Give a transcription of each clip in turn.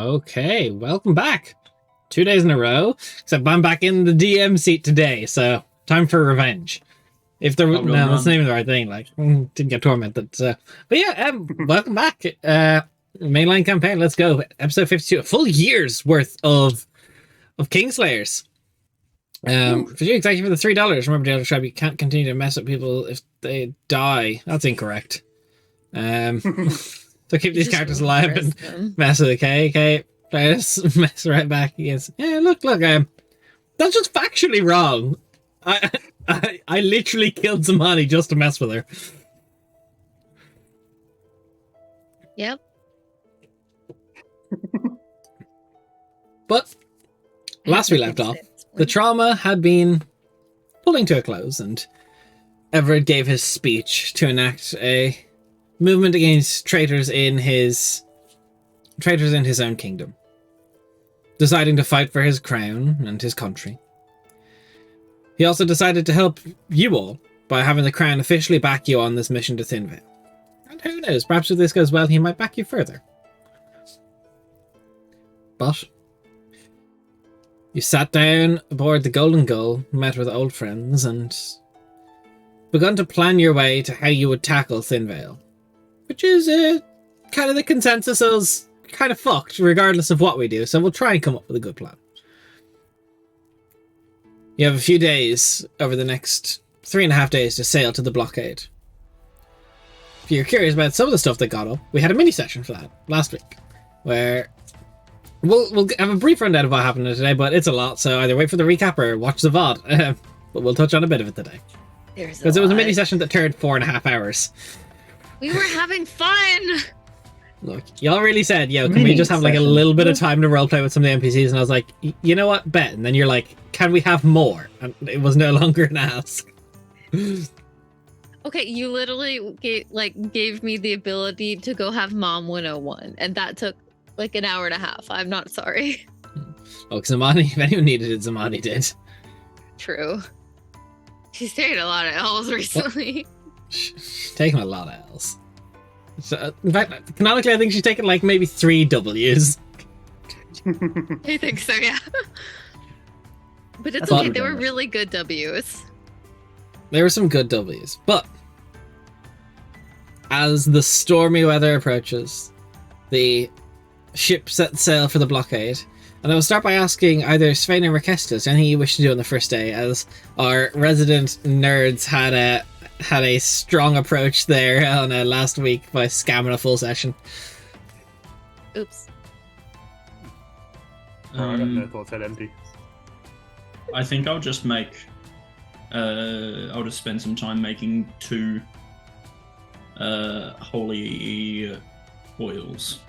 Okay, welcome back. 2 days in a row, except I'm back in the DM seat today, so time for revenge. If there was no, that's not even the right thing. Like, didn't get tormented. But yeah, welcome back. Mainline campaign. Let's go. Episode 52. A full year's worth of Kingslayers. For you, thank you for the $3. Remember, the other tribe, you can't continue to mess up people if they die. That's incorrect. So keep these characters alive and mess with it. Okay. Let's mess right back against. Yeah, look. That's just factually wrong. I literally killed Zamani just to mess with her. Yep. But last we left off, the trauma had been pulling to a close, and Everett gave his speech to enact a movement against traitors in his own kingdom, deciding to fight for his crown and his country. He also decided to help you all by having the crown officially back you on this mission to Thinveil. And who knows, perhaps if this goes well, he might back you further. But you sat down aboard the Golden Gull, met with old friends, and begun to plan your way to how you would tackle Thinveil, which is kind of the consensus is kind of fucked regardless of what we do, so we'll try and come up with a good plan. You have a few days over the next 3.5 days to sail to the Blockade. If you're curious about some of the stuff that got up, we had a mini session for that last week, where we'll have a brief rundown of what happened today, but it's a lot, so either wait for the recap or watch the VOD. But we'll touch on a bit of it today. Because it was a mini session that turned 4.5 hours. We were having fun! Look, y'all really said, yo, can we just have like a little bit of time to roleplay with some of the NPCs? And I was like, you know what, bet. And then you're like, can we have more? And it was no longer an ask. Okay, you literally gave me the ability to go have Mom 101, and that took like an hour and a half. I'm not sorry. Oh, Zamani, if anyone needed it, Zamani did. True. She's taken a lot of L's recently. She's taken a lot of L's. So, in fact, canonically, I think she's taken like maybe 3 W's. I think so, yeah. But it's okay, they were really good W's. There were some good W's, but as the stormy weather approaches, the ship set sail for the Blockade, and I will start by asking either Svein or Rakestas anything you wish to do on the first day, as our resident nerds had a strong approach there on last week by scamming a full session. Oops. I got no thoughts at empty. I think I'll just I'll just spend some time making 2 holy oils.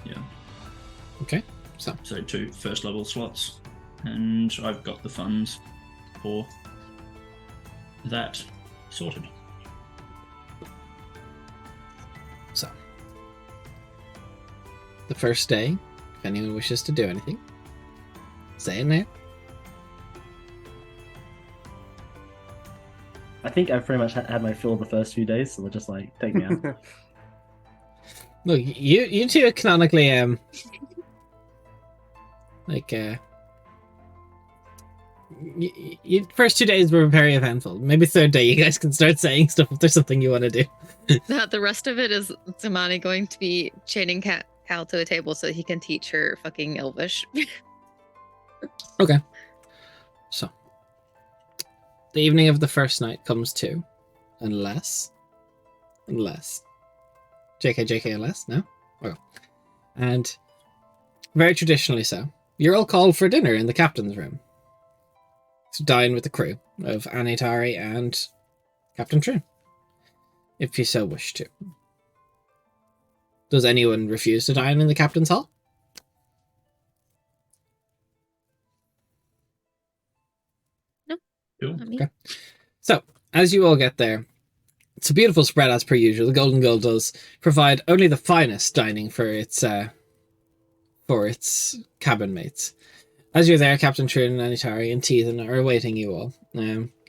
Yeah. Okay. So 2 first level slots, and I've got the funds for that sorted. So the first day, if anyone wishes to do anything, say it now. I think I've pretty much had my fill of the first few days, so they'll just like take me out. Look, you two are canonically first 2 days were very eventful. Maybe third day you guys can start saying stuff if there's something you want to do. The rest of it is Zamani going to be chaining Cal to a table so he can teach her fucking Elvish. Okay. So the evening of the first night comes to, unless JK unless no? Okay. And very traditionally so, you're all called for dinner in the captain's room to dine with the crew of Anitari and Captain Troon, if you so wish to. Does anyone refuse to dine in the captain's hall? No. Cool. Okay. So, as you all get there, it's a beautiful spread as per usual. The Golden Gull does provide only the finest dining for its cabin mates. As you're there, Captain Troon, Anitari, and Teethan are awaiting you all.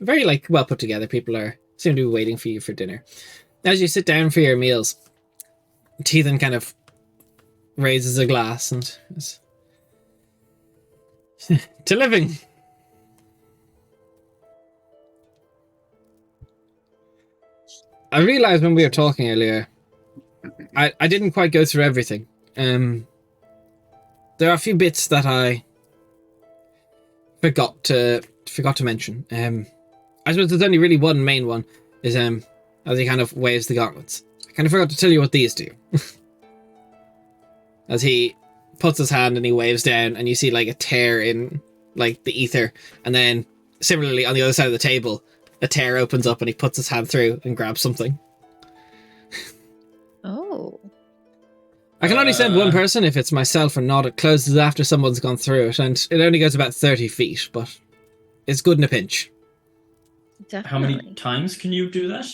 Very well put together. People seem to be waiting for you for dinner. As you sit down for your meals, Teethan kind of raises a glass and to living. I realized when we were talking earlier, I didn't quite go through everything. There are a few bits that I forgot to mention. I suppose there's only really one main one, is as he kind of waves the gauntlets. I kind of forgot to tell you what these do. As he puts his hand and he waves down, and you see like a tear in like the ether, and then similarly on the other side of the table, a tear opens up and he puts his hand through and grabs something. Oh. I can only send one person if it's myself or not. It closes after someone's gone through it, and it only goes about 30 feet, but it's good in a pinch. Definitely. How many times can you do that?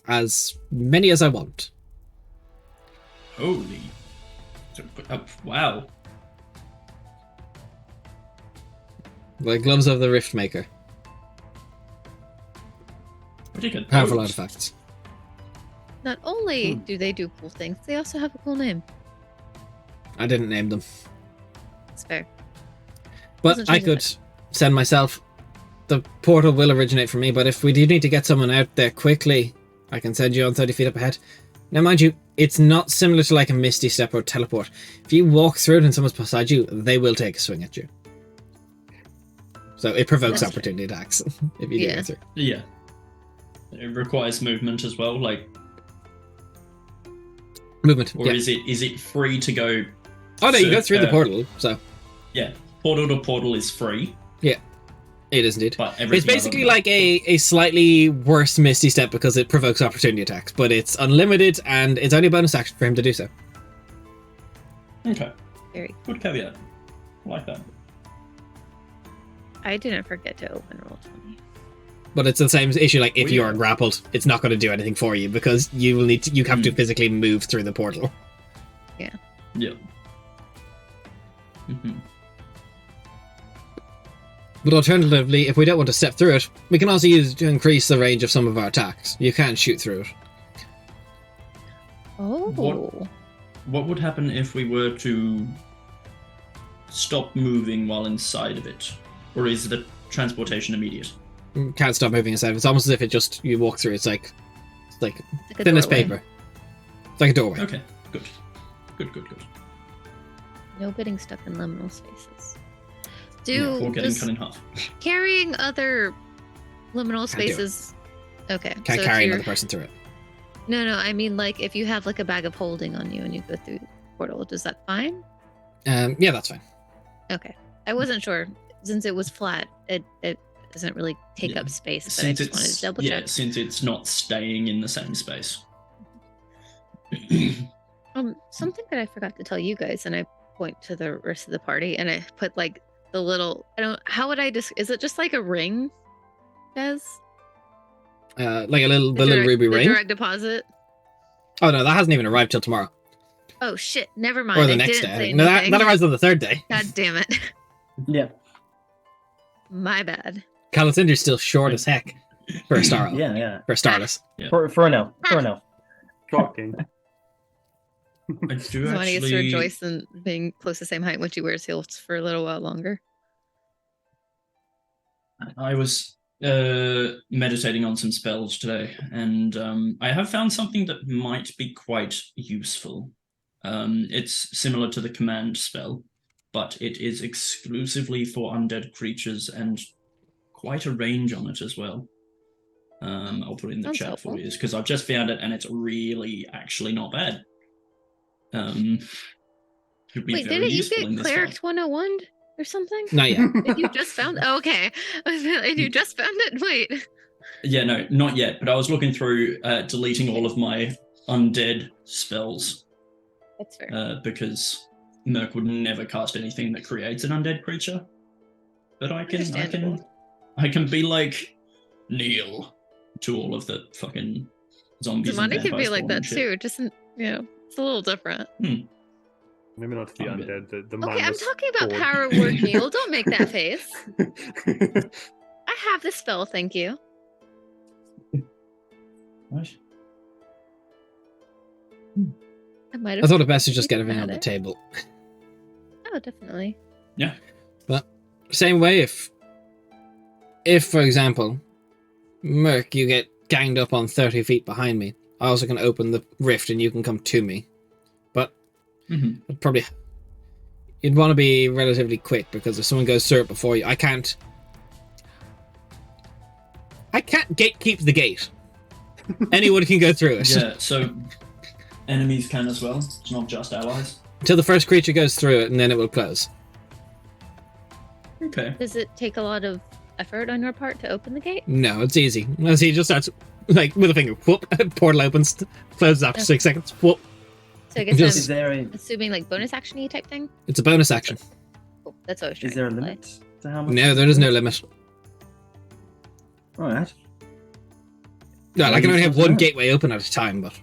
As many as I want. Holy. Wow. The gloves of the Rift Maker. Pretty good. Powerful artifacts. Not only do they do cool things, they also have a cool name. I didn't name them. It's fair. But Wasn't I choosing could send myself. The portal will originate from me, but if we do need to get someone out there quickly, I can send you on 30 feet up ahead. Now, mind you, it's not similar to like a Misty Step or teleport. If you walk through it and someone's beside you, they will take a swing at you. So it provokes That's opportunity attacks if you do go through. Yeah. It requires movement as well, like, Movement. or is it free to go? Oh no, you go through the portal, so. Yeah, portal to portal is free. Yeah, it is indeed. But It's basically like a slightly worse Misty Step because it provokes opportunity attacks, but it's unlimited and it's only a bonus action for him to do so. Okay. Very. Good caveat. I like that. I didn't forget to open Roll20. But it's the same issue. Like if you are Weird. grappled, it's not going to do anything for you because you will need to. You have to physically move through the portal. Yeah. But alternatively, if we don't want to step through it, we can also use it to increase the range of some of our attacks. You can shoot through it. Oh. What would happen if we were to stop moving while inside of it? Or is the transportation immediate? You can't stop moving inside. It's almost as if it just you walk through. It's like Like a thin as doorway. paper. It's like a doorway. Okay, good. Good. No getting stuck in liminal spaces. Or getting Does cut in half. carrying other liminal Can't do it. spaces. Okay. Can't so carry if you're- another person through it. No, I mean like if you have like a bag of holding on you and you go through the portal, does that fine? Yeah, that's fine. Okay. I wasn't sure. Since it was flat, it doesn't really take Yeah. up space, but I just wanted to double check. since it's not staying in the same space. Something that I forgot to tell you guys, and I point to the rest of the party, and I put like the little. How would I just? Is it just like a ring, Des? Like the little ruby ring. Direct deposit. Oh no, that hasn't even arrived till tomorrow Oh shit! Never mind. or the I next didn't day. say No, anything. that arrives on the third day. God damn it! Yeah. My bad. Calicinder's still short as heck for a star. Yeah. For a starless. For now. Shocking. I do Somebody gets to actually. rejoice in being close to the same height when she wears heels for a little while longer. I was meditating on some spells today, and I have found something that might be quite useful. It's similar to the command spell, but it is exclusively for undead creatures and quite a range on it as well. I'll put it in the Sounds chat helpful. for you because I've just found it and it's really actually not bad. Could be Wait, very didn't you useful in get this Clerics fight. 101 or something? Not yet. Did you just found? Oh, okay, and you just found it. Wait. Yeah, no, not yet. But I was looking through deleting all of my undead spells That's fair. because Merc would never cast anything that creates an undead creature. But I can be like kneel to all of the fucking zombies. Zamani and can be vampires like spawn that and shit. too. Just it's a little different. Maybe not the I'm good. undead. The Okay, I'm mindless talking about board. power word Neil. Don't make that face. I have the spell, thank you. What? I might I have. thought it best to just get everything on About the it. table. Oh, definitely. Same way, if for example, Merc, you get ganged up on 30 feet behind me, I also can open the rift and you can come to me. But I'd probably you'd want to be relatively quick, because if someone goes through it before you, I can't gatekeep the gate. Anyone can go through it. Yeah, so enemies can as well. It's not just allies. Until the first creature goes through it, and then it will close. Okay. Does it take a lot of effort on your part to open the gate? No, it's easy. As he just starts, like, with a finger, whoop, portal opens, closes after 6 seconds, whoop. So I guess Just- Is there a assuming like bonus action-y type thing. It's a bonus action. Cool. That's what I was trying is there a to play. limit to how much? No, there is no limit. All right. No, I can Very only have useful to one know. gateway open at a time, but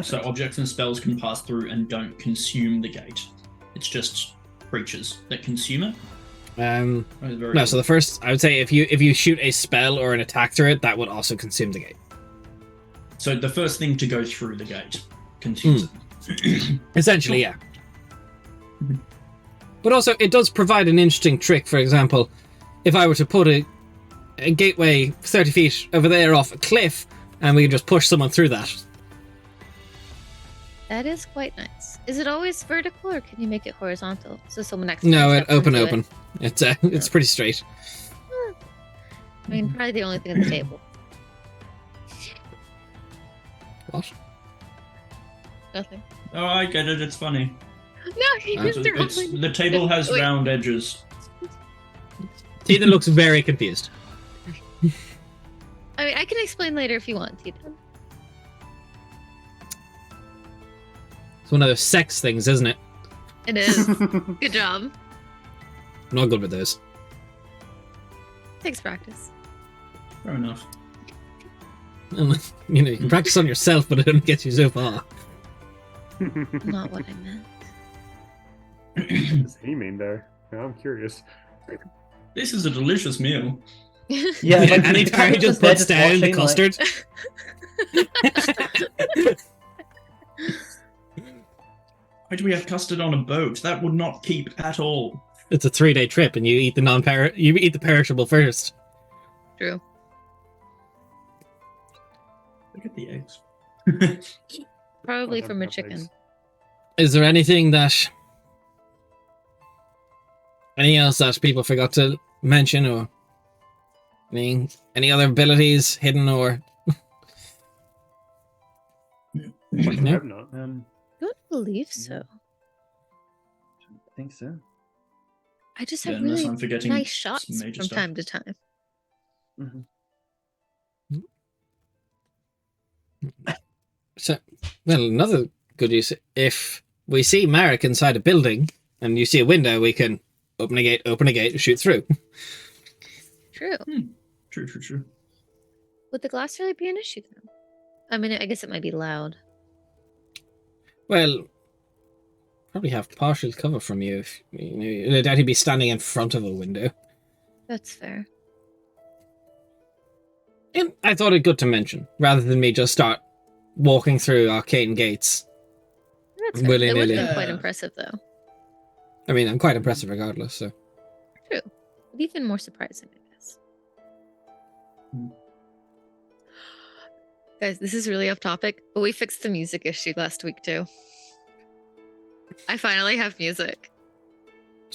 So objects and spells can pass through and don't consume the gate. It's just creatures that consume it. no. Very So the first, I would say, if you shoot a spell or an attack through it, that would also consume the gate. So the first thing to go through the gate consumes it. Essentially, yeah. Mhm. But also, it does provide an interesting trick. For example, if I were to put a gateway 30 feet over there off a cliff, and we could just push someone through that. That is quite nice. Is it always vertical, or can you make it horizontal so someone next? No, steps open. into it? It's pretty straight. I mean, probably the only thing on the table. What? Nothing. Oh, I get it. It's funny. No, he Uh, just The table has Wait. round edges. Ethan looks very confused. I mean, I can explain later if you want, Ethan. It's one of those sex things, isn't it? It is. Good job. I'm not good with those. Takes practice. Fair enough. You know, you can practice on yourself, but it only gets you so far. Not what I meant. What does he mean there? Yeah, I'm curious. This is a delicious meal. Yeah, like, and he just puts down the custard. Why do we have custard on a boat? That would not keep at all. It's a 3-day trip, and you eat the perishable first. True. Look at the eggs. Probably I don't from a have chicken. eggs. Is there anything else that people forgot to mention, or any other abilities hidden, or I No? have not. I don't believe so. I think so. I just Yeah, have unless really I'm forgetting nice some shots major from stuff. time to time. so? Well, another good use. If we see Marek inside a building, and you see a window, we can open a gate, shoot through. True. True. Would the glass really be an issue though? I mean, I guess it might be loud. Well, probably have partial cover from you. If I doubt he'd be standing in front of a window. That's fair. And I thought it good to mention, rather than me just start walking through arcane gates. That's fair. It would Willy-nilly. be quite Yeah. impressive though. I mean, I'm quite impressive regardless, so. True. But even more surprising, I guess. Hmm. Guys, this is really off topic, but we fixed the music issue last week too. I finally have music.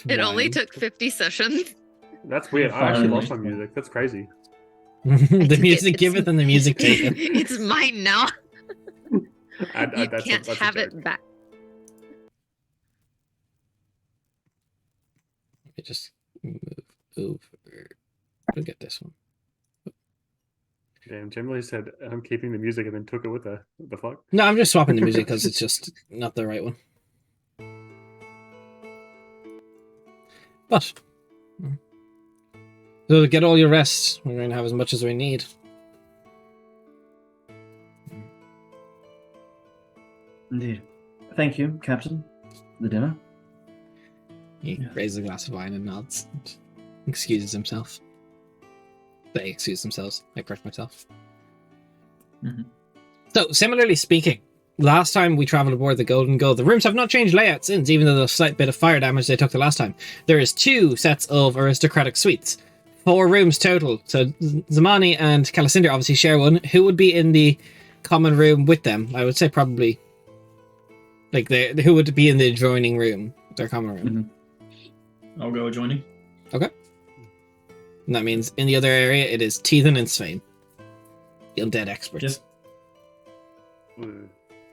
It only Wild. took 50 sessions. That's weird. I actually lost my music. That's crazy. I the took it. music It's- giveth and the music taketh. It's mine now. You That's can't a have joke. it back. Let me just move over. Look at this one. Damn, Jim said I'm keeping the music and then took it with the fuck. No, I'm just swapping the music because it's just not the right one. But so get all your rest. We're going to have as much as we need. Indeed. Thank you, Captain. The dinner. He Yeah. raises a glass of wine and nods. And excuses himself. They excuse themselves. I correct myself. So, similarly speaking, last time we traveled aboard the Golden Gull, the rooms have not changed layout since, even though the slight bit of fire damage they took the last time. There is 2 sets of aristocratic suites. 4 rooms total. So Zamani and Calicinder obviously share one. Who would be in the common room with them? I would say probably like who would be in the adjoining room, their common room. I'll go adjoining. Okay. And that means in the other area it is Teethan and Svein, the undead experts. Yep.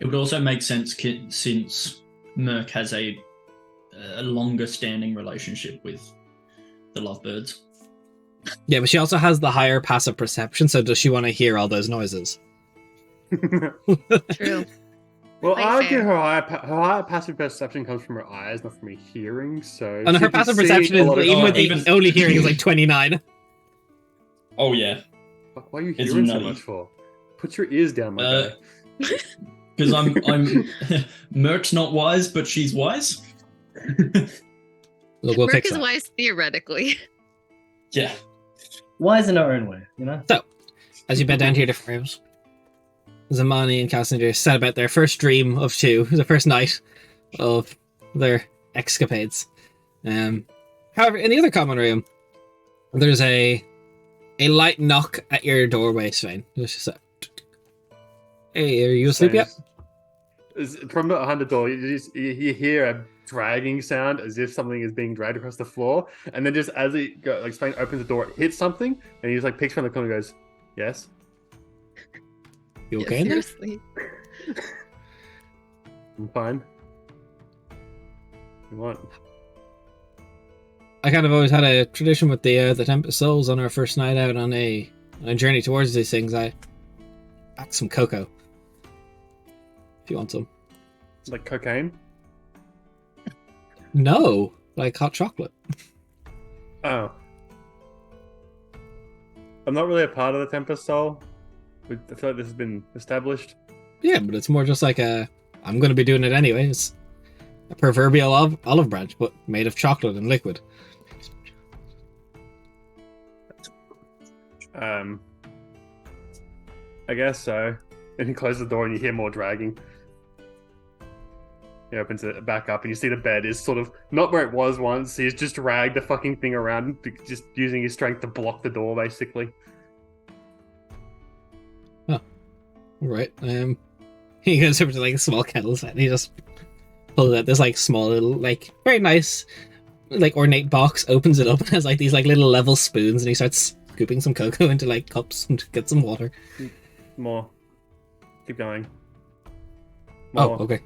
It would also make sense since Merc has a longer standing relationship with the lovebirds. Yeah, but she also has the higher passive perception, so does she want to hear all those noises? True. Well, Quite I argue fair. her higher passive perception comes from her eyes, not from her hearing. So, And she her can passive see perception a is lot of- even with the even- only hearing is like 29. Oh yeah, Why are you It's hearing so nutty. much for? Put your ears down, my guy. because I'm Merc's not wise, but she's wise. Look, we'll Merc fix is that. wise theoretically. Yeah. Wise in our own way, you know? As you bed down to your different rooms, Zamani and Cassinder set about their first dream of 2, the first night of their escapades. However, in the other common room, there's a light knock at your doorway, Svein. It's just hey, are you asleep yet? From behind the door, you hear a dragging sound as if something is being dragged across the floor, and then just as Spain opens the door, it hits something, and he just like picks from the corner and goes, "Yes." You okay in there? Seriously. I'm fine. You want? I kind of always had a tradition with the Tempest Souls on our first night out on a journey towards these things. I packed some cocoa. If you want some. Like cocaine? No, like hot chocolate. Oh. I'm not really a part of the Tempest Soul. I feel like this has been established. Yeah, but it's more just like I'm going to be doing it anyway. It's a proverbial olive branch, but made of chocolate and liquid. I guess so. And he closes the door and you hear more dragging. He opens it back up and you see the bed is sort of not where it was once. He's just dragged the fucking thing around, just using his strength to block the door, basically. Right. He goes over to like a small kettle set and he just pulls out this like small little, like very nice, like ornate box, opens it up and has like these like little level spoons and he starts scooping some cocoa into like cups and get some water. More. Keep going. More. Oh, okay.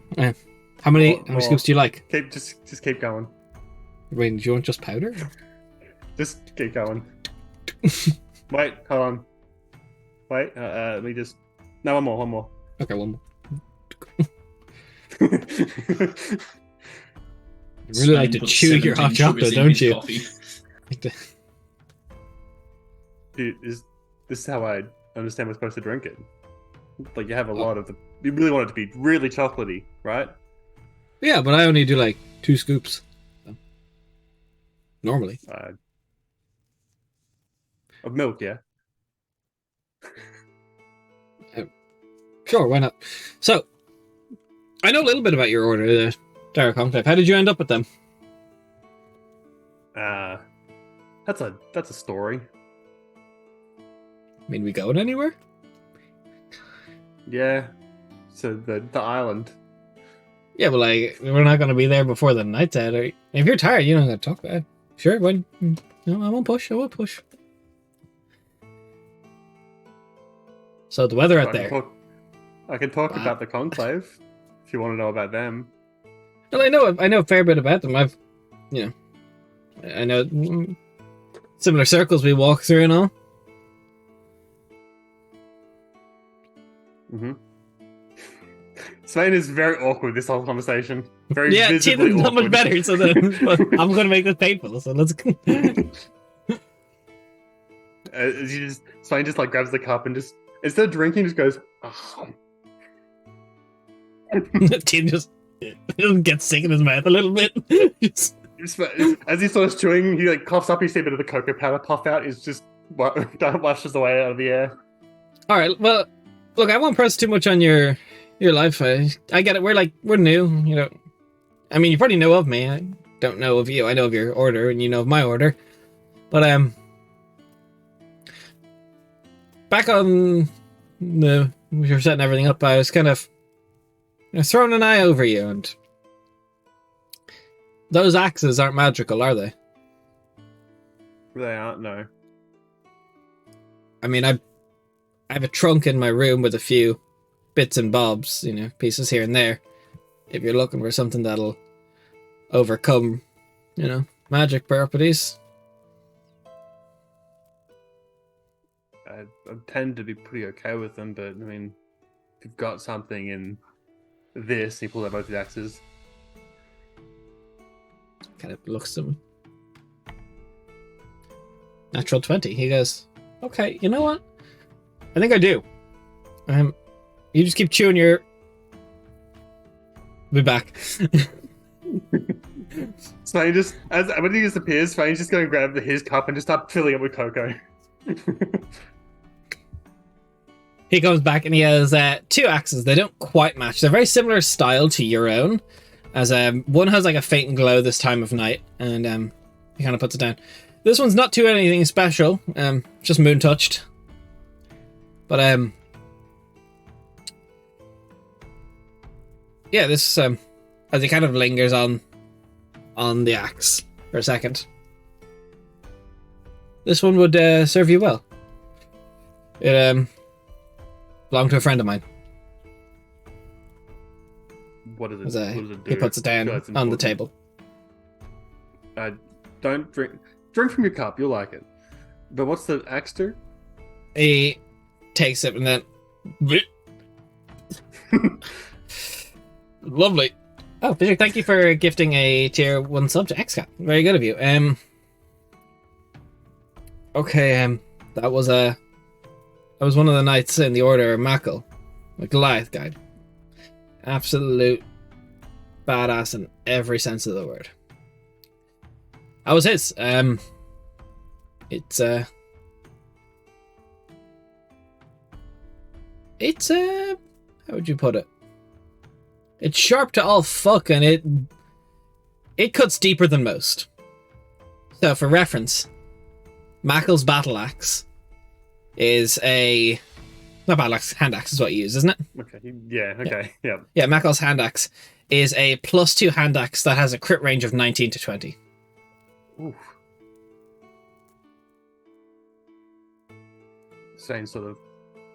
How many More. scoops do you like? Just keep going. Wait, do you want just powder? Just keep going. Wait, hold on. Wait, let me just. No, one more. Okay, one more. You really like to chew your hot chocolate, don't you? Like to- Dude, this is how I understand we're supposed to drink it. Like, you have a lot of the. You really want it to be really chocolatey, right? Yeah, but I only do like 2 scoops. So. Normally. Of milk, yeah. Sure, why not? So, I know a little bit about your order, the Dire Conclave. How did you end up with them? That's a story. I mean, we going anywhere? Yeah. So the island. Yeah, but like, we're not going to be there before the night's out. Or, if you're tired, you don't got to talk about it. Sure, when... No, I won't push. So the weather out there. I can talk Wow. about the conclave if you want to know about them. Well, I know a fair bit about them. I know similar circles we walk through and all. Mm-hmm. Svein is very awkward this whole conversation. Very Yeah, visibly Cheetah's not much awkward. better, so but I'm going to make this painful, so let's... Svein just like grabs the cup and just, instead of drinking, just goes, oh. Tim just gets sick in his mouth a little bit. As he starts chewing, he like coughs up, you see a bit of the cocoa powder puff out, is just washes away out of the air. Alright, well, Look, I won't press too much on your life. I get it. We're new. You know, I mean, you probably know of me. I don't know of you. I know of your order, and you know of my order. But back on the we were setting everything up. I was kind of throwing an eye over you, and those axes aren't magical, are they? They aren't. No. I mean, I have a trunk in my room with a few bits and bobs, pieces here and there. If you're looking for something that'll overcome, magic properties. I tend to be pretty okay with them, but I mean, if you've got something in this, he pulls out both the axes. Kind of looks at him. Natural 20. He goes, okay, you know what? I think I do. You just keep chewing your... Be back. So just when he disappears, Fane's just going to grab his cup and just start filling it with cocoa. He comes back and he has 2 axes. They don't quite match. They're very similar style to your own. As one has like a faint glow this time of night, and he kind of puts it down. This one's not too anything special. Just moon touched. But yeah, this as he kind of lingers on the axe for a second. This one would serve you well. It belonged to a friend of mine. What does it do? He puts it down on the table. Don't drink from your cup. You'll like it. But what's the axe do? He takes it and then... Lovely. Oh, Fisher, thank you for gifting a tier 1 sub to XCAP. Very good of you. Okay, that was one of the knights in the Order of Mackle. The Goliath guy. Absolute badass in every sense of the word. How was his? It's how would you put it? It's sharp to all fuck, and it cuts deeper than most. So, for reference, Mackle's battle axe is a... Not battle axe, hand axe is what you use, isn't it? Okay, yeah, okay, yeah. Yeah, Mackle's hand axe is a +2 hand axe that has a crit range of 19 to 20. Oof. Stain sort of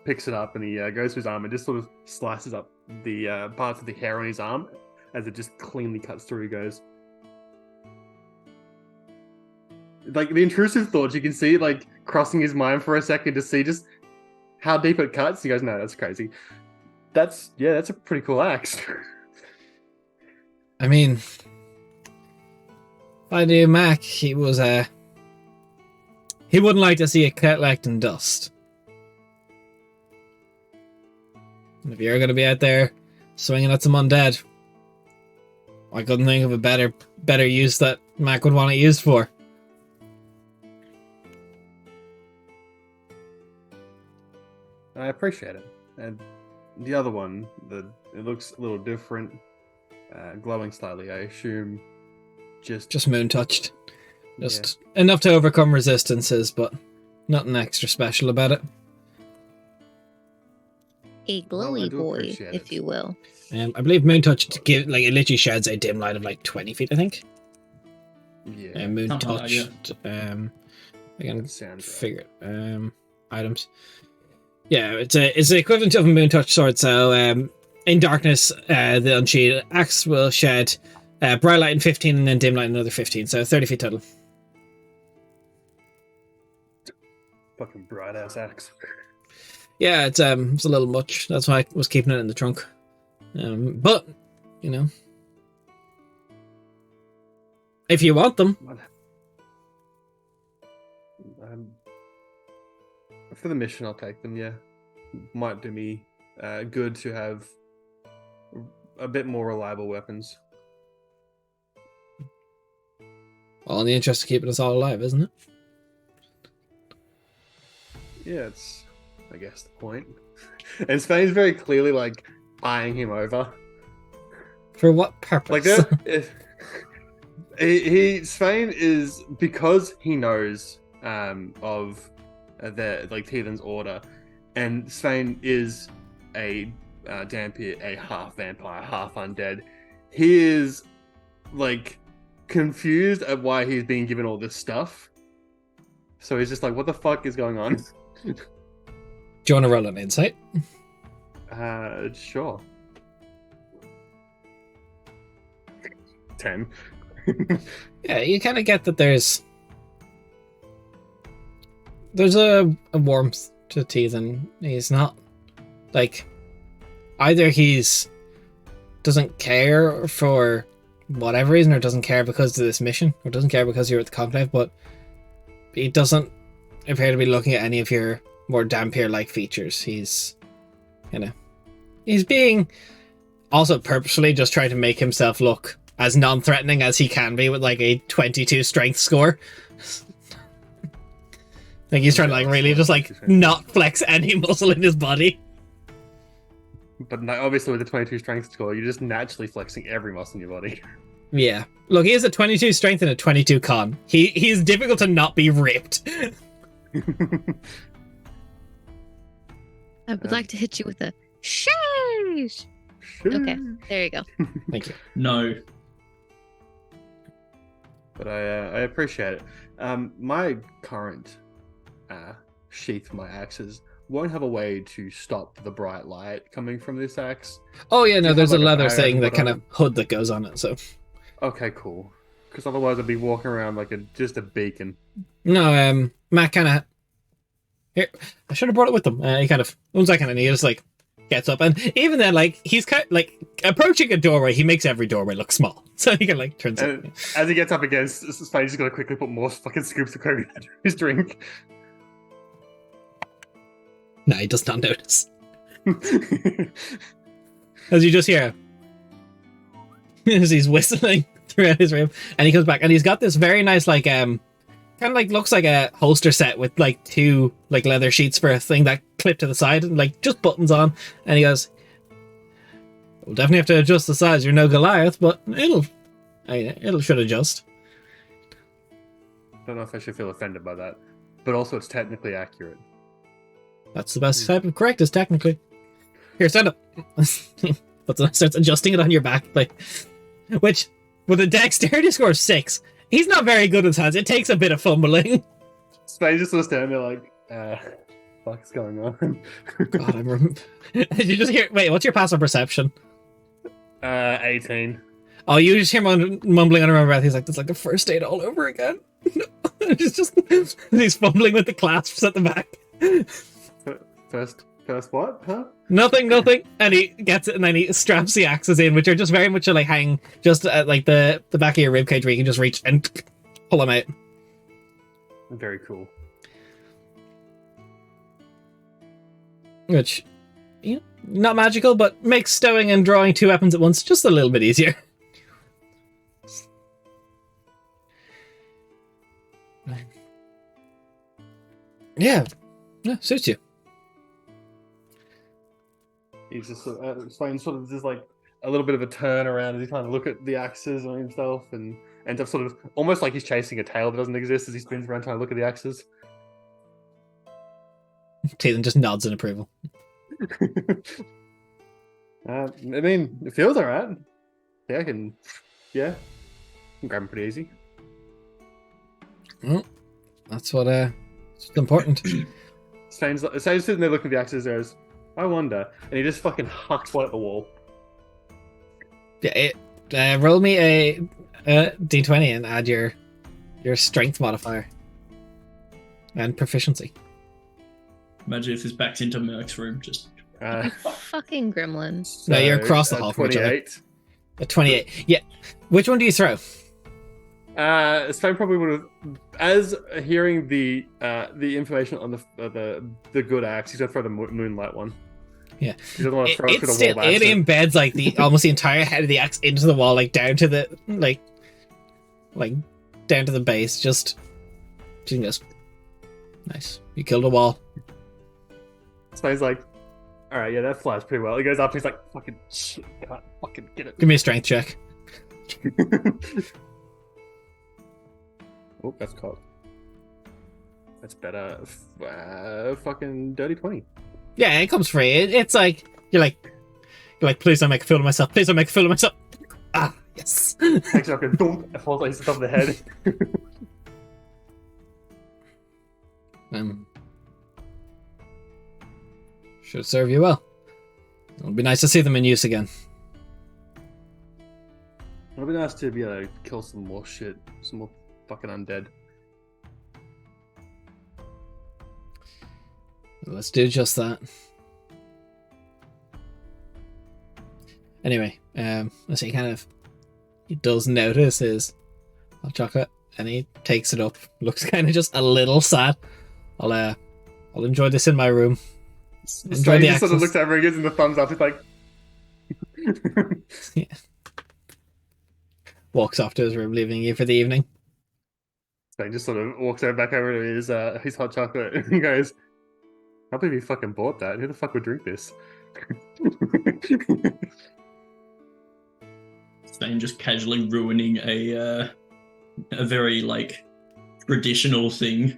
picks it up and he goes to his arm and just sort of slices up the parts of the hair on his arm as it just cleanly cuts through. He goes, like, the intrusive thoughts, you can see like crossing his mind for a second to see just how deep it cuts. He goes, no, that's crazy. That's a pretty cool axe. I mean, if I knew Mac, he was he wouldn't like to see it collecting dust. And if you're going to be out there swinging at some undead, I couldn't think of a better use that Mac would want it used for. I appreciate it. And the other one, it looks a little different, glowing slightly. I assume just moon touched, just enough to overcome resistances, but nothing extra special about it. A glowy boy, if you will. I believe moon touched it literally sheds a dim light of like 20 feet, I think. Yeah. Moon Something like touched. that, I can Sounds figure it. Items. Yeah, it's the equivalent of a moon touch sword. So in darkness, the unsheathed axe will shed bright light in 15 and then dim light in another 15. So 30 feet total. Fucking bright ass axe. Yeah, it's a little much. That's why I was keeping it in the trunk. But if you want them. For the mission, I'll take them, yeah. Might do me good to have a bit more reliable weapons. All in the interest of keeping us all alive, isn't it? Yeah, it's, I guess, the point. And Spain's very clearly like eyeing him over. For what purpose? Like Spain is, because he knows of the like Teethan's order, and Spain is a Dampier, a half vampire, half undead. He is like confused at why he's being given all this stuff. So he's just like, what the fuck is going on? Do you want to roll an insight? Sure. 10. Yeah, you kind of get that there's a warmth to Teethan. He's not like, either he's doesn't care for whatever reason, or doesn't care because of this mission, or doesn't care because you're at the conclave, but he doesn't appear to be looking at any of your more Dampier-like features. He's being also purposefully just trying to make himself look as non-threatening as he can be with like a 22 strength score. Like he's trying to like really just like not flex any muscle in his body. But obviously with the 22 strength score, you're just naturally flexing every muscle in your body. Yeah. Look, he has a 22 strength and a 22 con. He's difficult to not be ripped. I would like to hit you with a sheesh. Okay, there you go. Thank you. No. But I appreciate it. My current sheath for my axes won't have a way to stop the bright light coming from this axe. Oh yeah, no, You there's a have, like, an leather thing iron that kind bottom? of hood that goes on it, so... Okay, cool. Because otherwise I'd be walking around like just a beacon. No, Matt kind of... Here, I should have brought it with him. He kind of... One second, and he just, like, gets up. And even then, like, he's kind of, like, approaching a doorway, he makes every doorway look small. So he can, like, turns And it. as he gets up against Spain, he's gonna quickly put more fucking scoops of coconut in his drink. No, he does not notice. As you just hear... as he's whistling throughout his room, and he comes back, and he's got this very nice, like, kind of like looks like a holster set with like two like leather sheets for a thing that clip to the side and like just buttons on, and he goes, "We'll definitely have to adjust the size. You're no Goliath, but it'll should adjust." Don't know if I should feel offended by that, but also it's technically accurate. That's the best type of correct, is technically. Here, stand up. But then starts adjusting it on your back, like, which with a dexterity score of 6, he's not very good with his hands. It takes a bit of fumbling. Spain just sort of standing there like, fuck's going on? God, you just hear. Wait, what's your passive perception? 18. Oh, you just hear mumbling under my breath. He's like, "That's like the first date all over again." It's just he's fumbling with the clasps at the back. First what? Huh? Nothing. And he gets it, and then he straps the axes in, which are just very much like hang just at like the back of your ribcage, where you can just reach and pull them out. Very cool. Which, you know, not magical, but makes stowing and drawing 2 weapons at once just a little bit easier. Yeah, suits you. He's just Spain sort of just like a little bit of a turn around as he's trying to look at the axes on himself, and ends up sort of almost like he's chasing a tail that doesn't exist as he spins around trying to look at the axes. Teethan just nods in approval. I mean, it feels alright. Yeah, I can grab him pretty easy. Well, that's what's important. Spain's sitting there looking at the axes. There's, I wonder, and he just fucking hucks one at the wall. Yeah, roll me a d20 and add your strength modifier and proficiency. Imagine if this back's into Merc's room, just... Uh, Fucking gremlins. No, you're across the hall from each other. 28. A 28. Yeah. Which one do you throw? Spain probably would have, as hearing the information on the good axe, he's gonna throw the moonlight one. Yeah. He doesn't want to throw it through the wall. It embeds like the almost the entire head of the axe into the wall, like down to the like down to the base. Just nice. You killed a wall. Spain's like, All right, yeah, that flies pretty well. He goes up, he's like, fucking shit, can't fucking get it. Give me a strength check. Oh, that's cocked. That's better. Fucking dirty 20. Yeah, it comes free. It's like you're like, please don't make a fool of myself. Please don't make a fool of myself. Ah, yes. Takes it up and boom, it falls like on the head. Should serve you well. It'll be nice to see them in use again. It'll be nice to be able to kill some more shit, some more fucking undead. Let's do just that. Anyway, let's see. He does notice his hot chocolate, and he takes it up. Looks kind of just a little sad. I'll enjoy this in my room. Enjoy the he just sort of access. looks over and gives him the thumbs up. He's like, Yeah. Walks off to his room, leaving you for the evening. so he just sort of walks over back over to his hot chocolate and he goes, I can't believe you fucking bought that. Who the fuck would drink this? Spain just casually ruining a very like traditional thing.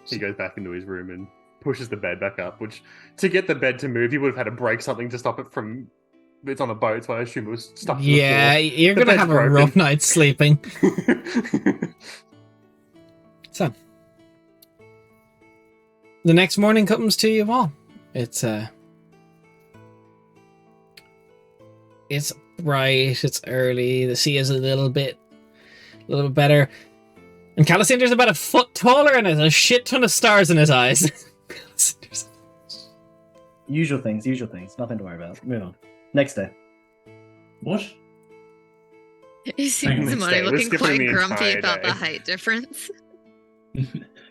He goes back into his room and pushes the bed back up, which to get the bed to move, he would have had to break something to stop it from. It's on a boat, so I assume it was stuck. Yeah, you're The gonna bed's have a broken. rough night sleeping. So, the next morning comes to you all. It's bright. It's early. The sea is a little bit better. And Calisander's about a foot taller and has a shit ton of stars in his eyes. Usual things. Nothing to worry about. Move on. Next day. What? You see Hang on, somebody we're looking skipping quite the grumpy entire about day. the height difference.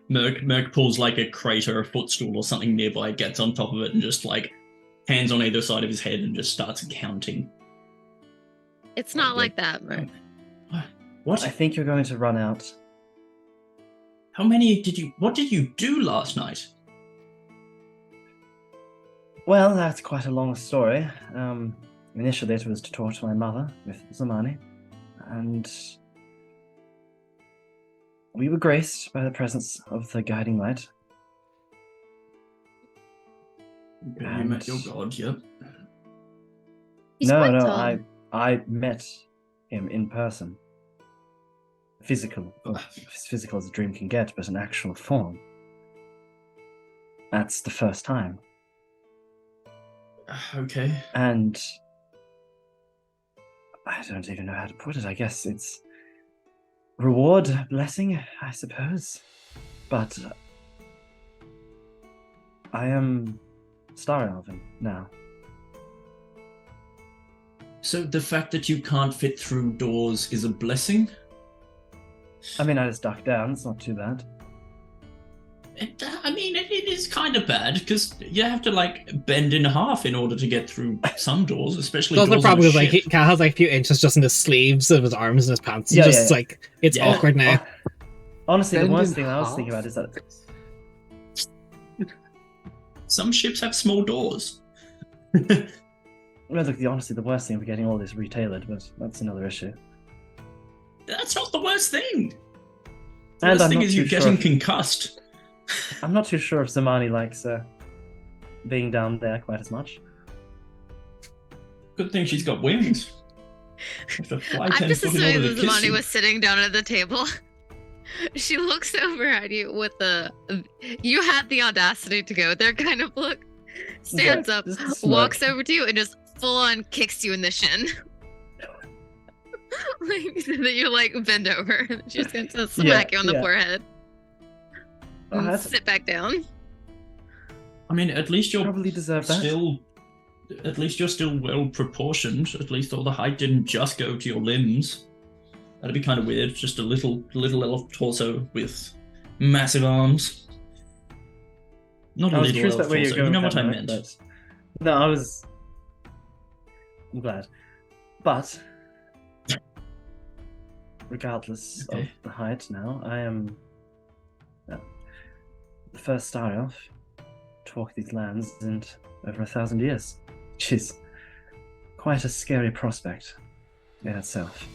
Merc pulls like a crate or a footstool or something nearby, gets on top of it, and just like hands on either side of his head and just starts counting. It's not good. like that, Merc. What? I think you're going to run out. How many did you? What did you do last night? Well, that's quite a long story. Initially, it was to talk to my mother with Zamani, and we were graced by the presence of the guiding light. You met your god, yep. He's quite No, tall. I met him in person. Physical, as physical as a dream can get, but in actual form. That's the first time. Okay. And I don't even know how to put it. I guess it's reward, blessing, I suppose. But I am Star Elven now. So the fact that you can't fit through doors is a blessing? I mean, I just ducked down. It's not too bad. It is kind of bad because you have to like bend in half in order to get through some doors, especially That's the doors on problem a is like ship. he has like a few inches just in his sleeves of his arms and his pants. Yeah, Just yeah. like it's Yeah. awkward now. Honestly, the Bend worst in thing I was half? thinking about is that Some ships have small doors. well, look, honestly, the worst thing for getting all this retailored, but that's another issue. That's not the worst thing. The And worst I'm thing not is you too getting sure. concussed. I'm not too sure if Zamani likes being down there quite as much. Good thing she's got wings. Have to fly I'm 10 just foot in assuming order that to kiss Zamani you. was sitting down at the table. She looks over at you with the "you had the audacity to go there" kind of look. Stands Yeah, up, just a smirk. walks over to you, and just full on kicks you in the shin. Like so that you like bend over. She's going to smack you on the yeah. forehead. Oh, And that's sit back down. I mean, at least you're probably deserve that. at least you're still well proportioned. At least all the height didn't just go to your limbs. That'd be kind of weird. Just a little elf torso with massive arms. Not a I was little curious elf about where you're torso. going. You know with what I that, meant. Mike, but... No, I was. I'm glad, but regardless Okay. of the height, now I am. the first Star Elf to walk these lands in over 1,000 years, which is quite a scary prospect in itself.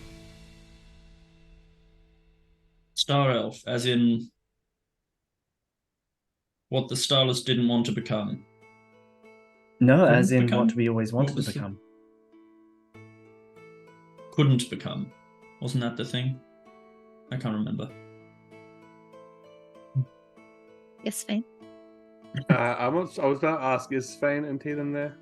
Star Elf, as in what the Starless didn't want to become. No, Couldn't as in become? what we always wanted What was to it? become. Couldn't become. Wasn't that the thing? I can't remember. Yes, fine. I was about to ask, is Svein and Teetham there?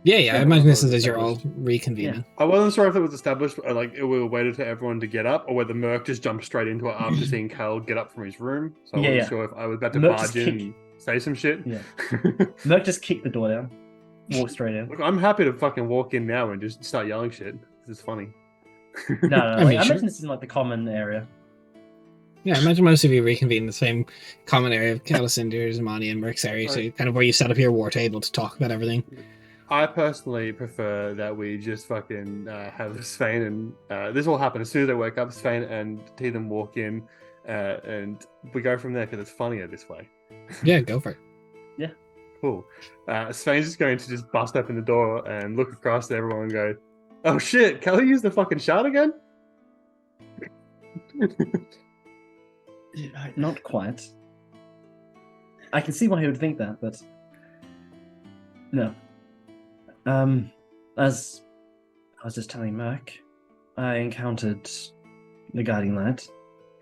Yeah, I Yeah, imagine this is that as you're all was- reconvening. I wasn't sure if it was established, like we were waited for everyone to get up, or whether Merc just jumped straight into it after seeing Cal get up from his room. So I Yeah, wasn't yeah. sure if I was about to Merc just barge in kick- and say some shit. Yeah. Merc just kicked the door down, walked straight in. Look, I'm happy to fucking walk in now and just start yelling shit. This is funny. No, I I mean, sure. imagine this is in like the common area. Yeah, I imagine most of you reconvene in the same common area of Calicinder's, Mani, and Merc's area, so kind of where you set up your war table to talk about everything. I personally prefer that we just fucking have Svein and this will happen as soon as I wake up. Svein and Teetham walk in, and we go from there because it's funnier this way. Yeah, go for it. Cool. Svein's just going to just bust open the door and look across to everyone and go, "Oh shit! Kelly used the fucking shard again." Not quite. I can see why he would think that, but no. As I was just telling Merc, I encountered the Guiding Light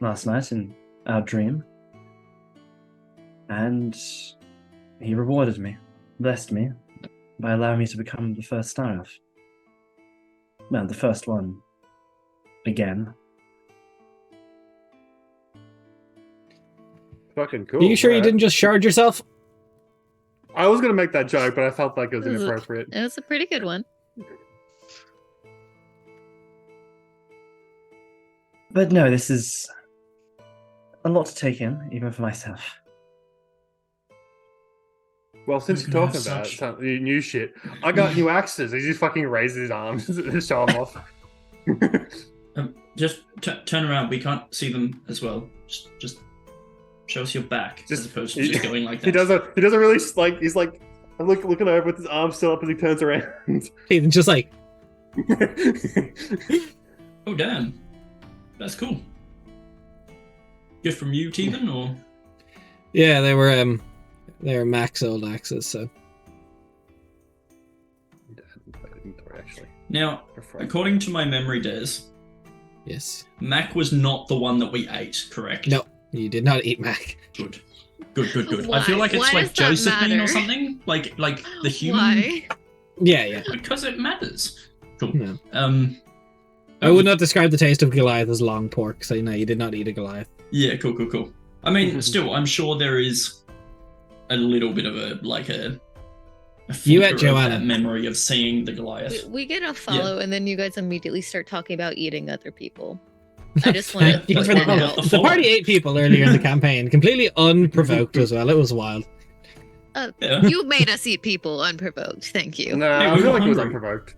last night in our dream, and he rewarded me, blessed me, by allowing me to become the first Star Elf. Well, the first one. Again. Fucking cool. Are you sure you alright. didn't just shard yourself? I was gonna make that joke, but I felt like it was It was a- inappropriate. It was a pretty good one. But no, this is a lot to take in, even for myself. Well, since We're you're gonna talking have about such- some new shit, I got new axes. He just fucking raises his arms to show them off. Just turn around. We can't see them as well. Just show us your back as Just- opposed to just going like that. He doesn't really like. He's like looking over with his arms still up as he turns around. He's just like, Oh damn, that's cool. Gift from you, Tegan, or yeah, they were max old axes, so Actually, now according to my memory, Des, yes. Mac was not the one that we ate, correct? No, you did not eat Mac. Good. I feel Why? like it's Why like does that Josephine or matter? something, like the human. Why? Yeah. Because it matters. Cool. No. I would not describe the taste of Goliath as long pork, so no, you did not eat a Goliath. Yeah, cool. I mean, still, I'm sure there is a little bit of a You ate flicker of Joanna. that memory of seeing the Goliath. We get a follow, and then you guys immediately start talking about eating other people. I just want to Thank you That's for why we the got follow. the The party follow. ate people earlier in the campaign, completely unprovoked as well. It was wild. Yeah. You made us eat people unprovoked. Thank you. No, Hey, I we feel were like it was hungry. unprovoked.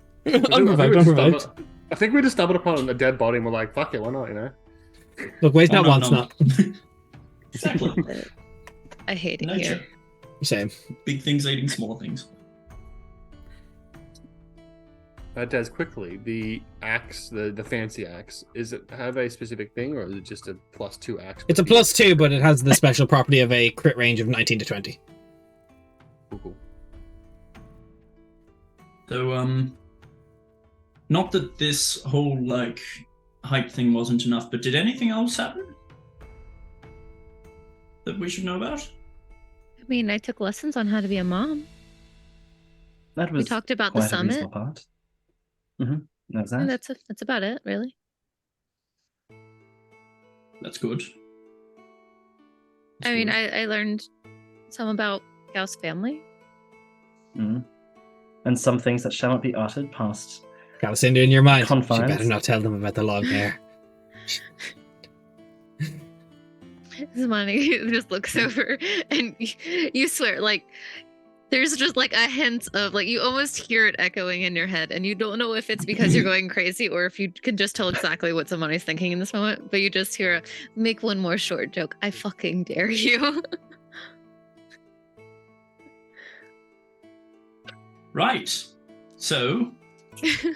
Unprovoked. I think we just stumbled upon a dead body and we're like, "Fuck it, why not?" You know. Look, waste not, Oh, no, wants no. not. Exactly. I hate it Nature. here. Same. Big things eating small things. Des, quickly, the axe, the fancy axe, is it have a specific thing or is it just a +2 axe? It's a +2, but it has the special property of a crit range of 19 to 20. Cool. So, not that this whole hype thing wasn't enough, but did anything else happen that we should know about? I mean, I took lessons on how to be a mom. That We was talked about the quite a summit. reasonable part. That's that. And that's about it, really. That's good. I mean, I learned some about Gauss family. Mhm. And some things that shall not be uttered past. Calicinda in your mind. Confines. You better not tell them about the long hair. Zmani just looks over and you swear, there's just a hint of you almost hear it echoing in your head, and you don't know if it's because you're going crazy or if you can just tell exactly what Zmani's thinking in this moment, but you just hear make one more short joke. I fucking dare you. Right. So,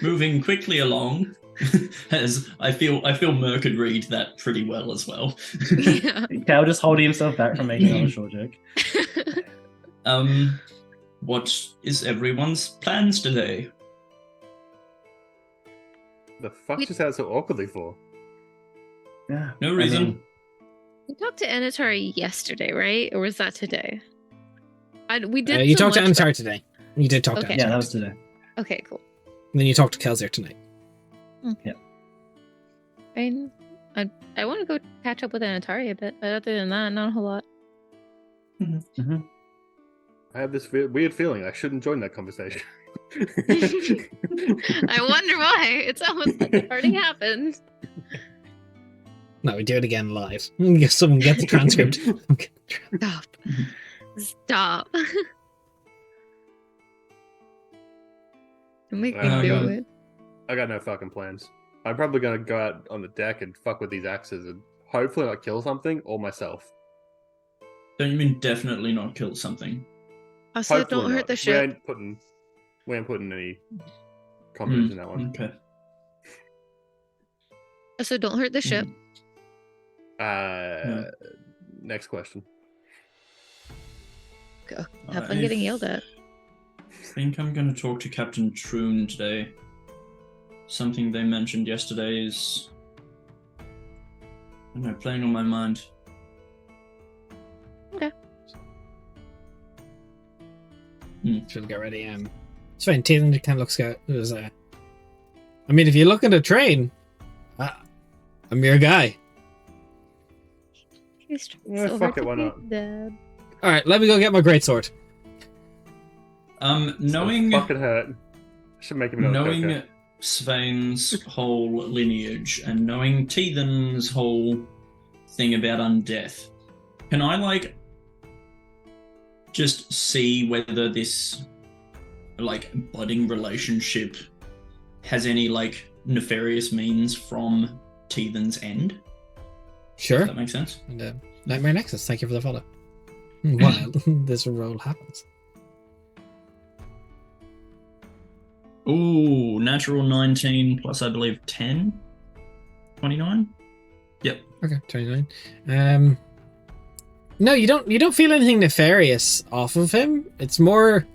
moving quickly along, as I feel Mer could read that pretty well as well. Yeah. Cal just holding himself back from making another short joke. What is everyone's plans today? The fuck just out so awkwardly for? Yeah. No reason. I mean, We talked to Anatari yesterday, right? Or was that today? We did. You some talked to lunch Antar today. You did talk to Okay. Antar. yeah, that was today. Okay, cool. And then you talked to Kelsier tonight. I want to go catch up with Anatari a bit, but other than that, not a whole lot. Mm-hmm. I have this weird feeling I shouldn't join that conversation. I wonder why. It's almost like it already happened. No, we do it again live. Someone get the transcript. Okay. Stop. Stop. Make me I do got- it. I got no fucking plans. I'm probably gonna go out on the deck and fuck with these axes and hopefully not kill something or myself. Don't you mean definitely not kill something? Also, Hopefully don't hurt not. the ship. We ain't putting any confidence in that one. Okay. Also, don't hurt the ship. Next question. Have fun getting yelled at. I think I'm going to talk to Captain Troon today. Something they mentioned yesterday is, I don't know, playing on my mind. Okay. Should get ready. It's fine. Tatum kind of looks good. It was, I mean, if you look at the train, I'm your guy. He's Yeah, so fuck hard it, why to not? be dead. All right, let me go get my greatsword. Knowing Fucking hurt. Should make him another knowing cocoa. Svein's whole lineage and knowing Teethan's whole thing about undeath, can I just see whether this budding relationship has any nefarious means from Teethan's end? Sure. Does that make sense? And Nightmare Nexus, thank you for the follow. While this roll happens. Ooh, natural 19 plus I believe 10? 29? Yep. Okay, 29. No, you don't feel anything nefarious off of him. It's more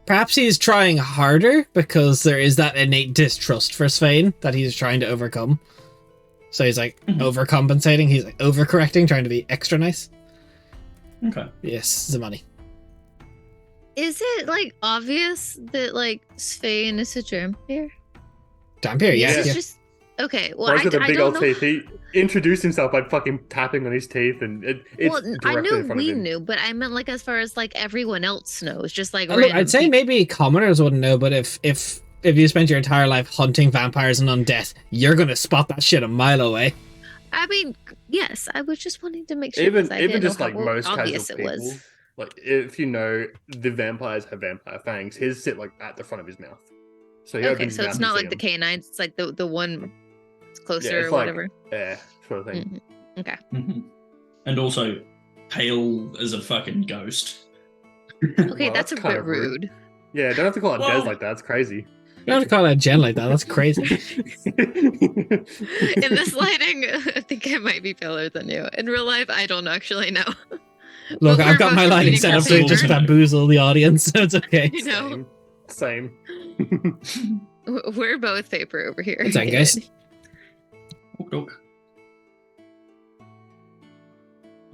perhaps he's trying harder because there is that innate distrust for Svein that he's trying to overcome. So he's overcompensating, he's overcorrecting, trying to be extra nice. Okay. Yes, the money. Is it obvious that Svein is a Drampir? Dampier, Yeah. yes. It's just okay. Well, Those are the I big don't old know. teeth. He introduced himself by fucking tapping on his teeth, and it's Well, I directly in knew front of we him. knew, but I meant as far as everyone else knows, just Look, random I'd say people. maybe commoners wouldn't know, but if you spent your entire life hunting vampires and undead, you're gonna spot that shit a mile away. I mean, yes, I was just wanting to make sure. Even 'cause I even didn't know just how most casual obvious it people, was. if you know the vampires have vampire fangs, his sit at the front of his mouth. So he Okay, opens so his it's mouth not and like you the see him. canines. It's the one closer it's or whatever. Yeah, sort of thing. Mhm. Okay. And also pale as a fucking ghost. Okay, Well, that's a kind bit of rude. Yeah, don't have to call it Whoa. Des like that. It's crazy. You don't have to call that Jen like that. That's crazy. In this lighting, I think I might be paler than you. In real life, I don't actually know. Look, But I've we're got both my lighting competing set for up to just paper. bamboozle the audience, so it's okay. You know, Same. we're both paper over here. It's fine, guys. Look.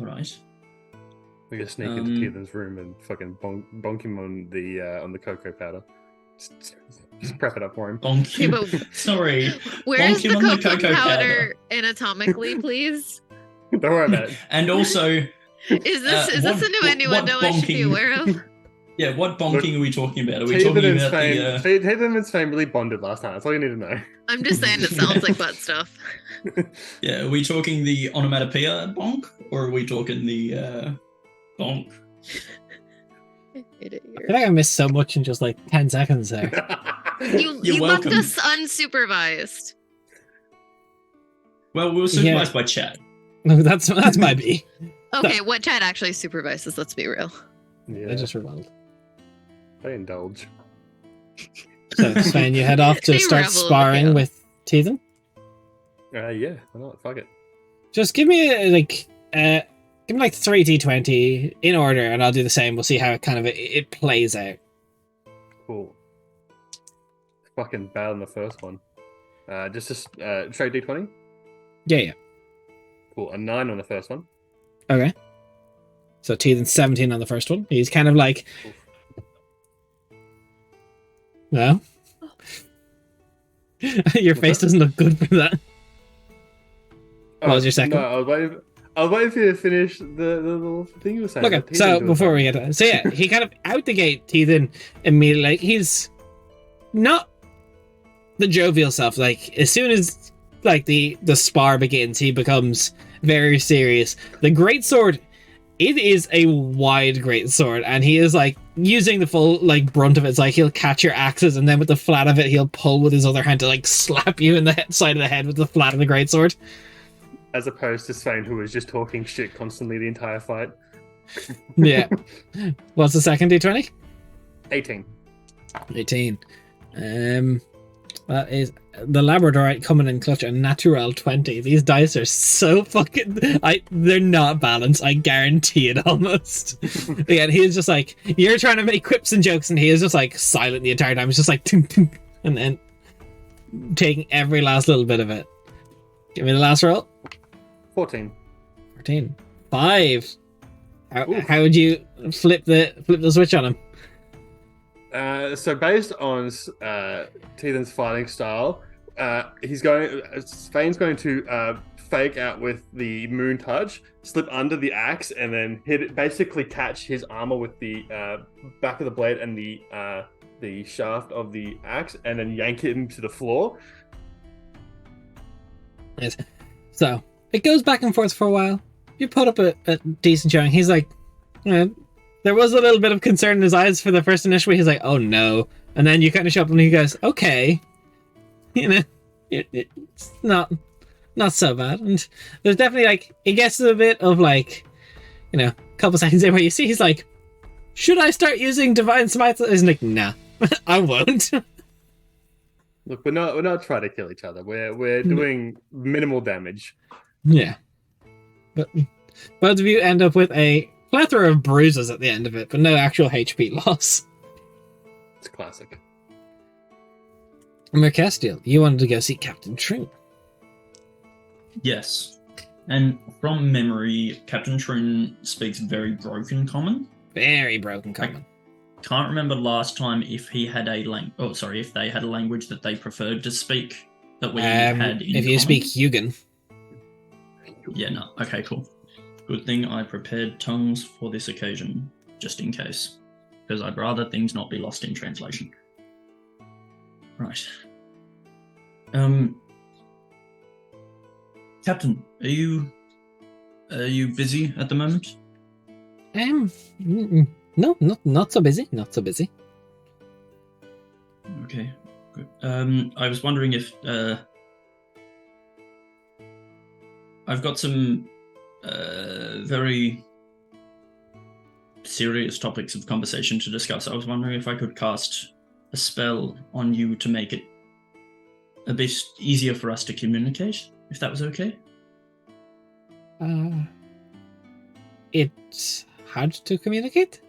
All right. We just sneak into Teethan's room and fucking bonk him on the cocoa powder. Just prep it up for him. Bonk Okay, him. but Sorry. where's Bonk the him on the cocoa cocoa powder anatomically, please? Don't worry about it. And also, Is this a new what innuendo I should be bonking- aware of? yeah, what bonking are we talking about? Are we Teethan talking and about the? Teethan and Svein really bonded last time. That's all you need to know. I'm just saying it sounds like butt stuff. Yeah, are we talking the onomatopoeia bonk, or are we talking the bonk? I hate it I here. feel like I missed so much in just 10 seconds there. You You're left welcome. us unsupervised. Well, we were supervised by chat. That's my B. Okay, what chat actually supervises? Let's be real. Yeah, I just rebelled. they indulge. So, Sven, you head off to They start revel in the sparring chaos. with Teethan. Yeah, why not? Fuck it. Just give me give me like 3d20 in order, and I'll do the same. We'll see how it plays out. Cool. Fucking bad on the first one. Just a straight D20. Yeah. Cool. A 9 on the first one. Okay. So Teethan's 17 on the first one. He's kind of like, Oof. well, your face doesn't look good for that. What was your second? No, I was waiting for you to finish the little thing you were saying. Okay, Teethan so doing before we something. get to that, so yeah, he kind of out the gate, Teethan immediately, like, he's not the jovial self. Like, as soon as like the spar begins, he becomes very serious. The greatsword, it is a wide greatsword, and he is like using the full like brunt of it. It's like he'll catch your axes, and then with the flat of it, he'll pull with his other hand to like slap you in the side of the head with the flat of the greatsword. As opposed to Sven, who was just talking shit constantly the entire fight. Yeah. What's the second D20? 18. 18. That is the Labradorite coming in clutch, a natural 20. These dice are so fucking... they're not balanced. I guarantee it almost. Again, he is just like... You're trying to make quips and jokes, and he is just like silent the entire time. He's just like... Tunk, tunk, and then taking every last little bit of it. Give me the last roll. 14. 14. 5. Ooh. How would you flip the switch on him? So based on Teethan's fighting style, Sven's going to fake out with the moon touch, slip under the axe, and then hit it. Basically, catch his armor with the back of the blade and the shaft of the axe, and then yank him to the floor. Yes. So it goes back and forth for a while. You put up a decent showing. He's like, there was a little bit of concern in his eyes for the first initially. He's like, oh no. And then you kind of show up and he goes, okay. It's not so bad. And there's definitely like, it gets to a bit of like, a couple seconds in where you see he's like, should I start using Divine Smite? He's like, nah, I won't. Look, we're not trying to kill each other. We're doing minimal damage. Yeah. But both of you end up with a plethora of bruises at the end of it, but no actual HP loss. It's classic. Mercastiel, you wanted to go see Captain Troon. Yes. And from memory, Captain Troon speaks very broken common. Very broken common. Can't remember last time if he had if they had a language that they preferred to speak that we had in if you common. speak Hugan. Yeah, no. Okay, cool. Good thing I prepared tongues for this occasion, just in case. Because I'd rather things not be lost in translation. Right. Captain, are you busy at the moment? No, not so busy. Not so busy. Okay, good. I was wondering if I've got some very serious topics of conversation to discuss. I was wondering if I could cast a spell on you to make it a bit easier for us to communicate, if that was okay. It's hard to communicate?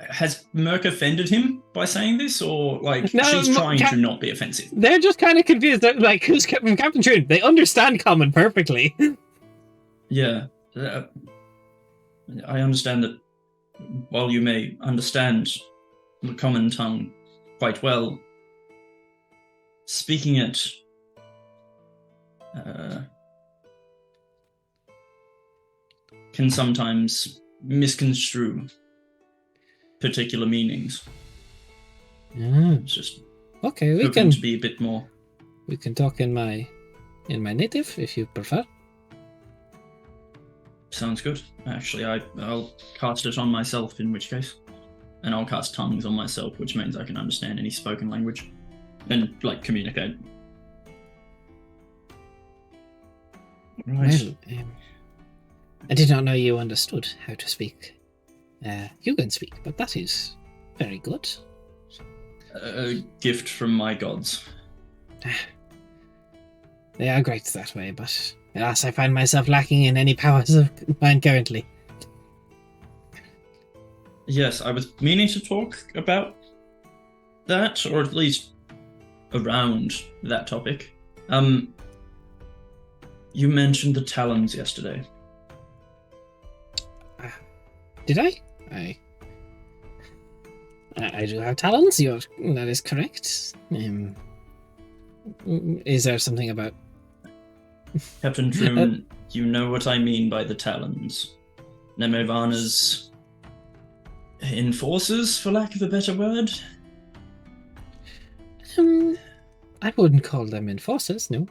Has Merc offended him by saying this, or like No, she's trying to not be offensive? They're just kind of confused. They're like, who's Captain Troon? They understand common perfectly. Yeah. I understand that while you may understand the common tongue quite well, speaking it can sometimes misconstrue particular meanings. It's just Okay, we hoping can to be a bit more. we can talk in my native if you prefer. Sounds good. Actually, I'll cast it on myself, in which case. And I'll cast tongues on myself, which means I can understand any spoken language. and like communicate. Right. Well, I did not know you understood how to speak. You can speak, but that is very good. A gift from my gods. They are great that way, but alas, I find myself lacking in any powers of mine currently. Yes, I was meaning to talk about that, or at least around that topic. You mentioned the talons yesterday. Did I? I do have talons. That is correct. Is there something about Captain Truman, you know what I mean by the talons. Nemevana's enforcers, for lack of a better word? I wouldn't call them enforcers, no.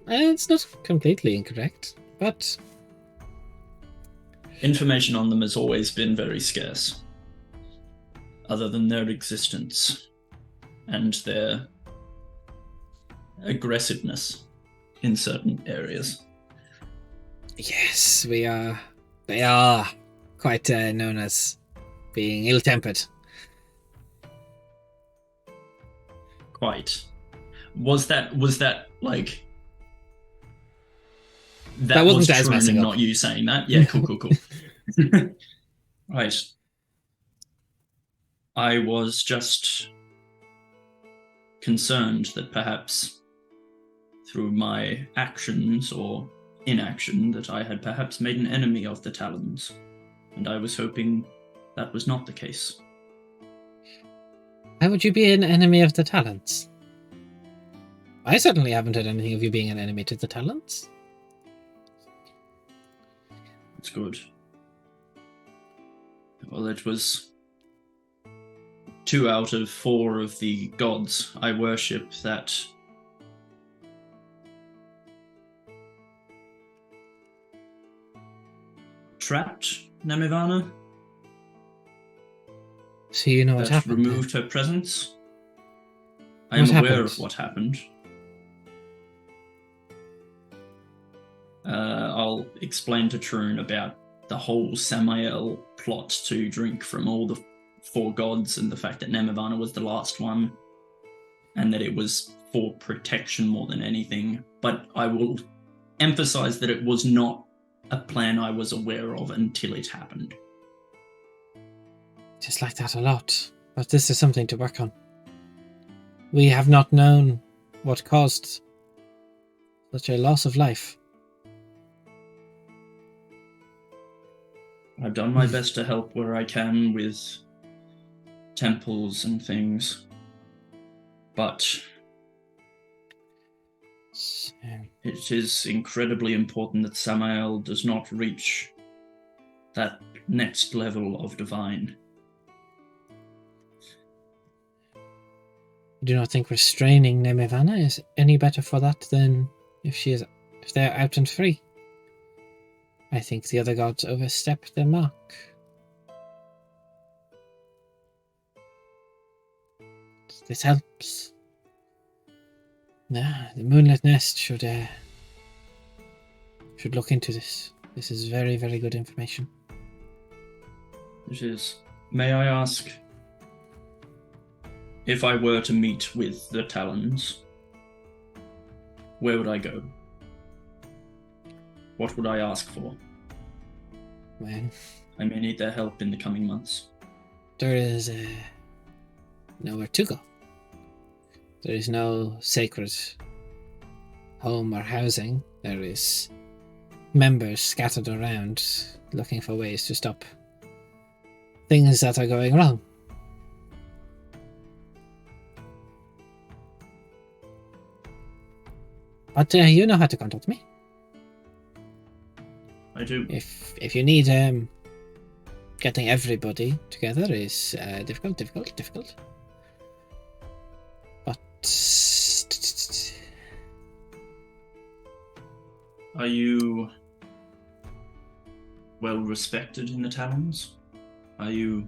It's not completely incorrect, but Information on them has always been very scarce, other than their existence and their aggressiveness in certain areas. yes, they are quite known as being ill-tempered. Quite. Was that like That was wasn't as Truman, messing up. not you saying that? Yeah, cool. Right. I was just concerned that perhaps through my actions or inaction that I had perhaps made an enemy of the Talons, and I was hoping that was not the case. Why would you be an enemy of the Talons? I certainly haven't heard anything of you being an enemy to the Talons. That's good. Well, it was 2 out of 4 of the gods I worship that trapped Nemevana. So you know what That happened. removed her presence. I am What aware happened? of what happened. I'll explain to Troon about the whole Samael plot to drink from all the 4 gods and the fact that Nemevana was the last one and that it was for protection more than anything. But I will emphasize that it was not a plan I was aware of until it happened. Just like that a lot. But this is something to work on. We have not known what caused such a loss of life. I've done my best to help where I can with temples and things. But it is incredibly important that Samael does not reach that next level of divine. I do not think restraining Nemevana is any better for that than if they're out and free. I think the other gods overstep their mark. This helps. The Moonlit Nest should look into this. This is very, very good information. It is. May I ask, if I were to meet with the Talons, where would I go? What would I ask for? Well, I may need their help in the coming months. there is nowhere to go. There is no sacred home or housing. There is members scattered around looking for ways to stop things that are going wrong. But you know how to contact me. I do. If you need getting everybody together is difficult. But Are you well respected in the Talons? Are you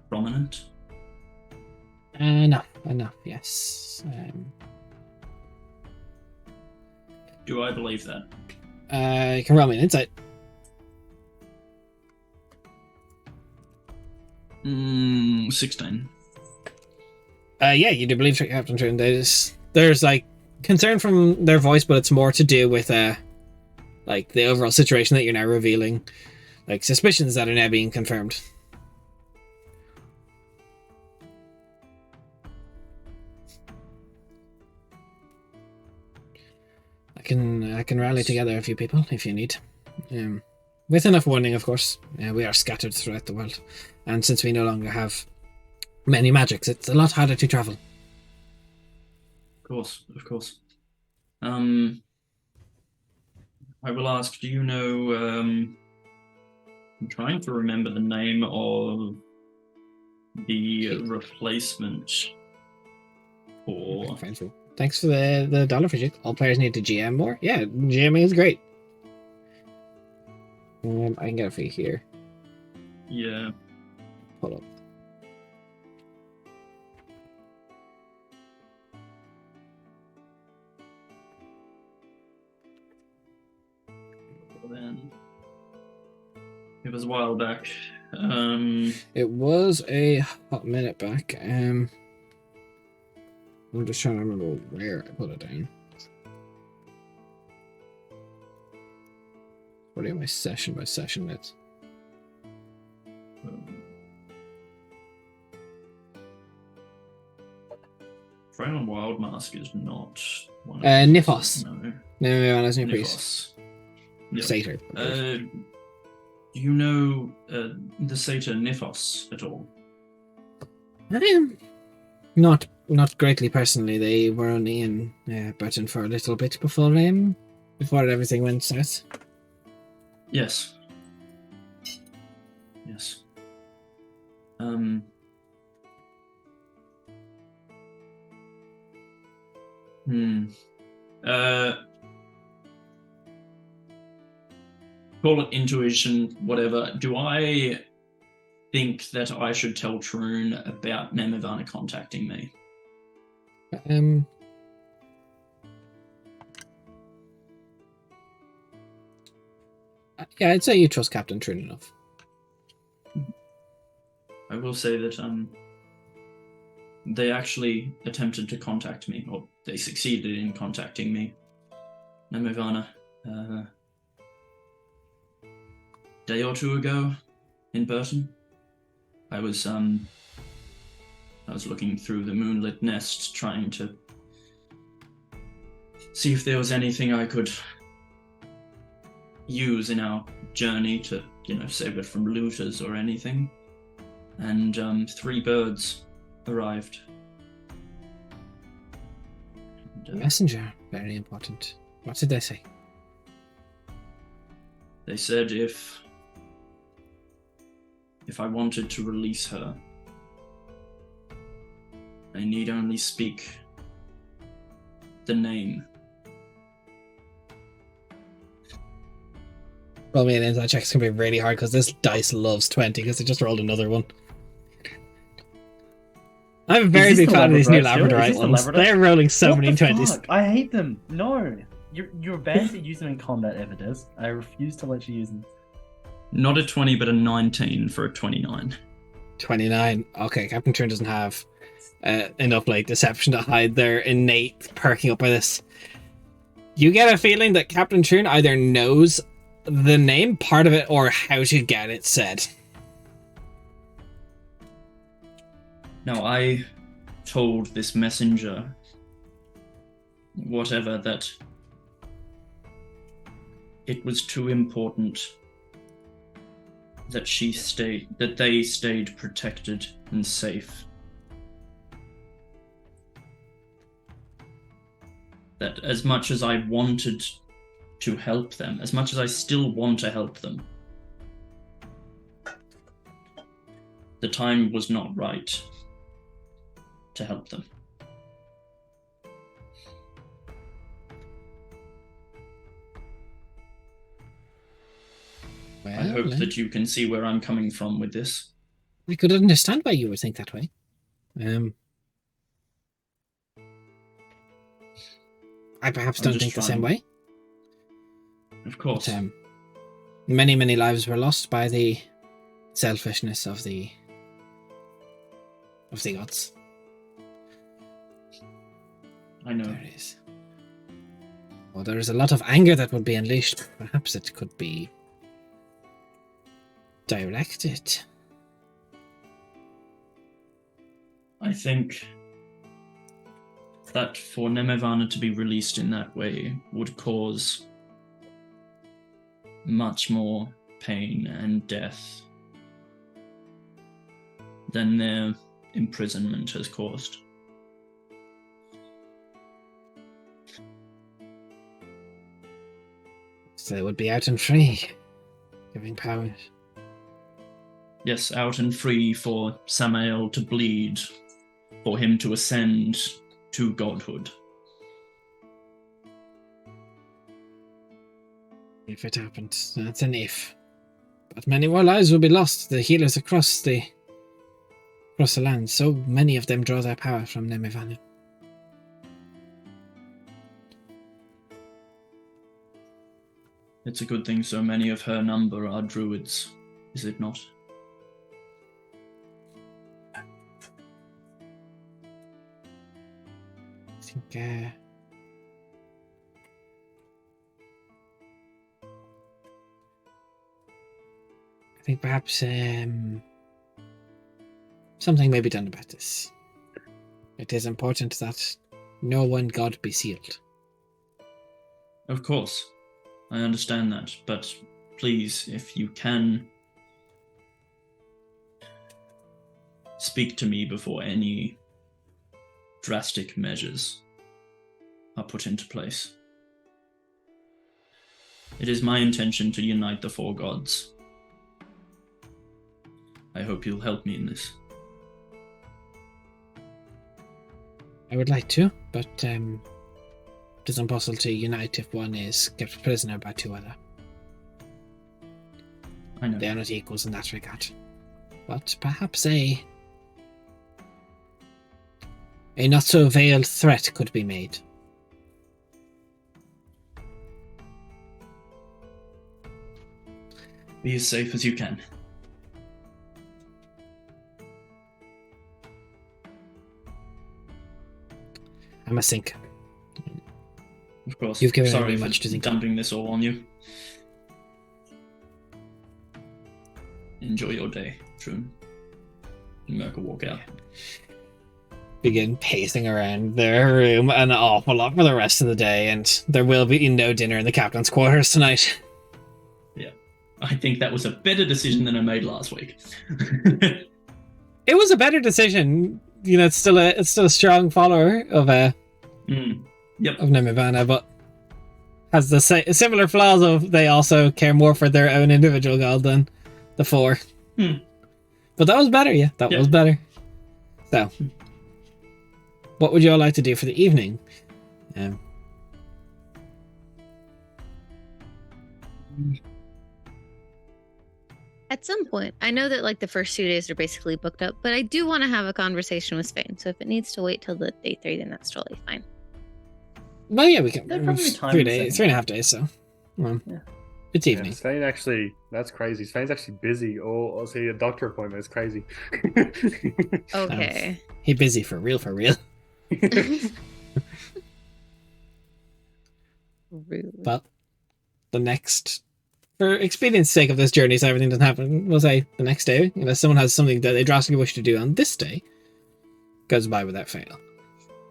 prominent? No, enough. Yes. Do I believe that? You can roll me an insight. 16. Yeah, you do believe Captain Troon. There's like concern from their voice, but it's more to do with like the overall situation that you're now revealing, like suspicions that are now being confirmed. I can rally together a few people if you need, with enough warning, of course. We are scattered throughout the world, and since we no longer have many magics, it's a lot harder to travel. Of course. I will ask, do you know, I'm trying to remember the name of the replacement for... Thanks for the dollar for All players need to GM more. Yeah, GMing is great. I can get it for you here. Yeah. Hold on. Then it was a while back. It was a hot minute back. I'm just trying to remember where I put it down. What are my session by session notes? Friend on Wild Mask is not one of Nifos. No. No, that's new priest. Yep. Satyr. Do you know the Satyr Nifos at all? Not greatly personally. They were only in Burton for a little bit before everything went south. Yes. Yes. Call it intuition, whatever. Do I think that I should tell Troon about Nemivana contacting me? Yeah, I'd say you trust Captain Troon enough. I will say that they actually attempted to contact me, or they succeeded in contacting me. Nemivana, day or two ago in Burton. I was looking through the moonlit nest, trying to see if there was anything I could use in our journey to, save it from looters or anything. And 3 birds arrived. And, Messenger, very important. What did they say? They said if I wanted to release her, I need only speak the name. Well, me and inside checks can be really hard because this dice loves 20 because it just rolled another one. I'm a very big fan of these new Labradorite ones. They're rolling so many 20s. I hate them. No. You're banned to use them in combat, Evidus. I refuse to let you use them. Not a 20, but a 19 for a 29. 29. Okay, Captain Troon doesn't have enough deception to hide their innate perking up by this. You get a feeling that Captain Troon either knows the name, part of it, or how to get it said. Now, I told this messenger, whatever, that it was too important that they stayed protected and safe. That as much as I wanted to help them, as much as I still want to help them, the time was not right to help them. Well, I hope that you can see where I'm coming from with this. I could understand why you would think that way. I perhaps I'm don't just think the same trying. way. Of course. But, many, many lives were lost by the selfishness of the gods. I know. There is. Well, there is a lot of anger that would be unleashed. Perhaps it could be directed. I think that for Nemevana to be released in that way would cause much more pain and death than their imprisonment has caused. So they would be out and free, giving power. Yes, out and free for Samael to bleed, for him to ascend to godhood. If it happened, that's an if. But many more lives will be lost. The healers across the land, so many of them draw their power from Nemevana. It's a good thing so many of her number are druids, is it not? I think perhaps something may be done about this. It is important that no one god be sealed. Of course, I understand that, but please, if you can, speak to me before any drastic measures are put into place. It is my intention to unite the four gods. I hope you'll help me in this. I would like to, but it is impossible to unite if one is kept prisoner by two other. I know. They are not equals in that regard. But perhaps a not so veiled threat could be made. Be as safe as you can. I must think. Of course. You've given Sorry me for much to think dumping this all on you. Enjoy your day, Troon. Merkel walk out. Begin pacing around their room an awful lot for the rest of the day, and there will be no dinner in the captain's quarters tonight. Yeah. I think that was a better decision than I made last week. It was a better decision. You know, it's still a strong follower of Yep. of Nemevana, but has the similar flaws of they also care more for their own individual god than the four. But that was better, yeah. That was better. So, what would you all like to do for the evening? At some point, I know that like the first 2 days are basically booked up, but I do want to have a conversation with Spain. So if it needs to wait till the day 3, then that's totally fine. Well, yeah, we can. They're probably 3 days, time 3.5 days. So, well, Yeah. it's evening. Spain actually, that's crazy. Spain's actually busy. Or see a doctor appointment. It's crazy. Okay. He busy for real, for real. Rude. But the next, for expedience sake of this journey, so everything doesn't happen, we'll say the next day, unless someone has something that they drastically wish to do on this day, goes by without fail.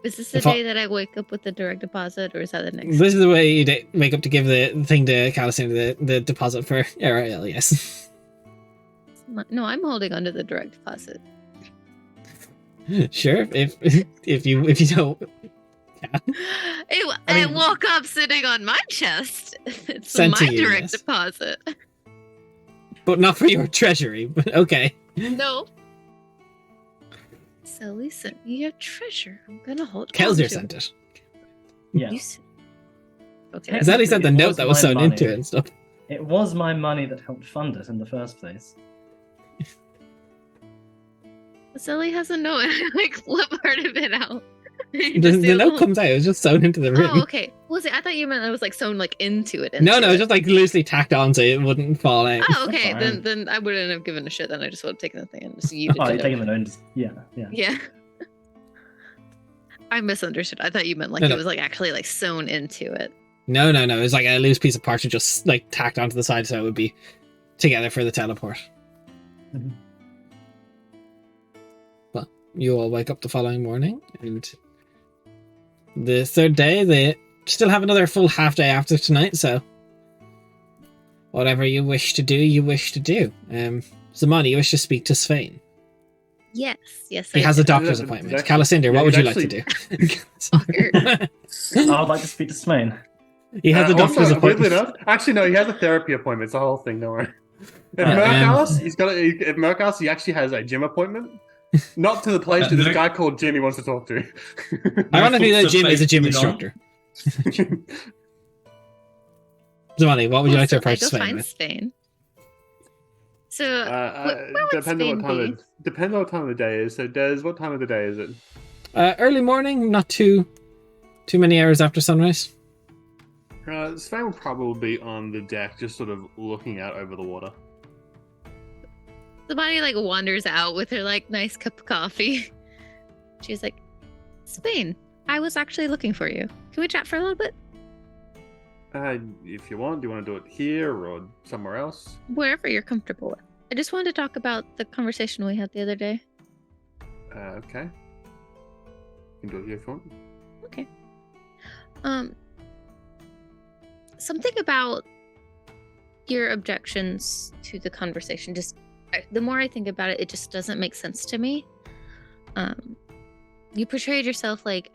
Is this the If I- day that I wake up with the direct deposit, or is that the next? This is the way you wake up to give the thing to Calisine, the deposit for RL, yes. No, I'm holding onto the direct deposit. Sure, if you don't. I woke up sitting on my chest. It's Sent my to you, direct yes. deposit. But not for your treasury, but okay. No. So listen, you have treasure. I'm gonna hold. Kelsier on to sent it. Yeah. You s- Okay. Yeah. Is that he sent the It note was that was my sewn money. into it and stuff? It was my money that helped fund it in the first place. Sally has a note. I like flip part of it out. The note comes out. It was just sewn into the room. Oh, okay. Was it? I thought you meant it was like sewn like into it. No, into it was it. just like loosely tacked on so it wouldn't fall out. Oh, okay. Fine. Then I wouldn't have given a shit. Then I just would have taken the thing and just used it. Oh, you're taking the note. Yeah. Yeah. I misunderstood. I thought you meant like No. it was like actually like sewn into it. No. It was like a loose piece of parchment just like tacked onto the side so it would be together for the teleport. Mhm. Well, you all wake up the following morning, and the third day, they still have another full half day after tonight, so whatever you wish to do, you wish to do. Zamani, you wish to speak to Svein. Yes. He has a doctor's Yeah, appointment. exactly. Calicinder, Yeah, what would you he's like to do? Fucker. I would like to speak to Swain. He has a doctor's also, weirdly appointment. enough, actually no, he has a therapy appointment. It's the whole thing. Don't worry. At Yeah, Merkhouse, at Merkhouse, he actually has a gym appointment. Not to the place to this guy called Jim he wants to talk to. Ironically, Full the gym is a gym faith, you know. instructor. Zamani, what would you like to I approach go Svein find with? Spain. So where would Depending Spain what time be? depends on what time of the day is. So Des, what time of the day is it? Early morning, not too many hours after sunrise. Sven will probably be on the deck, just sort of looking out over the water. Somebody like wanders out with her like nice cup of coffee. She's like, Spain, I was actually looking for you. Can we chat for a little bit? If you want, do you want to do it here or somewhere else? Wherever you're comfortable with. I just wanted to talk about the conversation we had the other day. Okay. You can do it here if you want. Okay. Something about your objections to the conversation, the more I think about it, it just doesn't make sense to me. You portrayed yourself like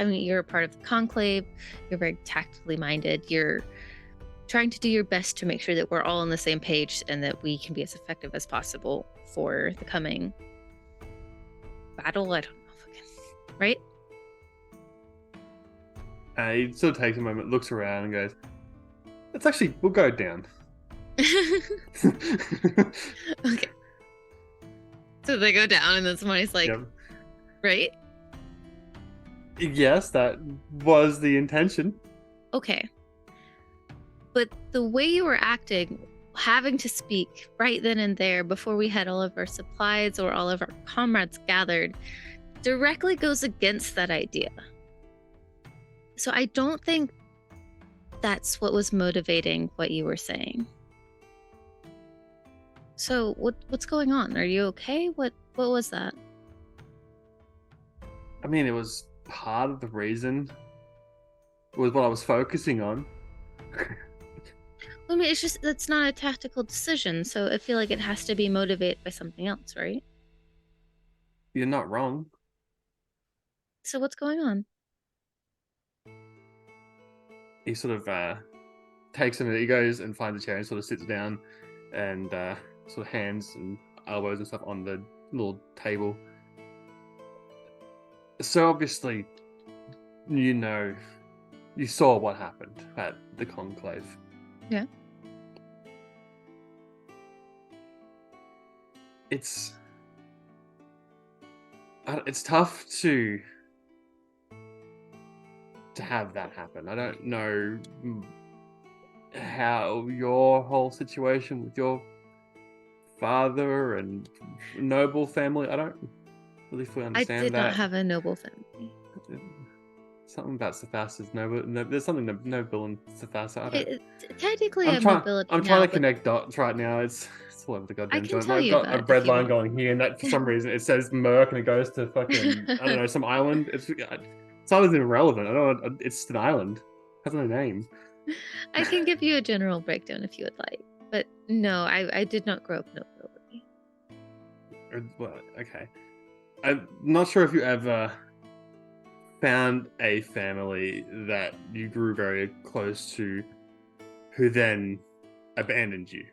you're a part of the conclave, you're very tactically minded, you're trying to do your best to make sure that we're all on the same page and that we can be as effective as possible for the coming battle. I don't know, right? He sort of takes a moment, looks around, and goes, we'll go down. Okay. So they go down, and then somebody's like, Yep. right? Yes, that was the intention. Okay. But the way you were acting, having to speak right then and there before we had all of our supplies or all of our comrades gathered, directly goes against that idea. So I don't think that's what was motivating what you were saying. So what's going on? Are you okay? What was that? I mean, it was part of the reason. It was what I was focusing on. I mean, that's not a tactical decision, so I feel like it has to be motivated by something else, right? You're not wrong. So what's going on? He sort of takes a minute. He goes and finds a chair and sort of sits down and sort of hands and elbows and stuff on the little table. So obviously, you saw what happened at the conclave. Yeah. It's tough to have that happen. I don't know how your whole situation with your father and noble family. I don't really fully understand I did that. not have a noble family. Something about Cephas is noble. No, there's something noble in Cephas. I don't. Technically, I'm a trying. nobility. I'm trying to connect dots right now. It's all over the goddamn I can joint. tell I've you got about a it red if you line want. going here, and that for some reason it says Merc, and it goes to fucking I don't know, some island. It's always irrelevant. I don't know. It's an island. It has no name. I can give you a general breakdown if you would like, but no, I did not grow up nobility. Well, okay. I'm not sure if you ever found a family that you grew very close to, who then abandoned you.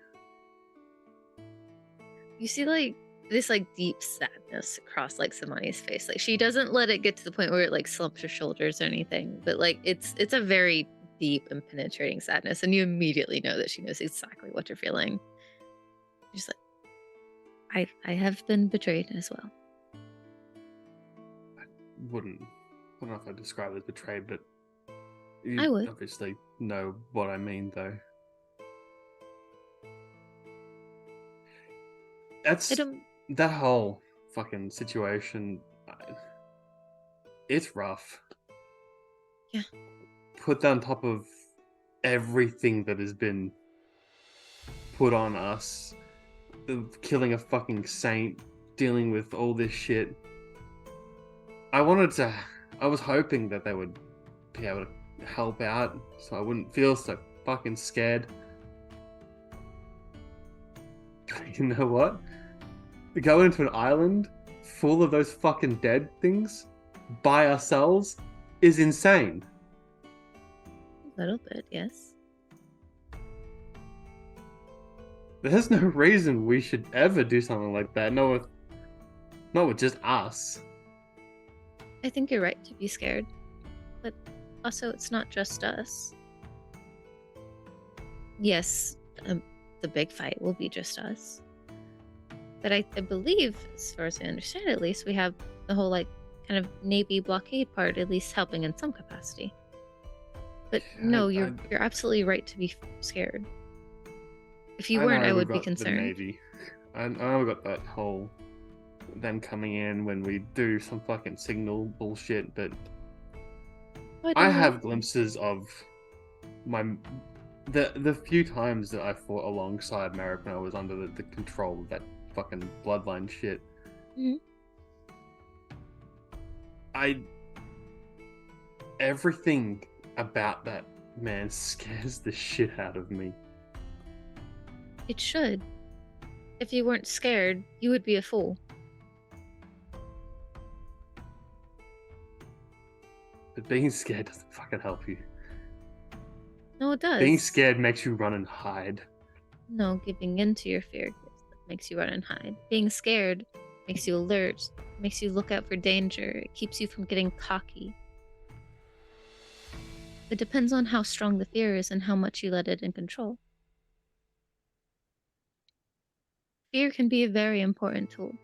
You see, like this, like deep sadness across like Samani's face. Like she doesn't let it get to the point where it like slumps her shoulders or anything, but like it's a very deep and penetrating sadness, and you immediately know that she knows exactly what you're feeling. Just like, I have been betrayed as well. Wouldn't don't know if I describe it as betrayed, but I you would. obviously know what I mean, though. I don't. That whole fucking situation. It's rough. Yeah. Put that on top of everything that has been put on us, killing a fucking saint, dealing with all this shit. I was hoping that they would be able to help out so I wouldn't feel so fucking scared. You know what? Going into an island full of those fucking dead things by ourselves is insane. A little bit, yes. There's no reason we should ever do something like that. Not with just us. I think you're right to be scared. But also, it's not just us. Yes, the big fight will be just us. But I believe, as far as I understand at least, we have the whole, like, kind of Navy blockade part at least helping in some capacity. But no, you're absolutely right to be scared. If you weren't, I would be concerned. The Navy. I know we got that whole them coming in when we do some fucking signal bullshit, but I have glimpses of the few times that I fought alongside Merrick when I was under the control of that fucking bloodline shit. Mm-hmm. Everything about that man scares the shit out of me. It should. If you weren't scared, you would be a fool. But being scared doesn't fucking help you. No, it does. Being scared makes you run and hide. No, giving in to your fear makes you run and hide. Being scared makes you alert, makes you look out for danger. It keeps you from getting cocky. It depends on how strong the fear is and how much you let it in control. Fear can be a very important tool.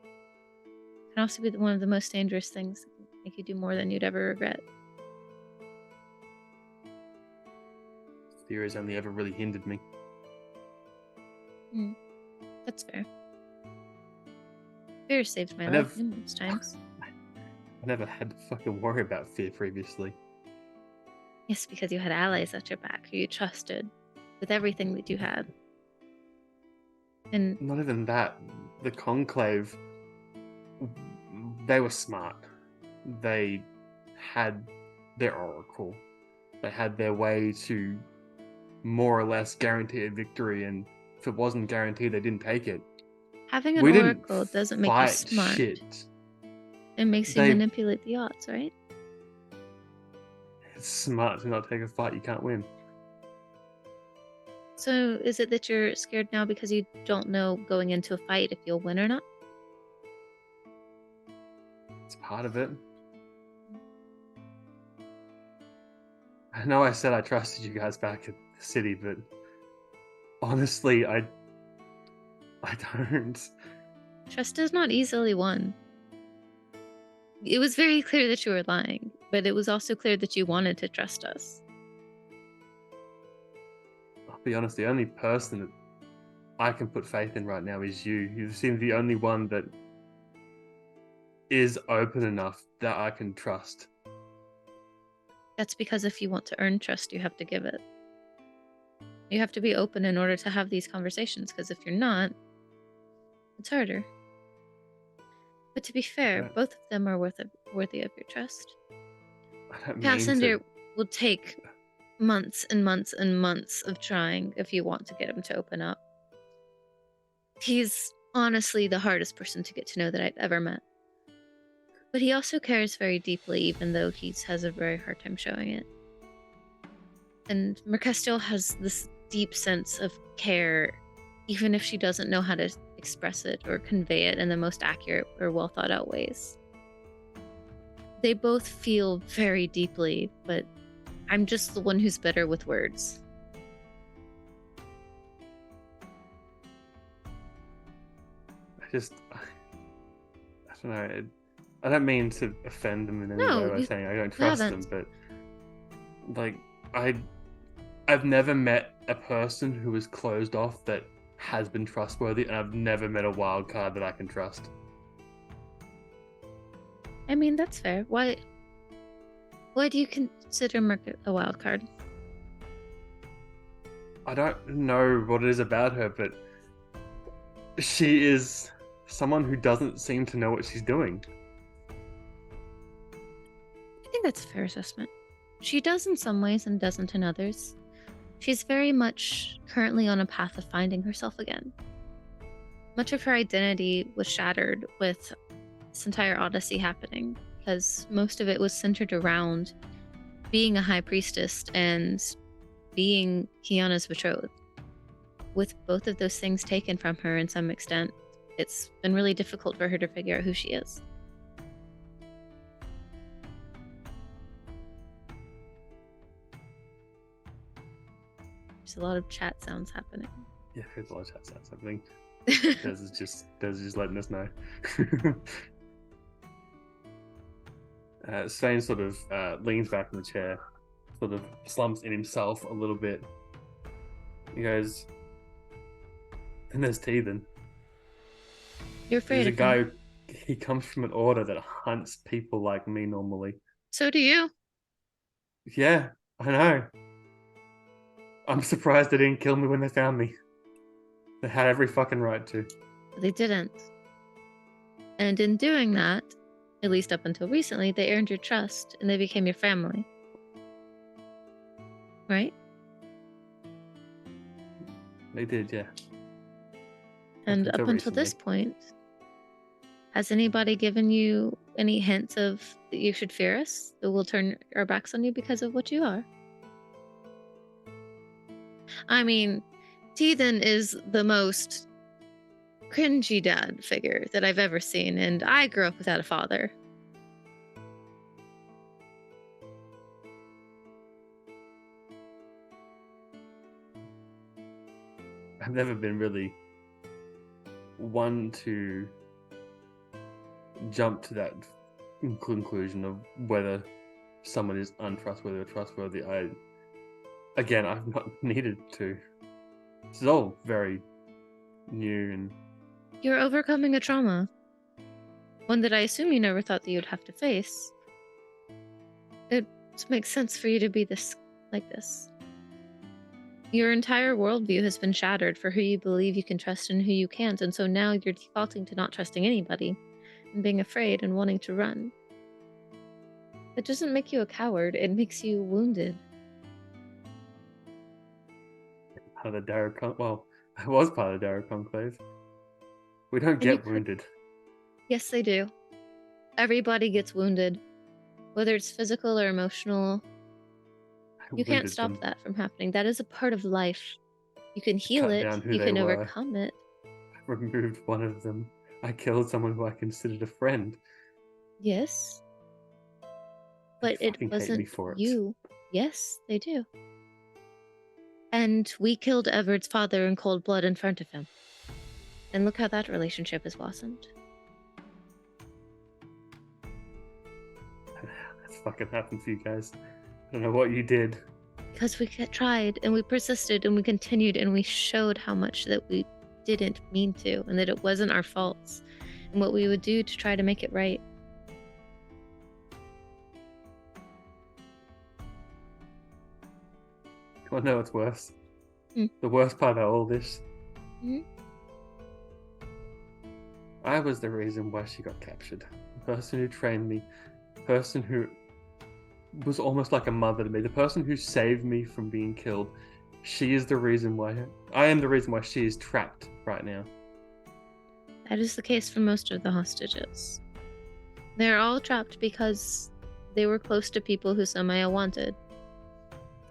It can also be one of the most dangerous things that can make you do more than you'd ever regret. Fear has only ever really hindered me. That's fair. Fear saved my life numerous times. I never had to fucking worry about fear previously. Yes, because you had allies at your back who you trusted with everything that you had. And not even that. The Conclave, they were smart. They had their oracle. They had their way to more or less guarantee a victory, and if it wasn't guaranteed, they didn't take it. Having an oracle doesn't make you smart. Shit. It makes you manipulate the odds, right? It's smart to not take a fight you can't win. So is it that you're scared now because you don't know going into a fight if you'll win or not? It's part of it. I know I said I trusted you guys back at the city, but honestly, I don't. Trust is not easily won. It was very clear that you were lying, but it was also clear that you wanted to trust us. I'll be honest, the only person that I can put faith in right now is you. You seem the only one that is open enough that I can trust. That's because if you want to earn trust, you have to give it. You have to be open in order to have these conversations, because if you're not, it's harder. But to be fair, both of them are worthy of your trust. Cassandra will take months and months and months of trying if you want to get him to open up. He's honestly the hardest person to get to know that I've ever met. But he also cares very deeply, even though he has a very hard time showing it. And Mercestial has this deep sense of care, even if she doesn't know how to express it or convey it in the most accurate or well thought out ways. They both feel very deeply, but I'm just the one who's better with words. I don't know. I don't mean to offend them in any No, way by you saying I don't trust them, haven't. but like I've never met a person who is closed off that has been trustworthy, and I've never met a wild card that I can trust. I mean, that's fair. Why do you consider Merc a wild card? I don't know what it is about her, but she is someone who doesn't seem to know what she's doing. I think that's a fair assessment. She does in some ways and doesn't in others. She's very much currently on a path of finding herself again. Much of her identity was shattered with this entire odyssey happening, because most of it was centered around being a high priestess and being Kiana's betrothed. With both of those things taken from her in some extent, it's been really difficult for her to figure out who she is. There's a lot of chat sounds happening. Yeah, there's a lot of chat sounds happening. Des is just letting us know. Svein sort of leans back in the chair, sort of slumps in himself a little bit. He goes, and there's Teethan. You're afraid He's a of guy him. he comes from an order that hunts people like me normally. So do you. Yeah, I know. I'm surprised they didn't kill me when they found me. They had every fucking right to. But they didn't. And in doing that, at least up until recently, they earned your trust and they became your family. Right? They did, yeah. And until up until this recently. point, has anybody given you any hints of that you should fear us? That we'll turn our backs on you because of what you are? I mean, Teethan is the most cringy dad figure that I've ever seen, and I grew up without a father. I've never been really one to jump to that conclusion of whether someone is untrustworthy or trustworthy. I've not needed to. This is all very new and You're overcoming a trauma. One that I assume you never thought that you'd have to face. It makes sense for you to be like this. Your entire worldview has been shattered for who you believe you can trust and who you can't, and so now you're defaulting to not trusting anybody and being afraid and wanting to run. It doesn't make you a coward, it makes you wounded. part of the Darrow well, I was part of the Darrow Conclave. We don't get wounded. Yes, they do. Everybody gets wounded. Whether it's physical or emotional, you can't stop that from happening. That is a part of life. You can heal Cut it, down who you they can were. overcome it. I removed one of them. I killed someone who I considered a friend. Yes. But They it fucking hate me wasn't for it. you. Yes, they do. And we killed Everett's father in cold blood in front of him. And look how that relationship has blossomed. That's fucking happened to you guys. I don't know what you did. Because we tried and we persisted and we continued and we showed how much that we didn't mean to and that it wasn't our faults and what we would do to try to make it right. You want to know what's worse? Hmm. The worst part of all this? Mhm. I was the reason why she got captured. The person who trained me. The person who was almost like a mother to me. The person who saved me from being killed. She is the reason why... I am the reason why she is trapped right now. That is the case for most of the hostages. They're all trapped because they were close to people who Samaya wanted.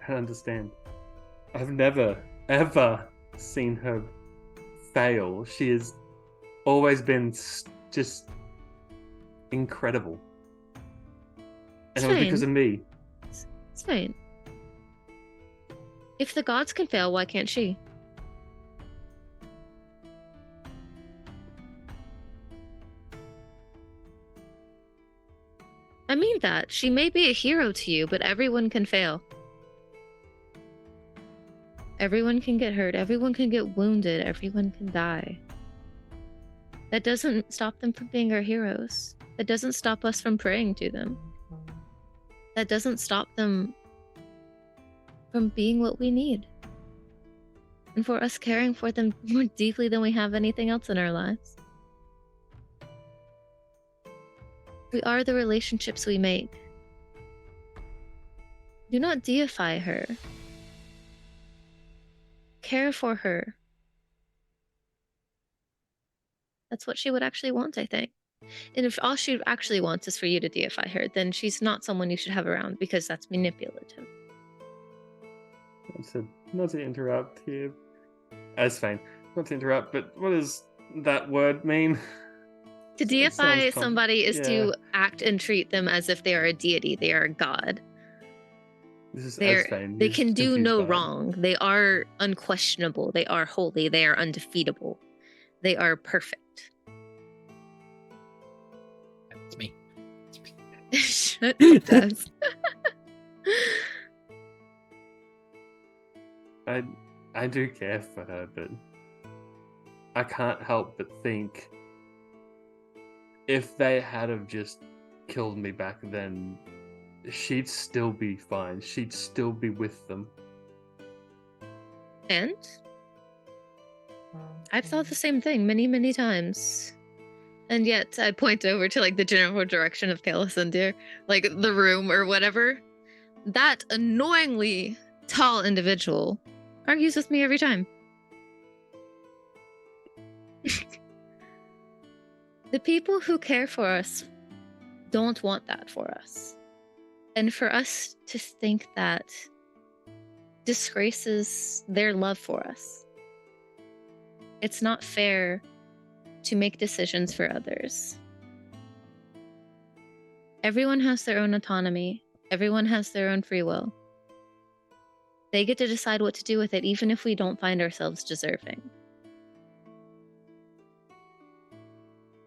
I don't understand. I've never, ever seen her fail. She has always been just incredible. And it was because of me. It's fine. If the gods can fail, why can't she? that. She may be a hero to you, but everyone can fail. Everyone can get hurt. Everyone can get wounded. Everyone can die. That doesn't stop them from being our heroes. That doesn't stop us from praying to them. That doesn't stop them from being what we need. And for us caring for them more deeply than we have anything else in our lives. We are the relationships we make. Do not deify her. Care for her. That's what she would actually want, I think. And if all she actually wants is for you to deify her, then she's not someone you should have around because that's manipulative. Not to interrupt here. That's fine. Not to interrupt, but what does that word mean? To It deify sounds somebody is yeah. to act and treat them as if they are a deity, they are a god. This is They're, as fine. they You're can just do confused no by it. wrong. They are unquestionable. They are holy. They are undefeatable. They are perfect. It's me. Shut it does. I do care for her, but I can't help but think if they had have just killed me back then, she'd still be fine. She'd still be with them. And I've thought the same thing many, many times. And yet I point over to like the general direction of Calisandir, like the room or whatever. That annoyingly tall individual argues with me every time. The people who care for us don't want that for us. And for us to think that disgraces their love for us. It's not fair to make decisions for others. Everyone has their own autonomy. Everyone has their own free will. They get to decide what to do with it, even if we don't find ourselves deserving.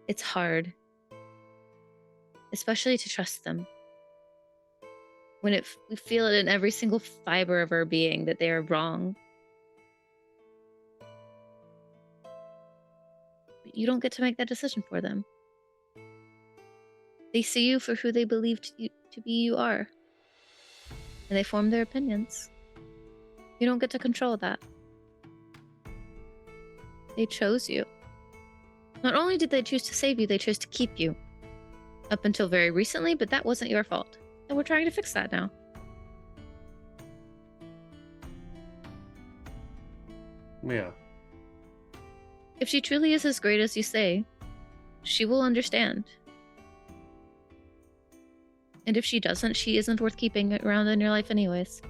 It's hard, especially to trust them. When we feel it in every single fiber of our being that they are wrong. But you don't get to make that decision for them. They see you for who they believe to be you are. And they form their opinions. You don't get to control that. They chose you. Not only did they choose to save you, they chose to keep you. Up until very recently, but that wasn't your fault. And we're trying to fix that now. Yeah. If she truly is as great as you say, she will understand. And if she doesn't, she isn't worth keeping around in your life anyways.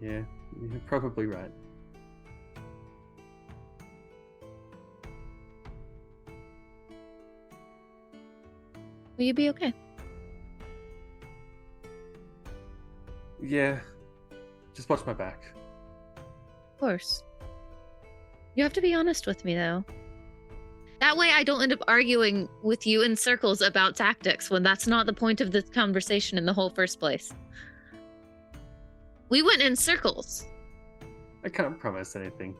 Yeah, you're probably right. Will you be okay? Yeah. Just watch my back. Of course. You have to be honest with me, though. That way I don't end up arguing with you in circles about tactics when that's not the point of this conversation in the whole first place. We went in circles. I can't promise anything.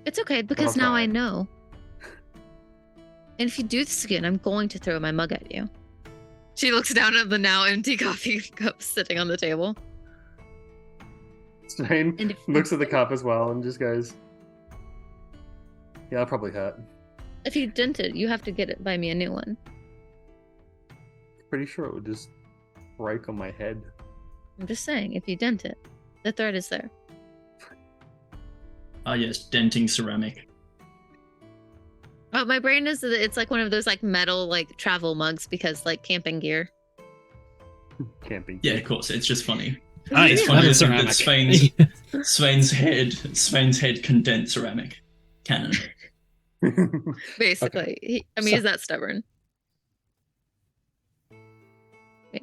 It's okay, because I'll now try. I know. And if you do this again, I'm going to throw my mug at you. She looks down at the now empty coffee cup sitting on the table. Spain And if looks at the cup as well and just goes, yeah, I'll probably hurt. If you dent it, you have to buy me a new one. Pretty sure it would just break on my head. I'm just saying, if you dent it, the threat is there. Ah, yes, denting ceramic. Oh, my brain is that it's like one of those like metal like travel mugs because like camping gear. Camping. Yeah, of course. It's just funny. Ah, It's yeah, funny that that is Swain's head can dent ceramic. Canon. Basically. So- He's that stubborn. Yeah.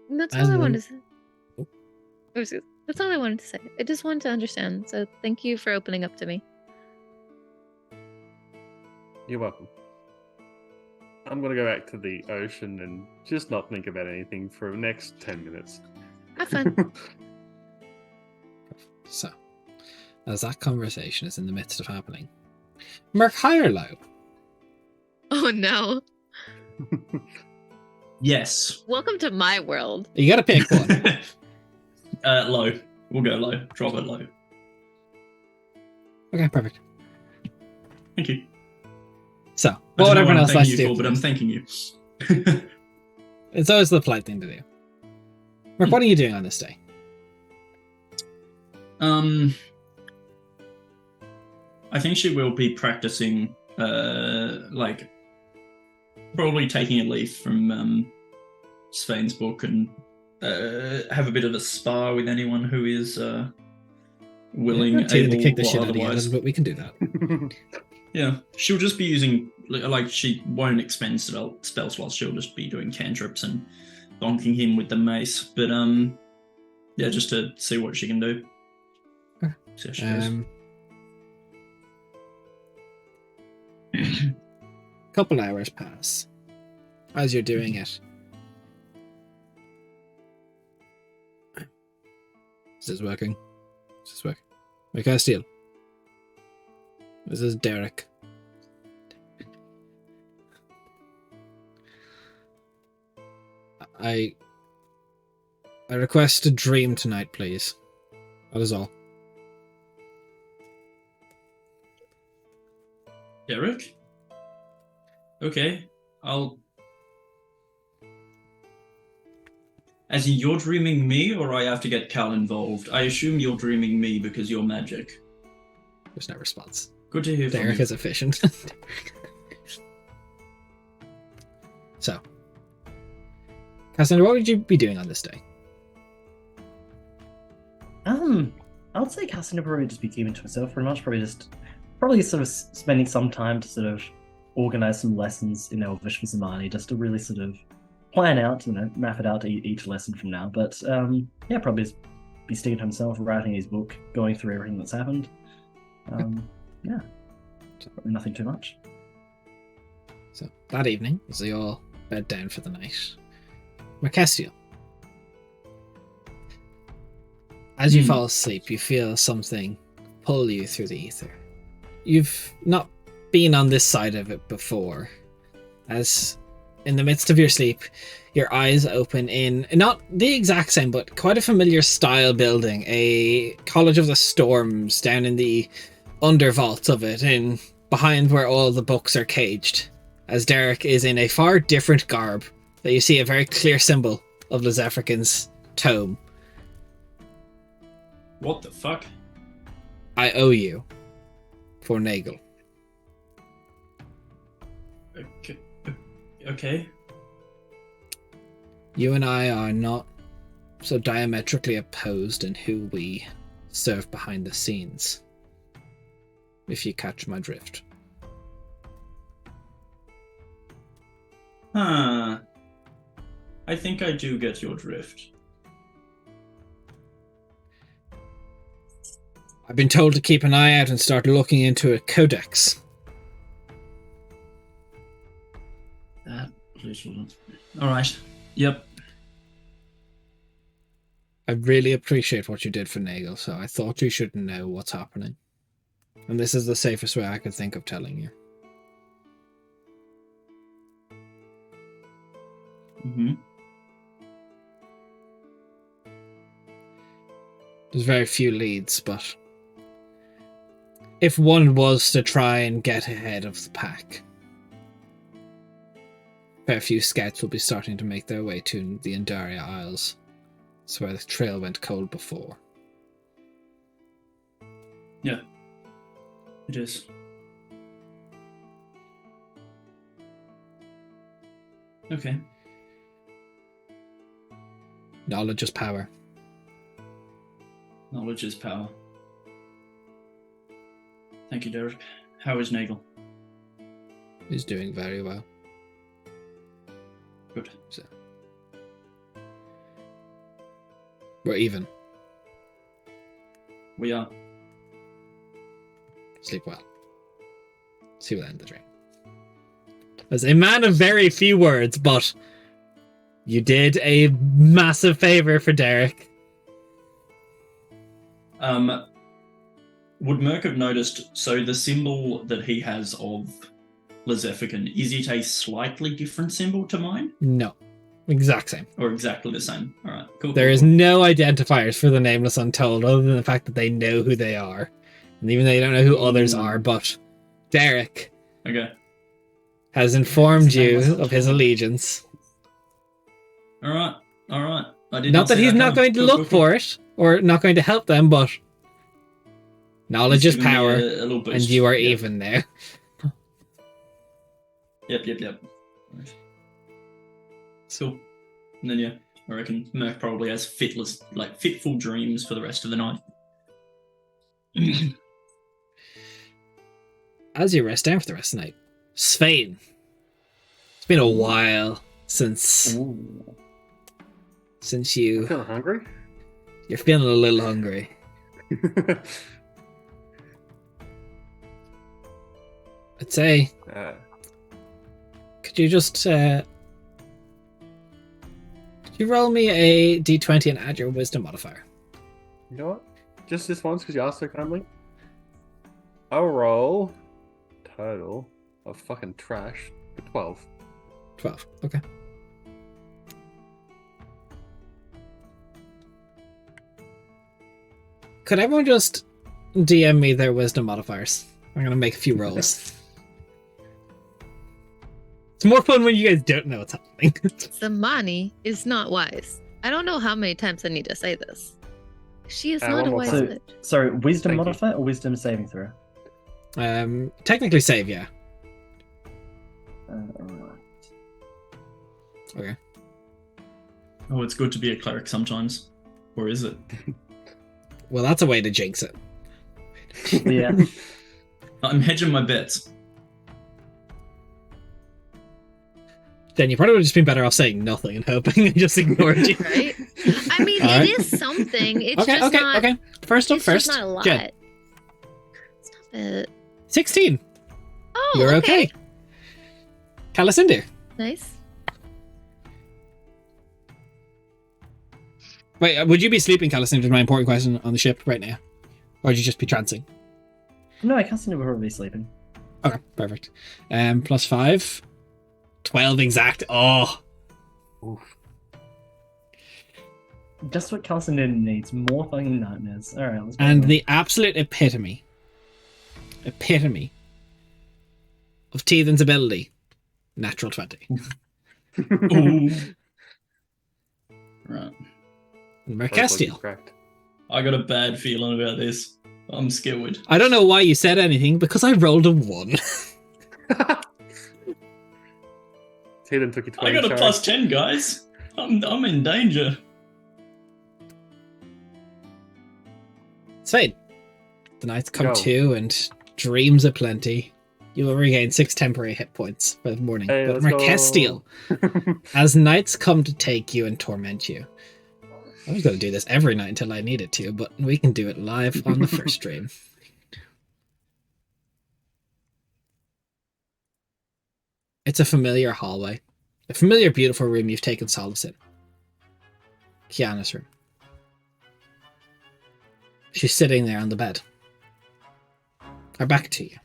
And that's As all I in- wanted to say. Oh. That's all I wanted to say. I just wanted to understand. So thank you for opening up to me. You're welcome. I'm gonna go back to the ocean and just not think about anything for the next 10 minutes. Have fun. So, as that conversation is in the midst of happening, Merc, high or low? Oh no. Yes. Welcome to my world. You gotta pick one. Low. We'll go low. Drop it low. Okay, perfect. Thank you. So, I what don't would know everyone I'm else like to thanking do? you for, but I'm thanking you. It's always the polite thing to do. Merc, what are you doing on this day? I think she will be practicing, like, probably taking a leaf from Svein's book and have a bit of a spar with anyone who is willing, I'm taking to able, kick the or shit out of you, otherwise. but we can do that. Yeah, she'll just be using, like, she won't expend spell slots. She'll just be doing cantrips and bonking him with the mace. But yeah, just to see what she can do. See how she goes. Couple hours pass as you're doing it. Is this working? Is this working? Okay, Steele. This is Derek. I request a dream tonight, please. That is all. Derek? Okay, I'll... As in, you're dreaming me, or I have to get Cal involved? I assume you're dreaming me because you're magic. There's no response. Good to hear from Derek you. is efficient. So, Cassandra, what would you be doing on this day? I would say Cassandra would probably just be keeping to herself pretty much. Probably sort of spending some time to sort of organize some lessons in Elvish for Zamani, just to really sort of plan out, map it out to each lesson from now. But yeah, probably just be sticking to himself, writing his book, going through everything that's happened. Yeah, probably nothing too much. So, that evening, as they all bed down for the night, Mercestiel. As you fall asleep, you feel something pull you through the ether. You've not been on this side of it before. As in the midst of your sleep, your eyes open in not the exact same, but quite a familiar style building, a College of the Storms down in the undervault of it, in behind where all the books are caged. As Derek is in a far different garb, that you see a very clear symbol of the Zephyrkin's tome. What the fuck? I owe you for Nagel. Okay. You and I are not so diametrically opposed in who we serve behind the scenes, if you catch my drift. Huh. I think I do get your drift. I've been told to keep an eye out and start looking into a codex. That little... Alright. Yep. I really appreciate what you did for Nagel, so I thought you should know what's happening. And this is the safest way I could think of telling you. Mm-hmm. There's very few leads, but if one was to try and get ahead of the pack, a fair few scouts will be starting to make their way to the Indaria Isles. It's where the trail went cold before. Yeah. It is. Okay. Knowledge is power. Knowledge is power. Thank you, Derek. How is Nagel? He's doing very well. Good. So, we're even. We are. Sleep well. See you at the end of the dream. As a man of very few words, but you did a massive favor for Derek. Would Merc have noticed, so the symbol that he has of Lezephican, is it a slightly different symbol to mine? No. Exact same. Or exactly the same? Alright, cool. There is no identifiers for the Nameless Untold other than the fact that they know who they are. And even though they don't know who others are, but Derek has informed you of his allegiance. Alright. Not that he's not going to look for it, or not going to help them, but knowledge is power, and you are even now. Yep. So, and then I reckon Merc probably has fitful dreams for the rest of the night. As you rest down for the rest of the night, Svein. It's been a while since you. Feeling hungry? You're feeling a little hungry. I'd say. Could you just could you roll me a d20 and add your wisdom modifier? You know what? Just this once, because you asked so kindly. I'll roll total of fucking trash for 12. 12. Okay. Could everyone just DM me their wisdom modifiers? I'm gonna make a few rolls. It's more fun when you guys don't know what's happening. Samani is not wise. I don't know how many times I need to say this. She is not a wise bitch. Sorry, wisdom Thank you. modifier or wisdom saving throw? Technically save, yeah. Alright. Okay. Oh, it's good to be a cleric sometimes. Or is it? Well, that's a way to jinx it. Yeah. I'm hedging my bets. Then you probably would have just been better off saying nothing and hoping and just ignored you. Right? I mean, All right. it is something. It's Okay. just not. Okay. First up It's first. just not a lot. Jen. Stop it. 16. Oh, You're okay. Calicindir. Nice. Wait, would you be sleeping, Calicindir, is my important question on the ship right now? Or would you just be trancing? No, I can't see we're probably sleeping. Okay, perfect. Plus 5. 12 exact. Oh. Oof. Just what Calcinin needs. More fucking nightmares. Alright, let's go. And the absolute epitome of Teethan's ability. Natural 20. Ooh. Right. Mercastiel. Correct. I got a bad feeling about this. I'm scared. I don't know why you said anything, because I rolled a 1. Tatum took you 20. I got a Shari. plus 10, guys. I'm in danger. Svein. The nights come Go. to and dreams aplenty. You will regain 6 temporary hit points for the morning. Hey, but let's go. Mercastiel, as nights come to take you and torment you. I was going to do this every night until I needed to, but we can do it live on the first stream. It's a familiar hallway. A familiar, beautiful room you've taken solace in. Kiana's room. She's sitting there on the bed. Her back to you.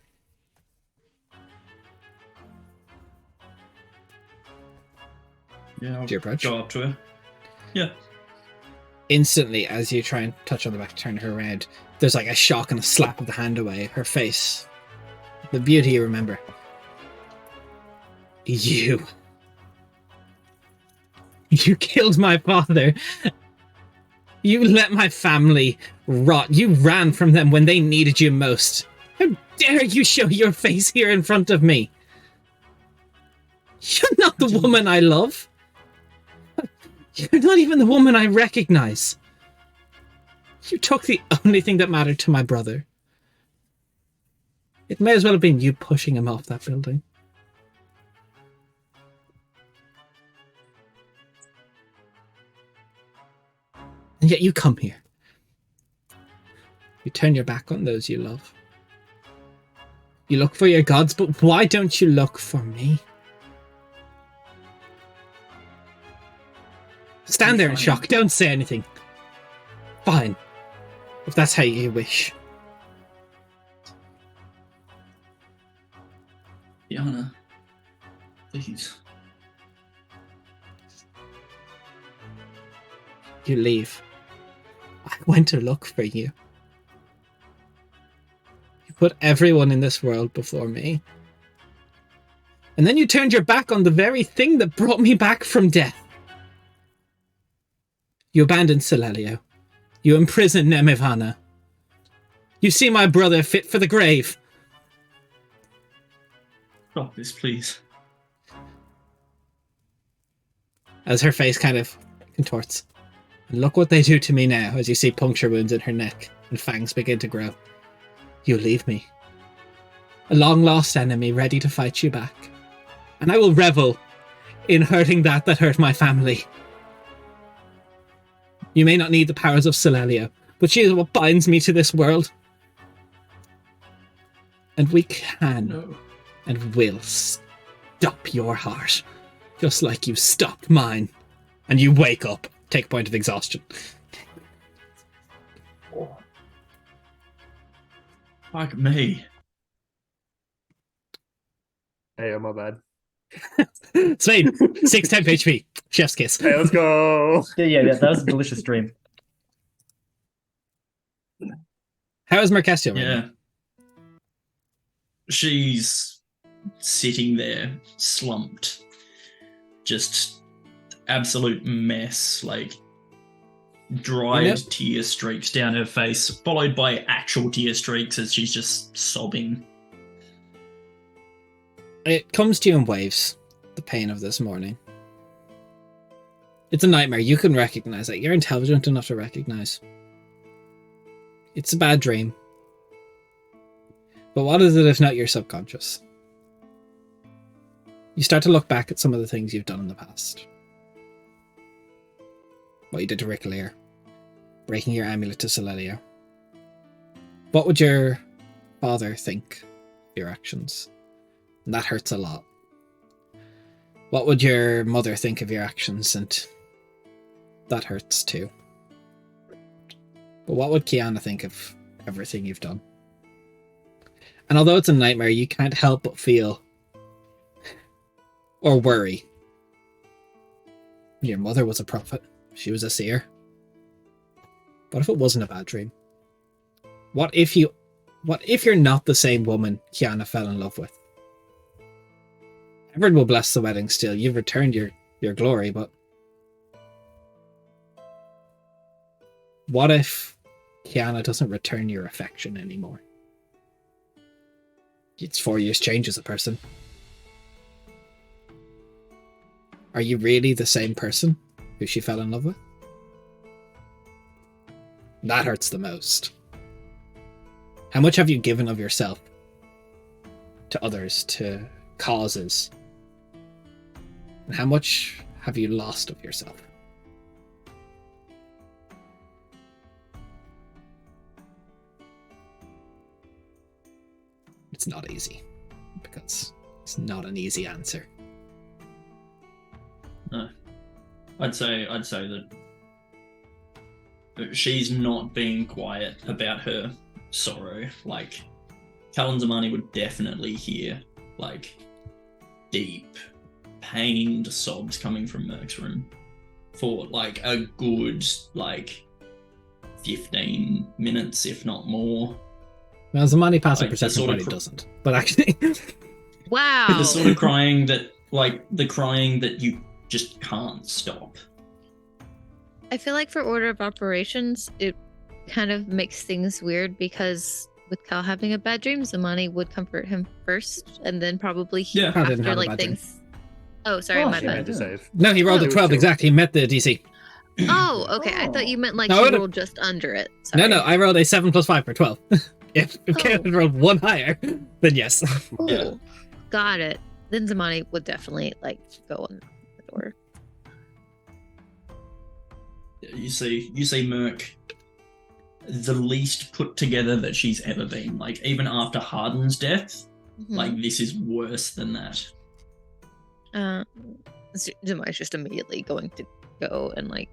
Yeah, I'll Do you approach? go up to her. Yeah. Instantly, as you try and touch on the back, turn her around, there's like a shock and a slap of the hand away. Her face. The beauty you remember. You killed my father. You let my family rot. You ran from them when they needed you most. How dare you show your face here in front of me? You're not the woman I love. You're not even the woman I recognize. You took the only thing that mattered to my brother. It may as well have been you pushing him off that building. And yet you come here. You turn your back on those you love. You look for your gods, but why don't you look for me? Stand there in Fine. shock. Don't say anything. Fine. If that's how you wish. Kiana, please. You leave. I went to look for you. You put everyone in this world before me. And then you turned your back on the very thing that brought me back from death. You abandoned Silelia. You imprisoned Nemivana. You see my brother fit for the grave. Stop this, please. As her face kind of contorts. And look what they do to me now, as you see puncture wounds in her neck and fangs begin to grow. You leave me. A long-lost enemy ready to fight you back. And I will revel in hurting that hurt my family. You may not need the powers of Silelia, but she is what binds me to this world. And we can and will stop your heart, just like you stopped mine. And you wake up. Take a point of exhaustion. Fuck me. Hey, oh, my bad. Svein, 6 temp HP. Chef's kiss. Hey, let's go. Yeah, that was a delicious dream. How is Mercastio right Yeah. now? She's sitting there, slumped. Just absolute mess. Like, dried You know- tear streaks down her face, followed by actual tear streaks as she's just sobbing. It comes to you in waves, the pain of this morning. It's a nightmare. You can recognize it. You're intelligent enough to recognize. It's a bad dream. But what is it if not your subconscious? You start to look back at some of the things you've done in the past. What you did to Rick Lear. Breaking your amulet to Silelia. What would your father think of your actions? And that hurts a lot. What would your mother think of your actions? And that hurts too. But what would Kiana think of everything you've done? And although it's a nightmare, you can't help but feel or worry. Your mother was a prophet. She was a seer. What if it wasn't a bad dream? What if you're not the same woman Kiana fell in love with? Everyone will bless the wedding still. You've returned your glory, but what if Kiana doesn't return your affection anymore? It's 4 years change as a person. Are you really the same person who she fell in love with? That hurts the most. How much have you given of yourself to others, to causes? And how much have you lost of yourself? It's not easy, because it's not an easy answer. No. I'd say that she's not being quiet about her sorrow. Like, Kalanzamani would definitely hear, like, deep, pained sobs coming from Merc's room for, like, a good, like, 15 minutes, if not more. Well, Zamani passive Like, the perception sort of probably doesn't, but actually... Wow. The sort of crying that, like, the crying that you just can't stop. I feel like for order of operations, it kind of makes things weird because with Cal having a bad dream, Zamani would comfort him first, and then probably Yeah. Cal didn't after have a like bad dream. things. Oh, sorry, Oh, my He yeah. had bad. to save. No, he rolled a Oh. 12 exact. He met the DC. Oh, okay. I thought you meant like No, he it- rolled just under it. Sorry. No, I rolled a 7 plus 5 for 12. if Caleb had rolled 1 higher, then yes. Cool. Yeah. Got it. Then Zamani would definitely like go on the door. You see Merc, the least put together that she's ever been. Like, even after Harden's death, Mhm. like, this is worse than that. Zamani's just immediately going to go and like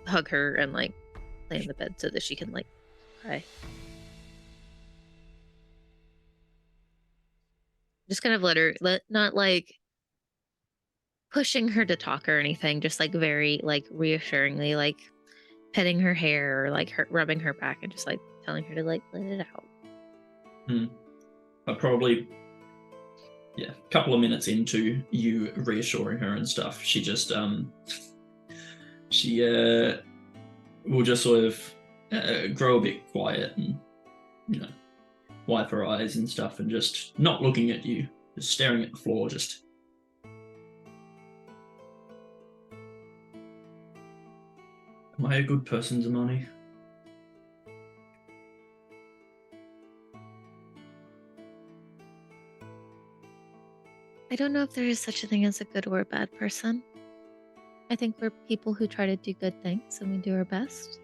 hug her and like lay in the bed so that she can like cry. Just kind of not like pushing her to talk or anything, just like very like reassuringly, like petting her hair or like rubbing her back and just like telling her to like let it out. But probably, a couple of minutes into you reassuring her and stuff, she just will just sort of grow a bit quiet and wipe her eyes and stuff and just not looking at you, just staring at the floor, just. Am I a good person, Zamani? I don't know if there is such a thing as a good or a bad person. I think we're people who try to do good things and we do our best.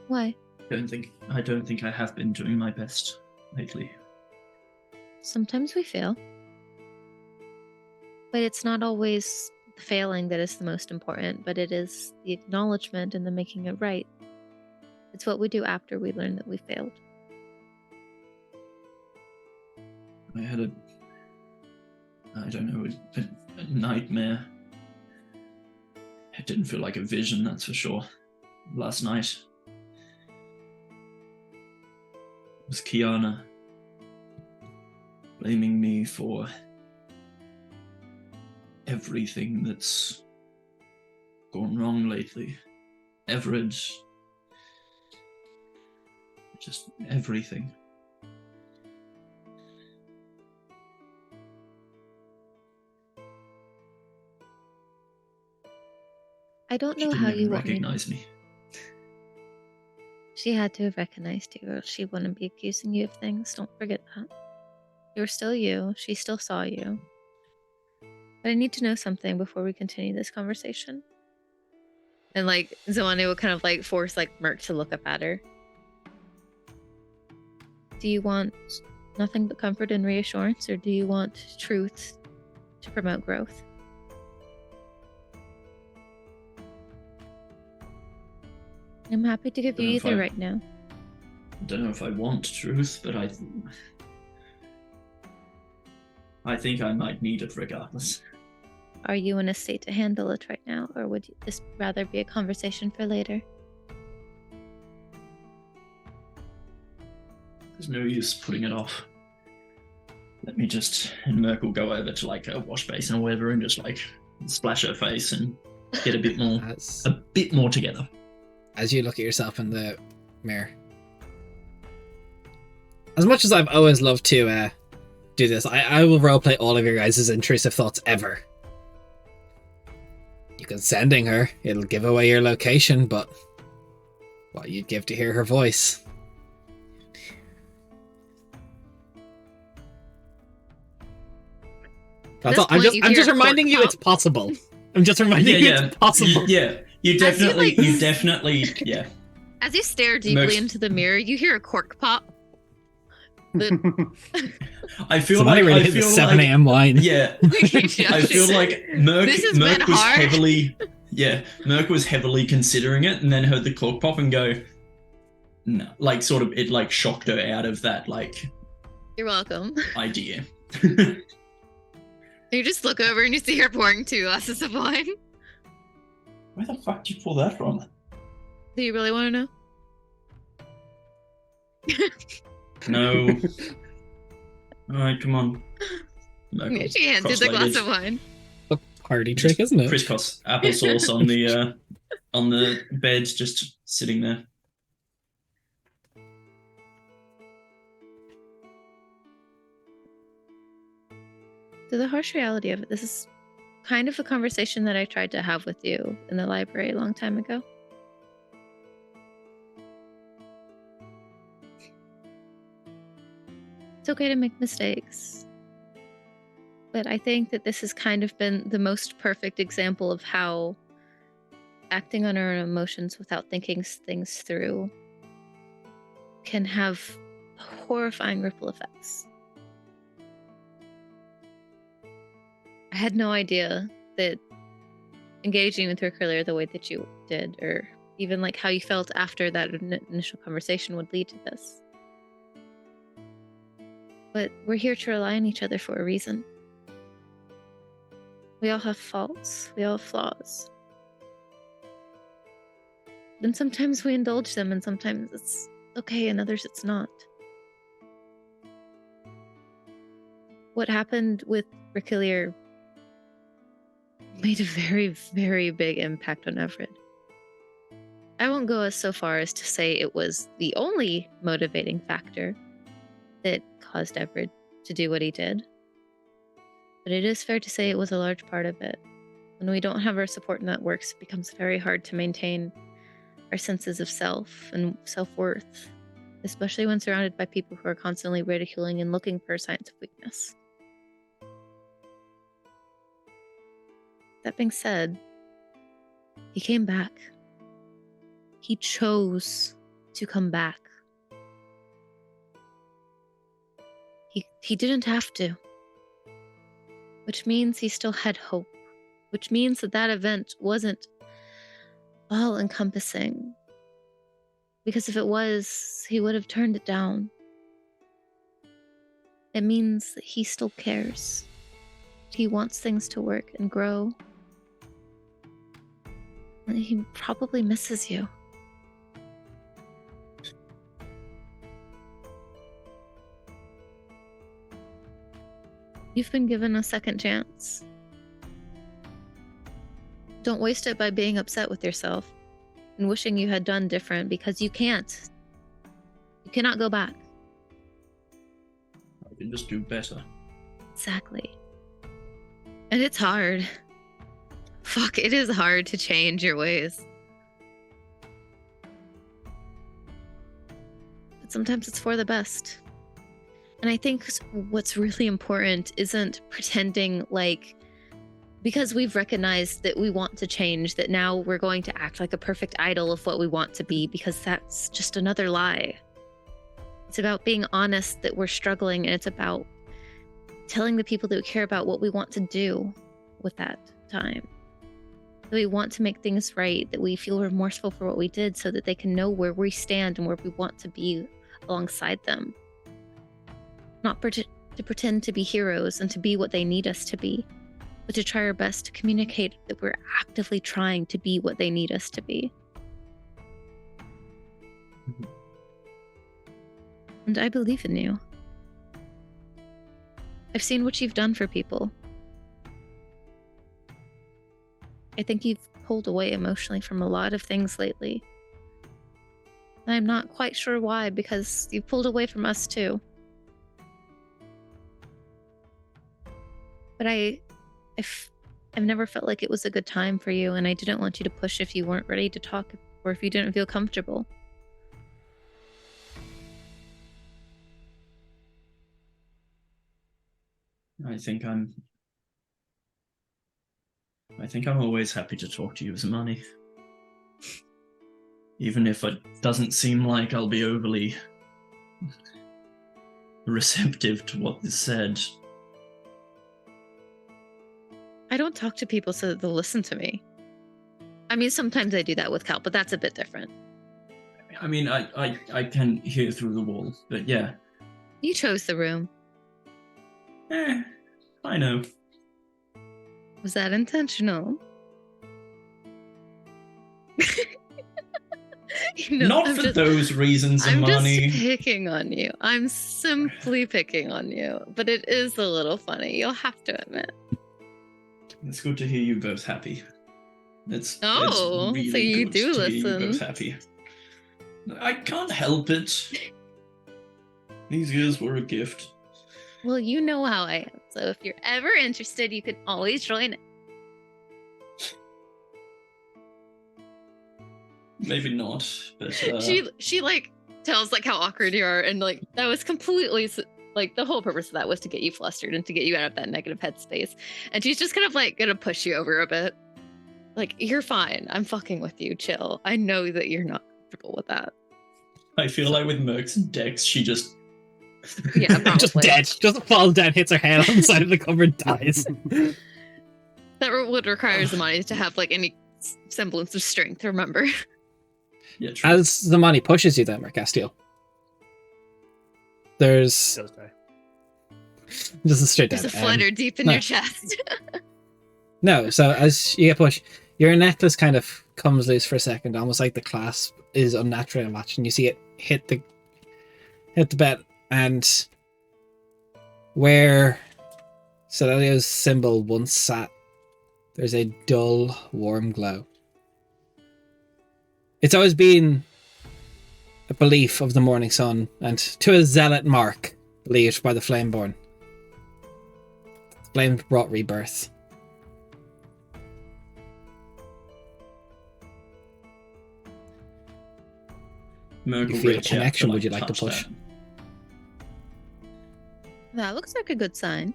Why? I don't think I have been doing my best lately. Sometimes we fail. But it's not always the failing that is the most important, but it is the acknowledgement and the making it right. It's what we do after we learn that we failed. I had a nightmare. It didn't feel like a vision, that's for sure. Last night. It was Kiana blaming me for everything that's gone wrong lately. Everett. Just everything. I don't She know didn't how even you want me. recognize me. She had to have recognized you, or she wouldn't be accusing you of things. Don't forget that. You were still you. She still saw you. But I need to know something before we continue this conversation. And like Zoane will kind of like force like Merc to look up at her. Do you want nothing but comfort and reassurance, or do you want truth to promote growth? I'm happy to give you either right now. I don't know if I want truth, but I think I might need it regardless. Are you in a state to handle it right now, or would this rather be a conversation for later? There's no use putting it off. Let me just... And Merc will go over to like a wash basin or whatever and just like splash her face and get a bit more together. As you look at yourself in the mirror. As much as I've always loved to do this, I will roleplay all of your guys' intrusive thoughts ever. You can sending her, it'll give away your location, but what you'd give to hear her voice. I'm just reminding you it's possible. I'm just reminding you it's possible. You definitely, yeah. As you stare deeply into the mirror, you hear a cork pop. I feel Somebody like really hit the 7 a.m. wine. Yeah, I feel like Merc was hard. heavily, Merc was heavily considering it, and then heard the cork pop and go, no, like sort of it like shocked her out of that like. You're welcome. Idea. You just look over and you see her pouring 2 glasses of wine. Where the fuck did you pull that from? Do you really want to know? No. Alright, come on. Yeah, she hands you the glass of wine. A party trick, isn't it? Crisscross applesauce on the bed, just sitting there. So the harsh reality of it, this is kind of a conversation that I tried to have with you in the library a long time ago. It's okay to make mistakes. But I think that this has kind of been the most perfect example of how acting on our own emotions without thinking things through can have horrifying ripple effects. I had no idea that engaging with Rickerler the way that you did, or even like how you felt after that initial conversation would lead to this. But we're here to rely on each other for a reason. We all have faults. We all have flaws. And sometimes we indulge them, and sometimes it's okay, and others it's not. What happened with Rickerler made a very, very big impact on Everett. I won't go so far as to say it was the only motivating factor that caused Everett to do what he did. But it is fair to say it was a large part of it. When we don't have our support networks, it becomes very hard to maintain our senses of self and self-worth, especially when surrounded by people who are constantly ridiculing and looking for signs of weakness. That being said, he came back. He chose to come back. He didn't have to. Which means he still had hope. Which means that event wasn't all-encompassing. Because if it was, he would have turned it down. It means that he still cares. He wants things to work and grow. And he probably misses you. You've been given a second chance. Don't waste it by being upset with yourself and wishing you had done different, because you can't. You cannot go back. I can just do better. Exactly. And it's hard. Fuck, it is hard to change your ways. But sometimes it's for the best. And I think what's really important isn't pretending like, because we've recognized that we want to change, that now we're going to act like a perfect idol of what we want to be, because that's just another lie. It's about being honest that we're struggling, and it's about telling the people that we care about what we want to do with that time. That we want to make things right, that we feel remorseful for what we did, so that they can know where we stand and where we want to be alongside them. Not to pretend to be heroes and to be what they need us to be, but to try our best to communicate that we're actively trying to be what they need us to be. Mm-hmm. And I believe in you. I've seen what you've done for people. I think you've pulled away emotionally from a lot of things lately. And I'm not quite sure why, because you've pulled away from us too. But I've never felt like it was a good time for you, and I didn't want you to push if you weren't ready to talk or if you didn't feel comfortable. I think I'm always happy to talk to you, Zamani. Even if it doesn't seem like I'll be overly receptive to what is said. I don't talk to people so that they'll listen to me. I mean, sometimes I do that with Cal, but that's a bit different. I mean, I can hear through the wall, but yeah. You chose the room. I know. Was that intentional? Not for those reasons, I'm Amani. just picking on you. I'm simply picking on you. But it is a little funny, you'll have to admit. It's good to hear you both happy. It's really so you good do to listen. hear you both happy. I can't help it. These years were a gift. Well, you know how I am. So if you're ever interested, you can always join it. Maybe not, but she like tells like how awkward you are, and like that was completely like the whole purpose of that was to get you flustered and to get you out of that negative headspace. And she's just kind of like gonna push you over a bit. Like, you're fine. I'm fucking with you. Chill. I know that you're not comfortable with that. I feel like with Merc's dex, she just Yeah, probably. Just dead. Just falls down, hits her head on the side of the cupboard, dies. That would require Zamani to have like any semblance of strength, remember? Yeah, true. As Zamani pushes you then, Mercastiel, there's Does die. just a straight down. There's a flutter deep in no. your chest. No, so as you get pushed, your necklace kind of comes loose for a second, almost like the clasp is unnaturally matched, and you see it hit the bed, and where Celelio's symbol once sat, there's a dull, warm glow. It's always been a belief of the morning sun, and to a zealot mark believed by the Flameborn. Flame brought rebirth. Merc You will feel a reach out connection, would you like to touch push? that. That looks like a good sign.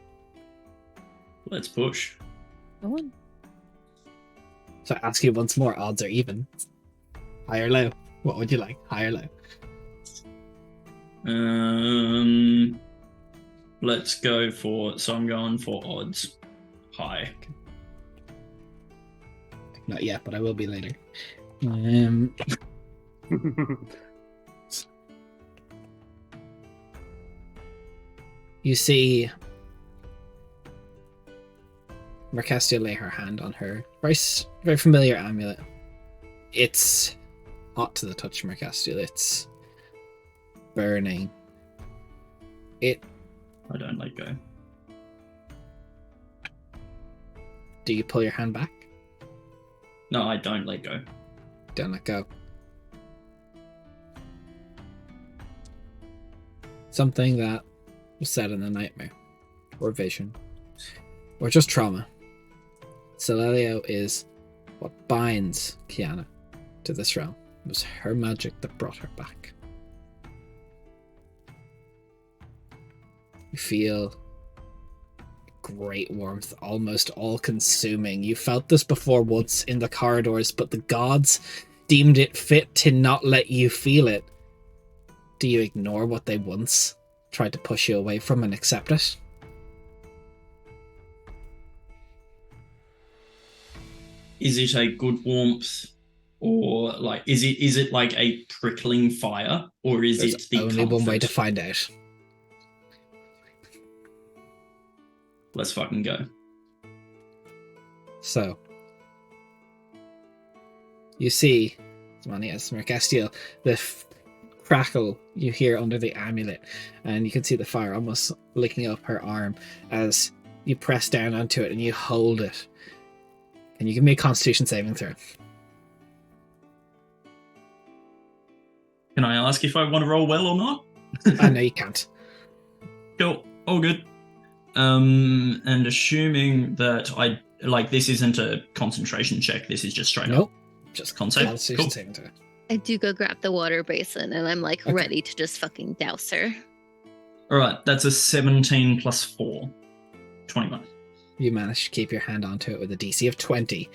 Let's push. Go on. So I ask you once more, odds are even. High or low? What would you like? High or low? Let's go for. So I'm going for odds. High. Not yet, but I will be later. You see Mercastia lay her hand on her very familiar amulet. It's hot to the touch, Mercastia. It's burning. I don't let go. Do you pull your hand back? No, I don't let go. Don't let go. Something that was said in a nightmare, or vision, or just trauma. Celelio is what binds Kiana to this realm. It was her magic that brought her back. You feel great warmth, almost all-consuming. You felt this before once in the corridors, but the gods deemed it fit to not let you feel it. Do you ignore what they once tried to push you away from and accept it? Is it a good warmth, or like is it like a prickling fire, or is There's it the only one way to comfort? find out. Let's fucking go. So, you see, as Mercastiel, the crackle you hear under the amulet, and you can see the fire almost licking up her arm as you press down onto it and you hold it. Can you give me a Constitution saving throw? Can I ask if I want to roll well or not? I know you can't. Cool. All good. And assuming that I like this isn't a concentration check, this is just straight Nope. up Just con save. Constitution Cool. saving throw. I do go grab the water basin and I'm like Okay. ready to just fucking douse her. All right, that's a 17 plus 4. 21. You manage to keep your hand onto it with a DC of 20.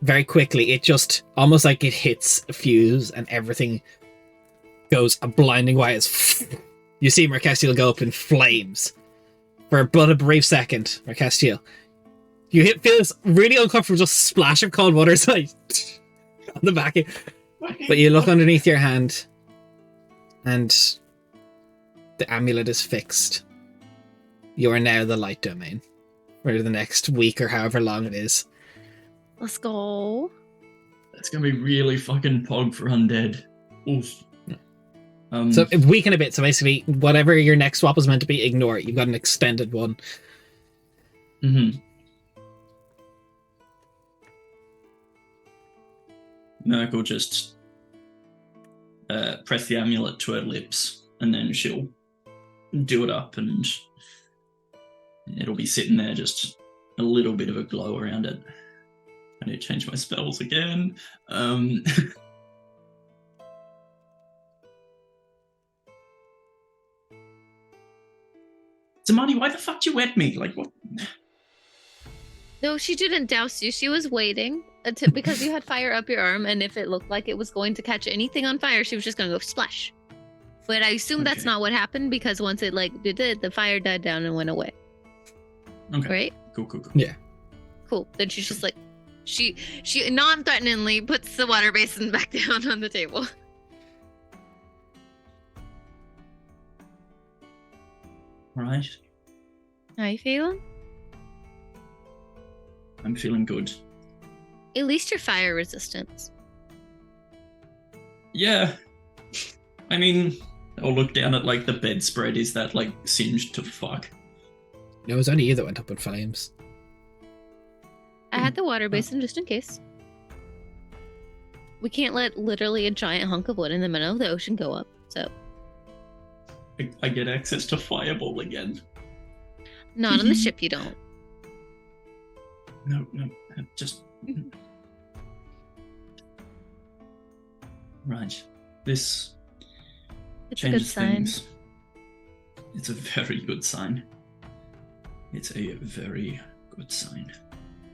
Very quickly, it just almost like it hits a fuse and everything goes a blinding white as you see Mercastiel go up in flames. For but a brief second, Mercastiel, you feel this really uncomfortable just splash of cold water on the back. But you look underneath your hand and the amulet is fixed. You are now the light domain for the next week or however long it is. Let's go. That's gonna be really fucking pog for undead. Oof. So a week and a bit. So basically, whatever your next swap was meant to be, ignore it. You've got an extended one. Mm-hmm. Merc will just press the amulet to her lips, and then she'll do it up, and it'll be sitting there, just a little bit of a glow around it. I need to change my spells again. Zamani, why the fuck did you wet me? Like, what? No, she didn't douse you. She was waiting until, because you had fire up your arm, and if it looked like it was going to catch anything on fire, she was just going to go splash. But I assume that's Okay. not what happened, because once it did, the fire died down and went away. Okay. Right? Cool. Yeah. cool. Then she's just like, she non-threateningly puts the water basin back down on the table. Right. How you feeling? I'm feeling good. At least you're fire resistant. Yeah. I mean, I'll look down at like the bedspread. Is that like singed to fuck? No, it was only you that went up in flames. I had the water basin just in case. We can't let literally a giant hunk of wood in the middle of the ocean go up, so. I get access to fireball again. Not on the ship, you don't. No, just. Right. This It's a good changes sign. things. It's a very good sign. It's a very good sign.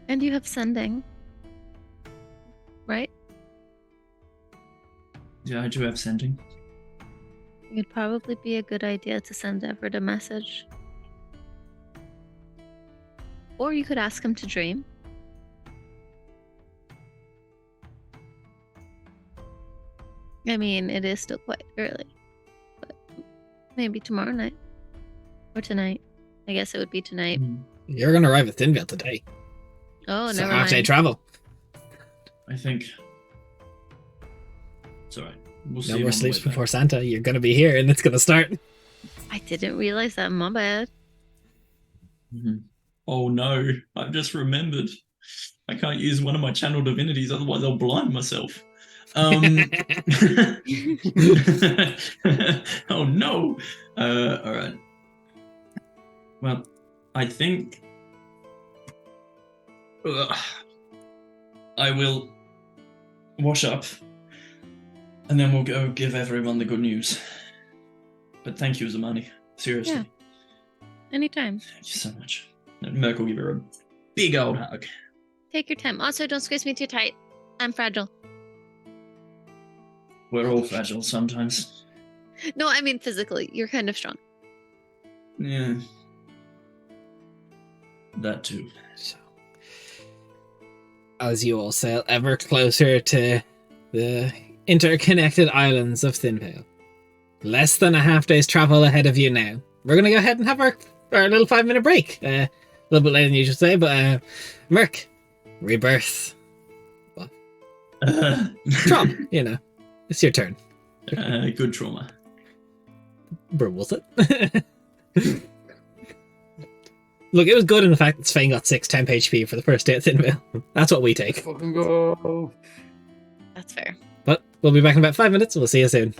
And you have sending. Right? Yeah, I do have sending. It'd probably be a good idea to send Everett a message. Or you could ask him to dream. I mean, it is still quite early. But maybe tomorrow night. Or tonight. I guess it would be tonight. You're going to arrive at Thinveil today. Oh, So never half day mind. travel. I think. It's alright. We'll see. No you more on the sleeps way back. before Santa. You're going to be here and it's going to start. I didn't realize that. My bad. Mhm. Oh no, I've just remembered. I can't use one of my channel divinities, otherwise I'll blind myself. Oh no. Alright. Well, I think I will wash up and then we'll go give everyone the good news. But thank you, Zamani. Seriously. Yeah. Anytime. Thank you so much. And Merc will give her a big old hug. Take your time. Also, don't squeeze me too tight. I'm fragile. We're all fragile sometimes. No, I mean physically. You're kind of strong. Yeah. That too. So, as you all sail ever closer to the interconnected islands of Thinveil, less than a half day's travel ahead of you now. We're going to go ahead and have our little 5-minute break. A little bit later than you should say, but Merc, rebirth. Trauma, you know. It's your turn. Good trauma. Bro, was it? Look, it was good in the fact that Svein got 6 temp HP for the first day at Thinveil. That's what we take. Fucking go. That's fair. But we'll be back in about 5 minutes. We'll see you soon.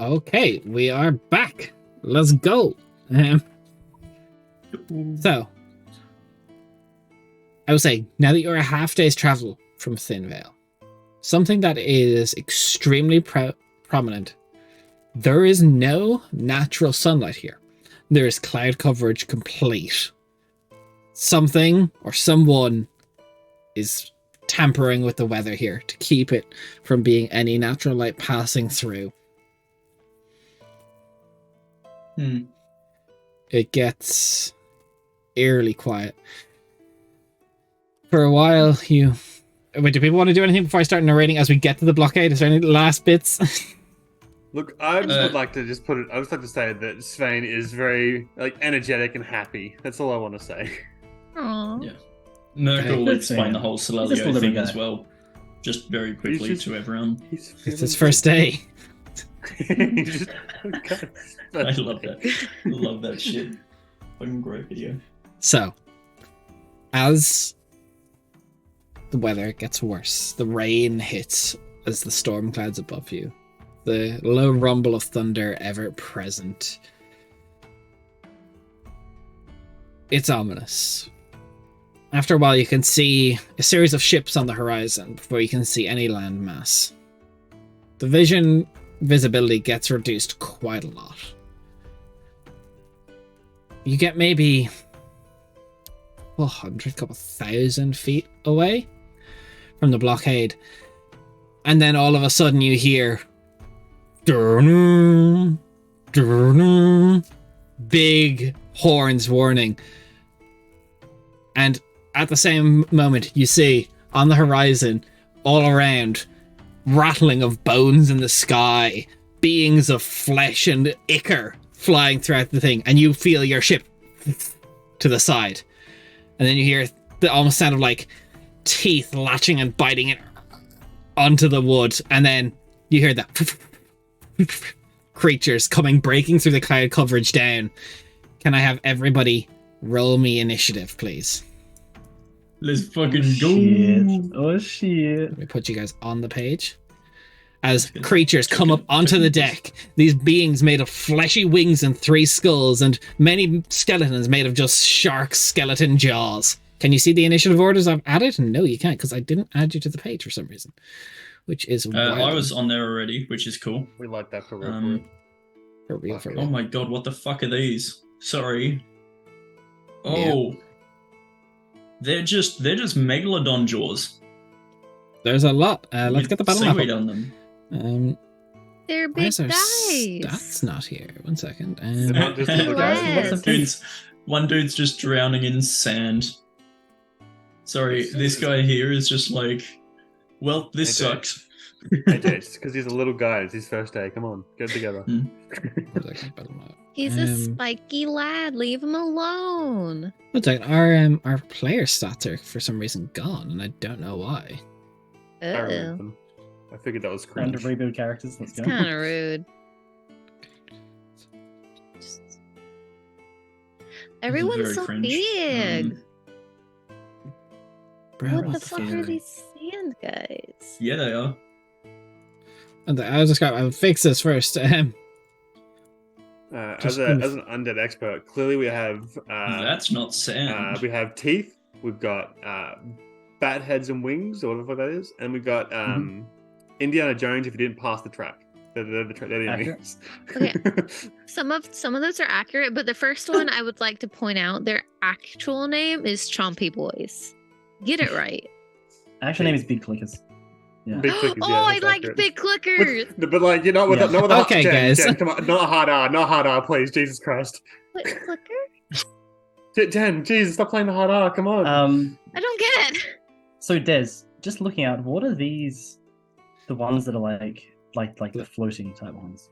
Okay, we are back. Let's go. So, I would say, now that you're a half day's travel from Thinveil, something that is extremely prominent, there is no natural sunlight here. There is cloud coverage complete. Something or someone is tampering with the weather here to keep it from being any natural light passing through. It gets eerily quiet. For a while, you... Wait, do people want to do anything before I start narrating as we get to the blockade? Is there any last bits? Look, I just would like to just put it. I would just like to say that Svein is very energetic and happy. That's all I want to say. Aww. Yeah. Merkel will explain the whole He's just a Solalio little thing guy. as well. Just very quickly to everyone. It's his first day. He's just, I love that. I love that shit. Fucking great video. So, as the weather gets worse, the rain hits as the storm clouds above you, the low rumble of thunder ever present. It's ominous. After a while, you can see a series of ships on the horizon before you can see any landmass. The visibility gets reduced quite a lot. You get maybe 100, couple thousand feet away from the blockade, and then all of a sudden you hear big horns warning, and at the same moment you see on the horizon, all around, rattling of bones in the sky, beings of flesh and ichor flying throughout the thing, and you feel your ship to the side, and then you hear the almost sound of like teeth latching and biting it onto the wood, and then you hear that creatures breaking through the cloud coverage down. Can I have everybody roll me initiative, please? Let's fucking go. Shit. Oh shit. Let me put you guys on the page. As creatures come up onto the deck, these beings made of fleshy wings and 3 skulls, and many skeletons made of just shark skeleton jaws. Can you see the initiative orders I've added? No, you can't, because I didn't add you to the page for some reason. Which is wild. I was on there already, which is cool. We like that for For real. Oh my god, what the fuck are these? Sorry. Oh. Yeah. They're just megalodon jaws. There's a lot. Let's get the battle map seaweed up. on them. They're Why big is our guys. stats not here? 1 second. They're not just little guys. One dude's just drowning in sand. Sorry, this guy here is just like, well, this Hey, sucks. Hey, Jace, because he's a little guy. It's his first day. Come on, get it together. 1 second, battle map. He's a spiky lad. Leave him alone. 1 second. Our player stats are for some reason gone, and I don't know why. I remember Uh-oh. them. I figured that was Time to cringe. reboot characters. Let's It's go. kind of rude. Everyone's very so cringe. big. Bro, What the what fuck are these sand guys? Yeah, they are. I'll fix this first. As Just an move. undead expert, clearly we have That's not sand. we have teeth. We've got bat heads and wings, or whatever that is, and we've got Indiana Jones. If you didn't pass the track, they're the enemies. Okay. Some of those are accurate, but the first one I would like to point out, their actual name is Chompy Boys. Get it right. Actual name is Big Clickers. Yeah. Big clickers. Oh, yeah, I that's like accurate. big clickers. But like, you know, with Yeah. not with Okay, Jen, guys. Jen, come on, not hard R, not hard R, please, Jesus Christ. What clicker? Jen, Jesus, stop playing the hard R, come on. I don't get it. So Des, just looking out, what are these? The ones that are like the floating type ones.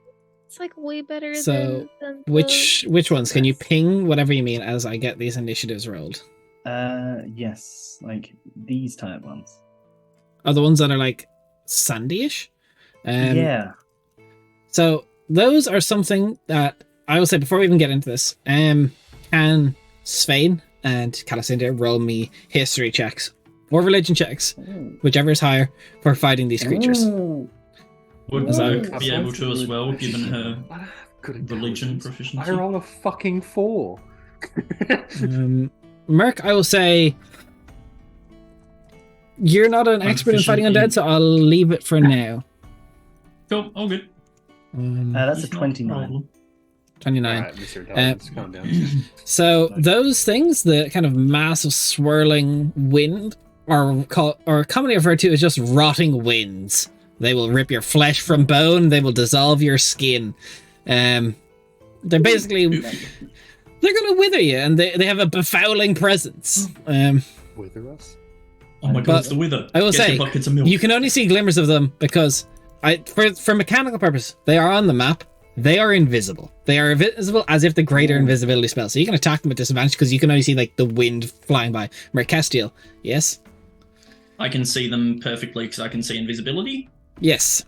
It's like way better So, than which ones? Can you ping whatever you mean as I get these initiatives rolled? Yes, like these type ones. Are the ones that are like sandy-ish? Yeah. So those are something that I will say before we even get into this. Can Svein and Calicinda roll me history checks or religion checks, Ooh. whichever is higher, for fighting these creatures? Ooh. Would As I- Merc be able to as well, given her I don't have good religion intelligence. proficiency? I rolled a fucking 4. Merc, I will say you're not an expert in fighting Proficient undead, so I'll leave it for now. Cool, all good. That's a It's not 29. problem. 29. Alright, Mr. Intelligence, calm down. So those things, the kind of massive swirling wind, are commonly referred to as just rotting winds. They will rip your flesh from bone. They will dissolve your skin. They're basically they're going to wither you, and they have a befouling presence. Wither us? Oh my But god, it's the wither. I will Get say, your buckets of milk. you can only see glimmers of them because, for mechanical purpose, they are on the map. They are invisible. They are invisible as if the greater invisibility spell. So you can attack them at disadvantage because you can only see like the wind flying by. Mercastiel, yes? I can see them perfectly because I can see invisibility. Yes.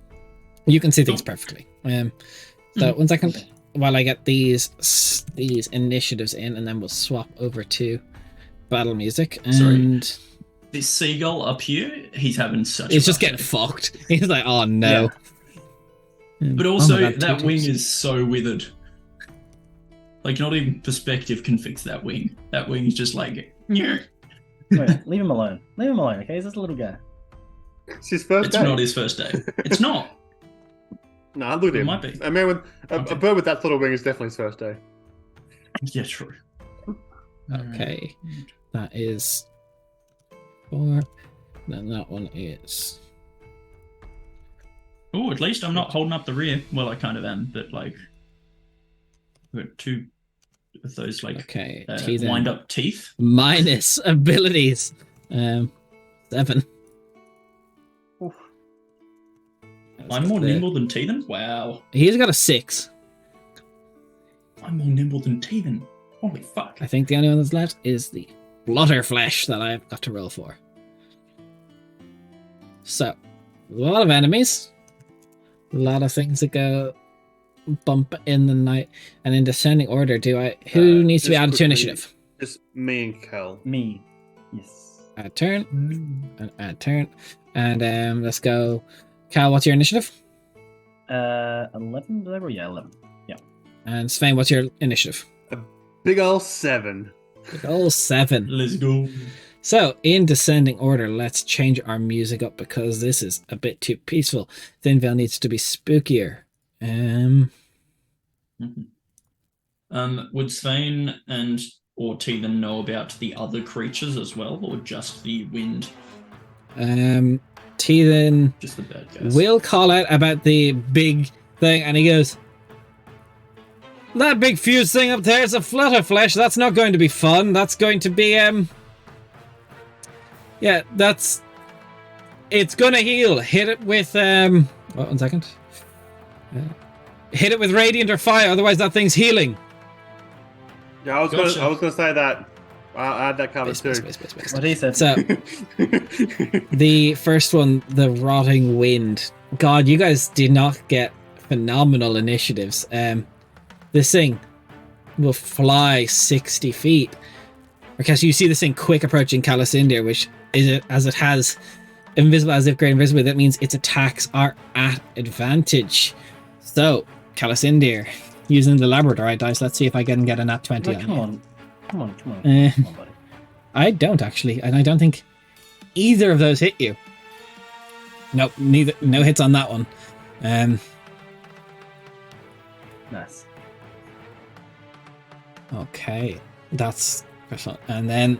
You can see things Cool. perfectly. So 1 second while I get these initiatives in, and then we'll swap over to battle music. And Sorry. This seagull up here, he's having such. he's a just rough getting day. fucked. He's like, oh no. But Oh also, my God, that two wing times. is so withered. Like, not even perspective can fix that wing. That wing is just like, "Nyeh." Wait, leave him alone. Leave him alone, okay? He's just a little guy. It's his first It's day. not his first day. It's not. Nah, look at It him. might be. I mean, with Okay. a bird with that sort of wing is definitely his first day. Yeah, true. Okay. That is 4. Then that one is... Oh, at least I'm not holding up the rear. Well, I kind of am, but like, we've got 2 of those like Okay. wind up teeth. Minus abilities. 7. Oof. I'm more nimble than Teethan. Wow, He's got a 6. I'm more nimble than Teethan. Holy fuck! I think the only one that's left is the Blutterflesh that I've got to roll for. So, a lot of enemies. A lot of things that go bump in the night. And in descending order, who needs to be just added to quickly- initiative? Just me and Kel. Me. Yes. Add turn. And add turn. And let's go. Cal, what's your initiative? 11, did I roll? Yeah, 11. And Svein, what's your initiative? Big ol' 7. Oh, 7. Let's go. So, in descending order, let's change our music up because this is a bit too peaceful. Thinveil needs to be spookier. Would Svein and or Teethan know about the other creatures as well, or just the wind? Teethan Just the bad guys. will call out about the big thing, and he goes, "That big fuse thing up there is a flutterflesh. That's not going to be fun. That's going to be yeah, it's gonna heal. Hit it with what, 1 second. Hit it with radiant or fire, otherwise that thing's healing." Yeah, I was Gotcha. gonna say that. I had that covered too. Space. What he said. So the first one, the rotting wind. God, you guys did not get phenomenal initiatives. This thing will fly 60 feet. Because you see this thing quick approaching Calicindir, which is as it has invisible as if great invisible. That means its attacks are at advantage. So Calicindir, using the Labradorite dice, let's see if I can get a nat 20 Wait, on come you. on. Come on. Come Eh. on, buddy. I don't actually, and I don't think either of those hit you. Nope, neither. No hits on that one. Nice. Okay, that's and then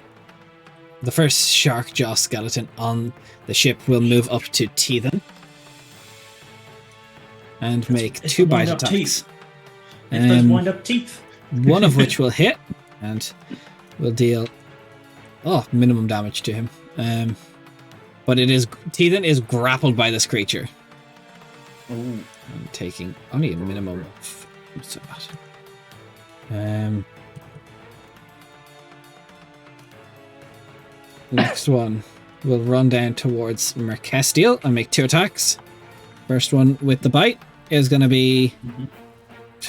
the first shark jaw skeleton on the ship will move up to Teethan and make It's 2 the bite wind-up attacks. teeth. It's those wind up teeth. One of which will hit and will deal minimum damage to him. But Teethan is grappled by this creature. Ooh. I'm taking only a minimum of what's that? Next one will run down towards Mercastiel and make 2 attacks. First one with the bite is going to be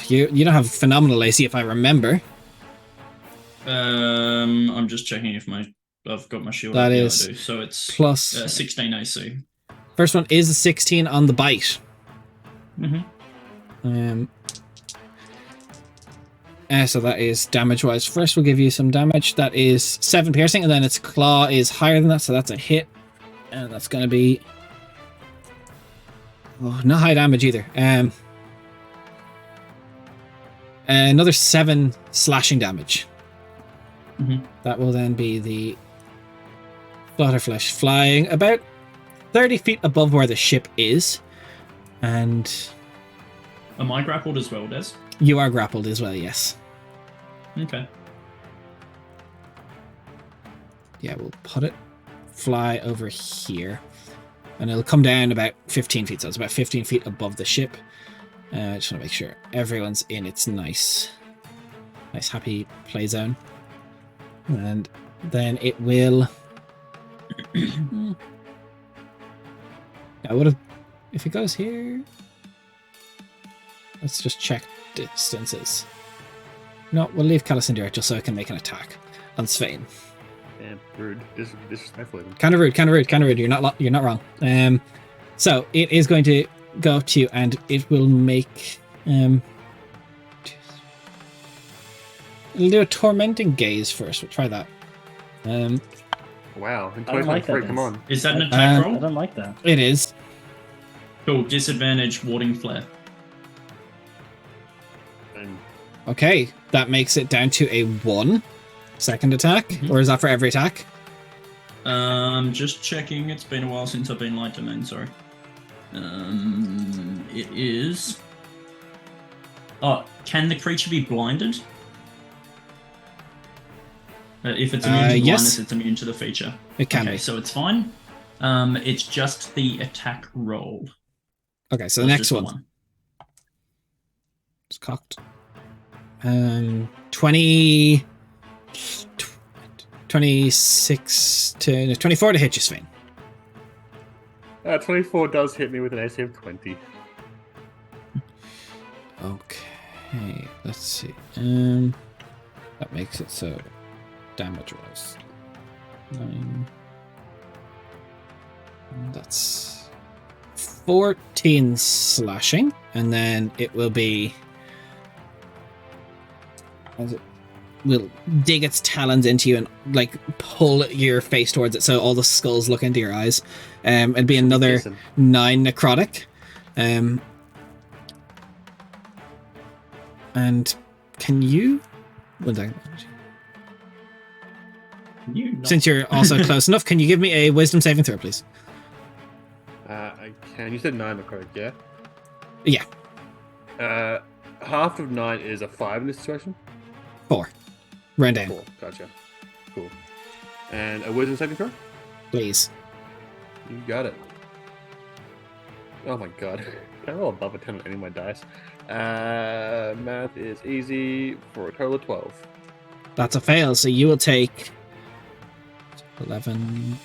you don't have phenomenal AC if I remember. I'm just checking if I've got my shield. That Yeah, I is do. So it's Plus 16 AC. first one is a 16 on the bite. Mm-hmm. So that is damage-wise. First, we'll give you some damage. That is 7 piercing, and then its claw is higher than that, so that's a hit. And that's going to be... Oh, not high damage either. Another 7 slashing damage. Mm-hmm. That will then be the Flutterflesh flying about 30 feet above where the ship is. And... Am I grappled as well, Des? You are grappled as well, yes. Okay. Yeah, we'll put it, fly over here, and it'll come down about 15 feet, so it's about 15 feet above the ship. I just want to make sure everyone's in its nice happy play zone. And then it will... I would have... If it goes here... Let's just check distances. No, we'll leave Calisindira just so I can make an attack on Svein. Damn, rude. Disrespectful. Kind of rude. You're not wrong. So it is going to go up to you, and it will make it'll do a tormenting gaze first. We'll try that. Wow. In I don't like 2023, that, come on. Is that an attack I roll? don't like that. It is. Cool. Disadvantage, warding flare. And Okay, that makes it down to a 1 second attack, or is that for every attack? Just checking. It's been a while since I've been light domain. Sorry. It is. Oh, can the creature be blinded? If it's immune to yes. blindness, it's immune to the feature. It can Okay, be. so it's fine. It's just the attack roll. Okay, so the It's next just the one. It's cocked. 20... 26 to... No, 24 to hit you, Svein. 24 does hit me with an AC of 20. Okay, let's see. That makes it so damage was 9. That's 14 slashing, and then it will be... As it will dig its talons into you and like pull your face towards it, so all the skulls look into your eyes. It'd be another Listen. 9 necrotic. And can you? One second. You not- Since you're also close enough, can you give me a wisdom saving throw, please? I can. You said 9 necrotic, yeah? Yeah. Half of 9 is a 5 in this situation? 4. Round down, 4. Gotcha. Cool. And a wisdom saving throw? please. You got it. Oh my god. Can I roll above a 10 on any of my dice? Math is easy for a total of 12. That's a fail, so you will take 11.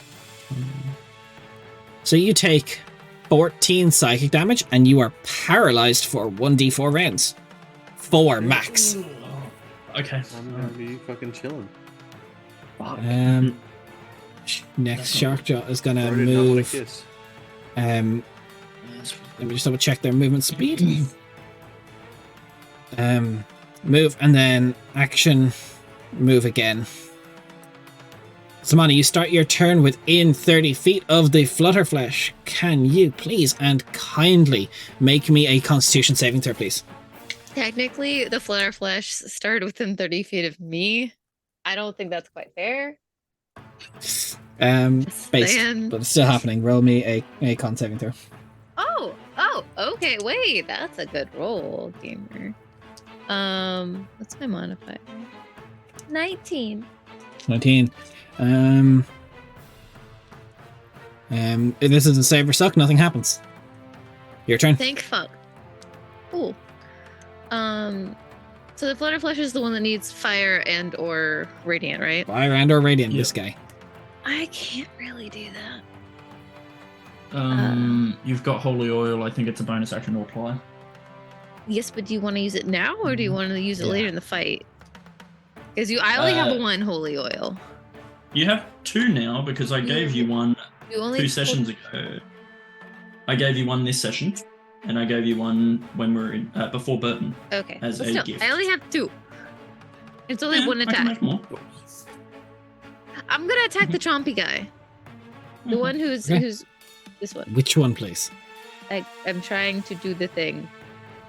So you take 14 psychic damage, and you are paralyzed for 1d4 rounds. 4 max. Okay. I'm gonna be fucking chilling. Fuck. Next Sharkjaw is gonna Sorry, did not want to move. kiss. Let me just double check their movement speed. Move and then action. Move again. Samani, you start your turn within 30 feet of the Flutterflesh. Can you please and kindly make me a Constitution saving throw, please? Technically, the Flutterflesh started within 30 feet of me. I don't think that's quite fair. Based, saying. but it's still happening. Roll me a con saving throw. Oh, okay. Wait, that's a good roll, gamer. What's my modifier? 19. 19. If this is a save or suck, nothing happens. Your turn. Thank fuck. Cool. So the Flutterflesh is the one that needs fire and or radiant, right? Fire and or radiant, Yep. this guy. I can't really do that. You've got holy oil. I think it's a bonus action to apply. Yes, but do you want to use it now or do you want to use it Yeah. later in the fight? Because I only have Uh, one holy oil. You have 2 now because I gave you one You only 2 sessions ago. I gave you one this session. and I gave you one when we were in before Burton. Okay. As But a still, gift. I only have 2. It's only Yeah, one I can attack. make more. I'm gonna attack the chompy guy. The Mhm. one who's Okay. who's this one. Which one, please? I'm trying to do the thing,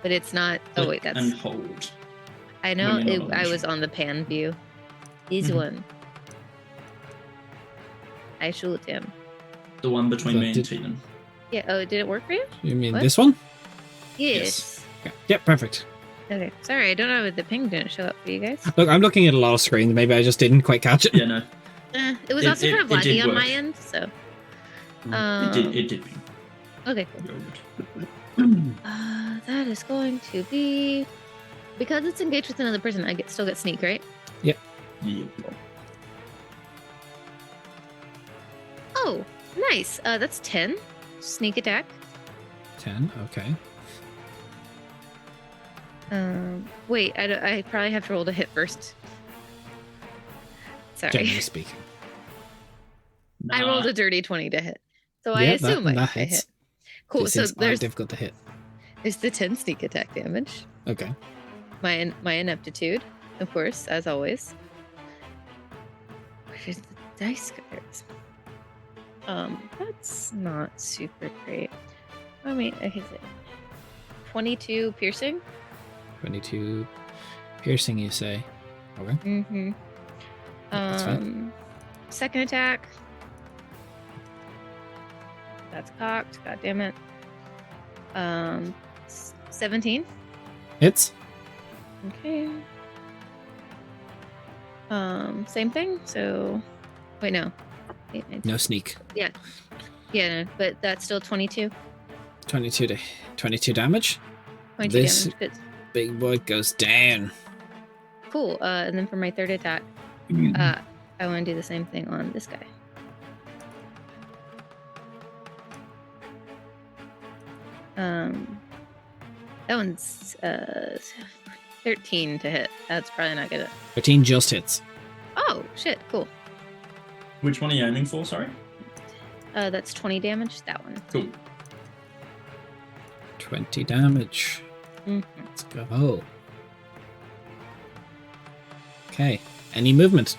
but it's not. Oh Click wait, that's. and hold. I know when you're not on I the was on the pan view. This Mhm. one. I shoot him. The one between So me and did- Tegan. Yeah. Oh, did it work for you? You mean What? this one? Yes. Okay. Yep, perfect. Okay. Sorry, I don't know if the ping didn't show up for you guys. Look, I'm looking at a lot of screens. Maybe I just didn't quite catch it. Yeah, no, It was It- also kind of it did laggy on my work. end, so. it did. It did. Okay, cool. You're good. That is going to be because it's engaged with another person. Still get sneak, right? Yep. Oh, nice. That's 10 sneak attack. 10, okay. Wait, I probably have to roll to hit first. Sorry, Generally speaking. I Nah. rolled a dirty 20 to hit, so I Yeah, assume I hits. hit. Cool. These So things are there's difficult to hit. the 10 sneak attack damage. Okay. My ineptitude, of course, as always. Where's the dice cards? That's not super great. I mean, okay, so 22 piercing. 22 piercing, you say? Okay. Mm-hmm. That's fine. Second attack. That's cocked. God damn it. 17. Hits? Okay. Same thing. So, wait, no. 8, 9, No sneak. Yeah, no, but that's still 22. 22 damage. 22 This- damage. Good. Big boy goes down. Cool. And then for my third attack, Mm-hmm. I want to do the same thing on this guy. That one's 13 to hit. That's probably not gonna. 13 just hits. Oh shit! Cool. Which one are you aiming for? Sorry. That's 20 damage. That one. Cool. 20 damage. Mhm. Let's go. Okay. Any movement?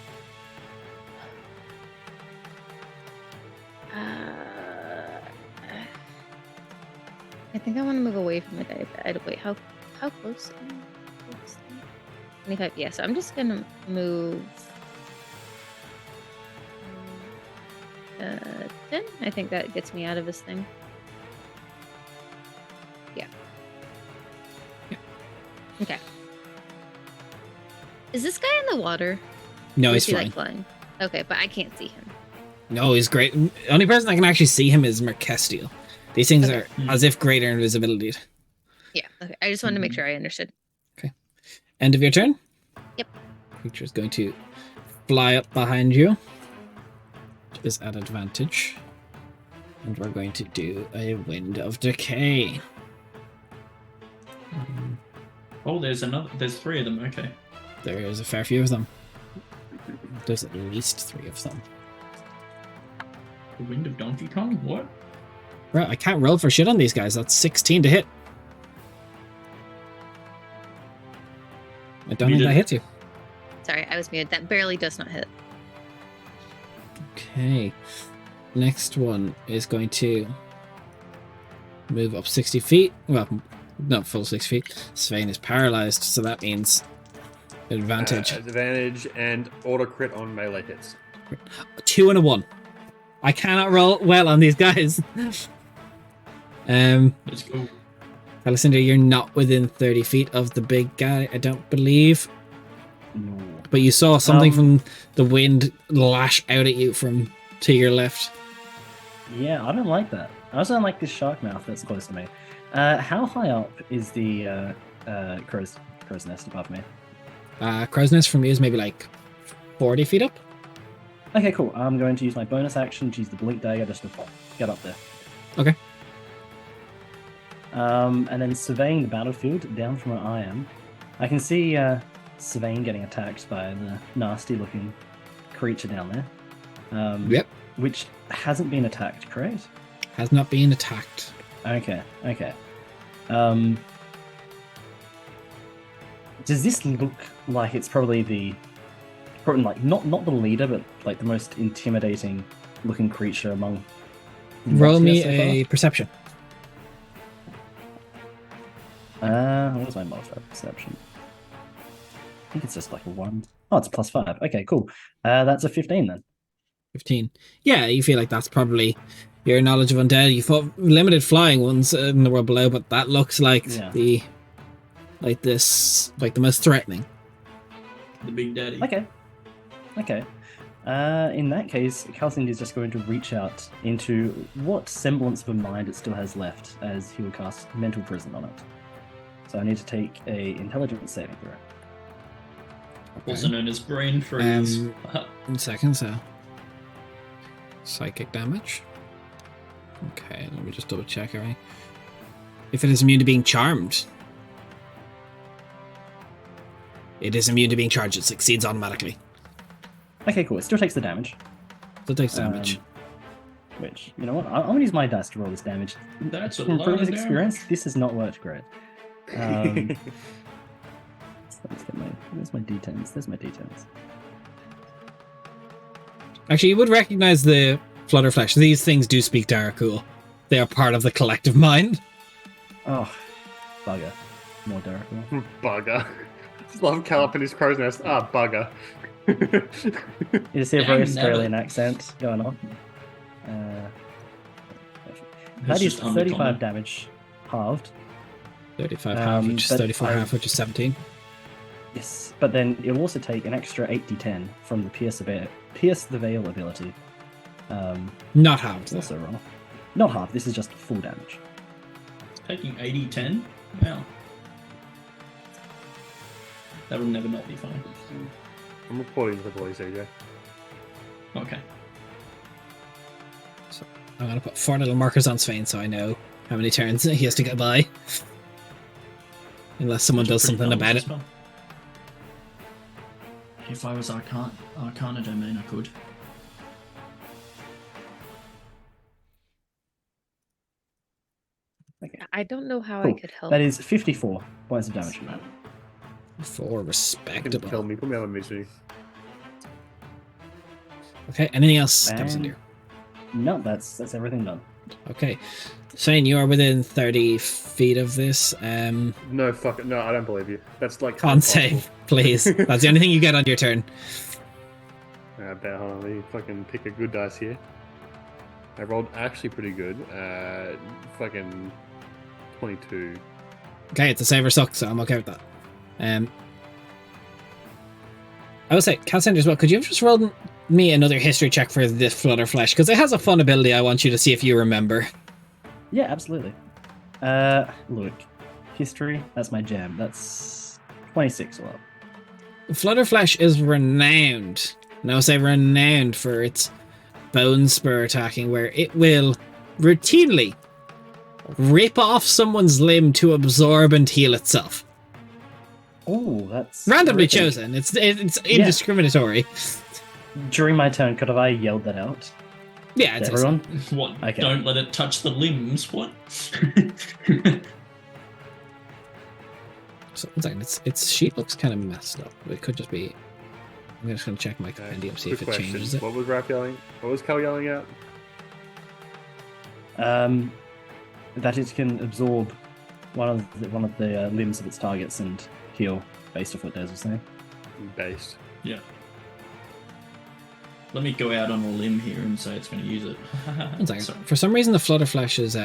I think I want to move away from the dive. Wait, how close? 25. Yeah, so I'm just gonna move 10. I think that gets me out of this thing. Yeah. Okay. Is this guy in the water? No, Or he's is he, fine. like, flying? Okay, but I can't see him. No, he's great. The only person that can actually see him is Merkestiel. These things Okay. are as if greater invisibility. Yeah. Okay. I just wanted to make sure I understood. End of your turn? Yep. Creature's going to fly up behind you. Which is at advantage. And we're going to do a Wind of Decay. Oh, there's 3 of them. Okay. There is a fair few of them. There's at least 3 of them. The Wind of Donkey Kong. What? Right, I can't roll for shit on these guys. That's 16 to hit. I don't think that hits you. Sorry, I was muted. That barely does not hit. Okay. Next one is going to move up 60 feet. Well, not full 6 feet. Svein is paralyzed, so that means advantage. Advantage and auto crit on melee hits. 2 and a 1. I cannot roll well on these guys. Let's go. Alessander, you're not within 30 feet of the big guy, I don't believe. No. But you saw something from the wind lash out at you from to your left. Yeah, I don't like that. I also don't like this shark mouth that's close to me. How high up is the crow's nest above me? Crow's nest from you is maybe like 40 feet up. Okay, cool. I'm going to use my bonus action to use the Bleak Dagger just to get up there. Okay. And then surveying the battlefield down from where I am, I can see Sylvain getting attacked by the nasty-looking creature down there. Yep. Which hasn't been attacked, correct? Has not been attacked. Okay. Does this look like it's probably like not the leader, but like the most intimidating looking creature among? Roll me so a perception. What is my modifier perception? I think it's just like a 1. Oh, it's a +5. Okay, cool. That's a 15 then. 15. Yeah, you feel like that's probably your knowledge of undead. You fought limited flying ones in the world below, but that looks like the most threatening. The big daddy. Okay. In that case, Calcind is just going to reach out into what semblance of a mind it still has left, as he will cast Mental Prison on it. So I need to take a intelligence saving throw. Also known as brain freeze. 1 second, so psychic damage. Okay, let me just double check everything. If it is immune to being charmed, it is immune to being charged. It succeeds automatically. Okay, cool. It still takes the damage. So it takes damage. Which, you know what? I'm going to use my dice to roll this damage. That's a From lot previous of experience, damage. this has not worked great. Let's get where's my d10s? There's my d10s. Actually, you would recognize the Flutterflesh. These things do speak Darkcool. They are part of the collective mind. Oh, bugger. More Darkcool. Bugger. Just love Cal up in his crow's nest. Ah, bugger. You see a very Australian accent going on. That is 35 damage, halved. 35 half, which is 34 half, which is 17. Yes, but then it'll also take an extra 8d10 from the Pierce the Veil ability. Not halved. Also wrong. Not half, this is just full damage. Taking 80-10? Wow. That will never not be fine. I'm reporting to the police, AJ. Okay. So I'm going to put 4 little markers on Svein so I know how many turns he has to get by. Unless someone does something about it. Spell. If I was Arcana Domain, I could. Okay. I don't know how Cool. I could help. That is 54 points of damage from that. 4 Kill respectable. me. Put me on a misery. Okay, anything else? And- Comes in here. No, that's everything done. Okay. Svein, you are within 30 feet of this. No, fuck it. No, I don't believe you. That's like. Con save, please. That's the only thing you get on your turn. I bet. Hold on. Let me fucking pick a good dice here. I rolled actually pretty good. Fucking 22. Okay, it's a save or suck, so I'm okay with that. I would say, Cassandra as well, could you have just rolled me another history check for this Flutterflesh? Because it has a fun ability I want you to see if you remember. Yeah, absolutely. Look, history, that's my jam. That's 26 or up. Flutterflesh is renowned, and I would say renowned for its bone spur attacking, where it will routinely rip off someone's limb to absorb and heal itself. Oh, that's Randomly terrific. chosen. It's indiscriminatory. During my turn, could have I yelled that out? Yeah, it's Everyone? What? Okay. Don't let it touch the limbs. What? So, one second, its sheet looks kind of messed up. It could just be. I'm just going to check my compendium, see if Quick it question. changes it. What was Raph yelling? What was Cal yelling at? That it can absorb one of the limbs of its targets and heal based off what Des was saying. Based. Yeah. Let me go out on a limb here and say it's going to use it. One second. Sorry. For some reason, the Flutterflesh's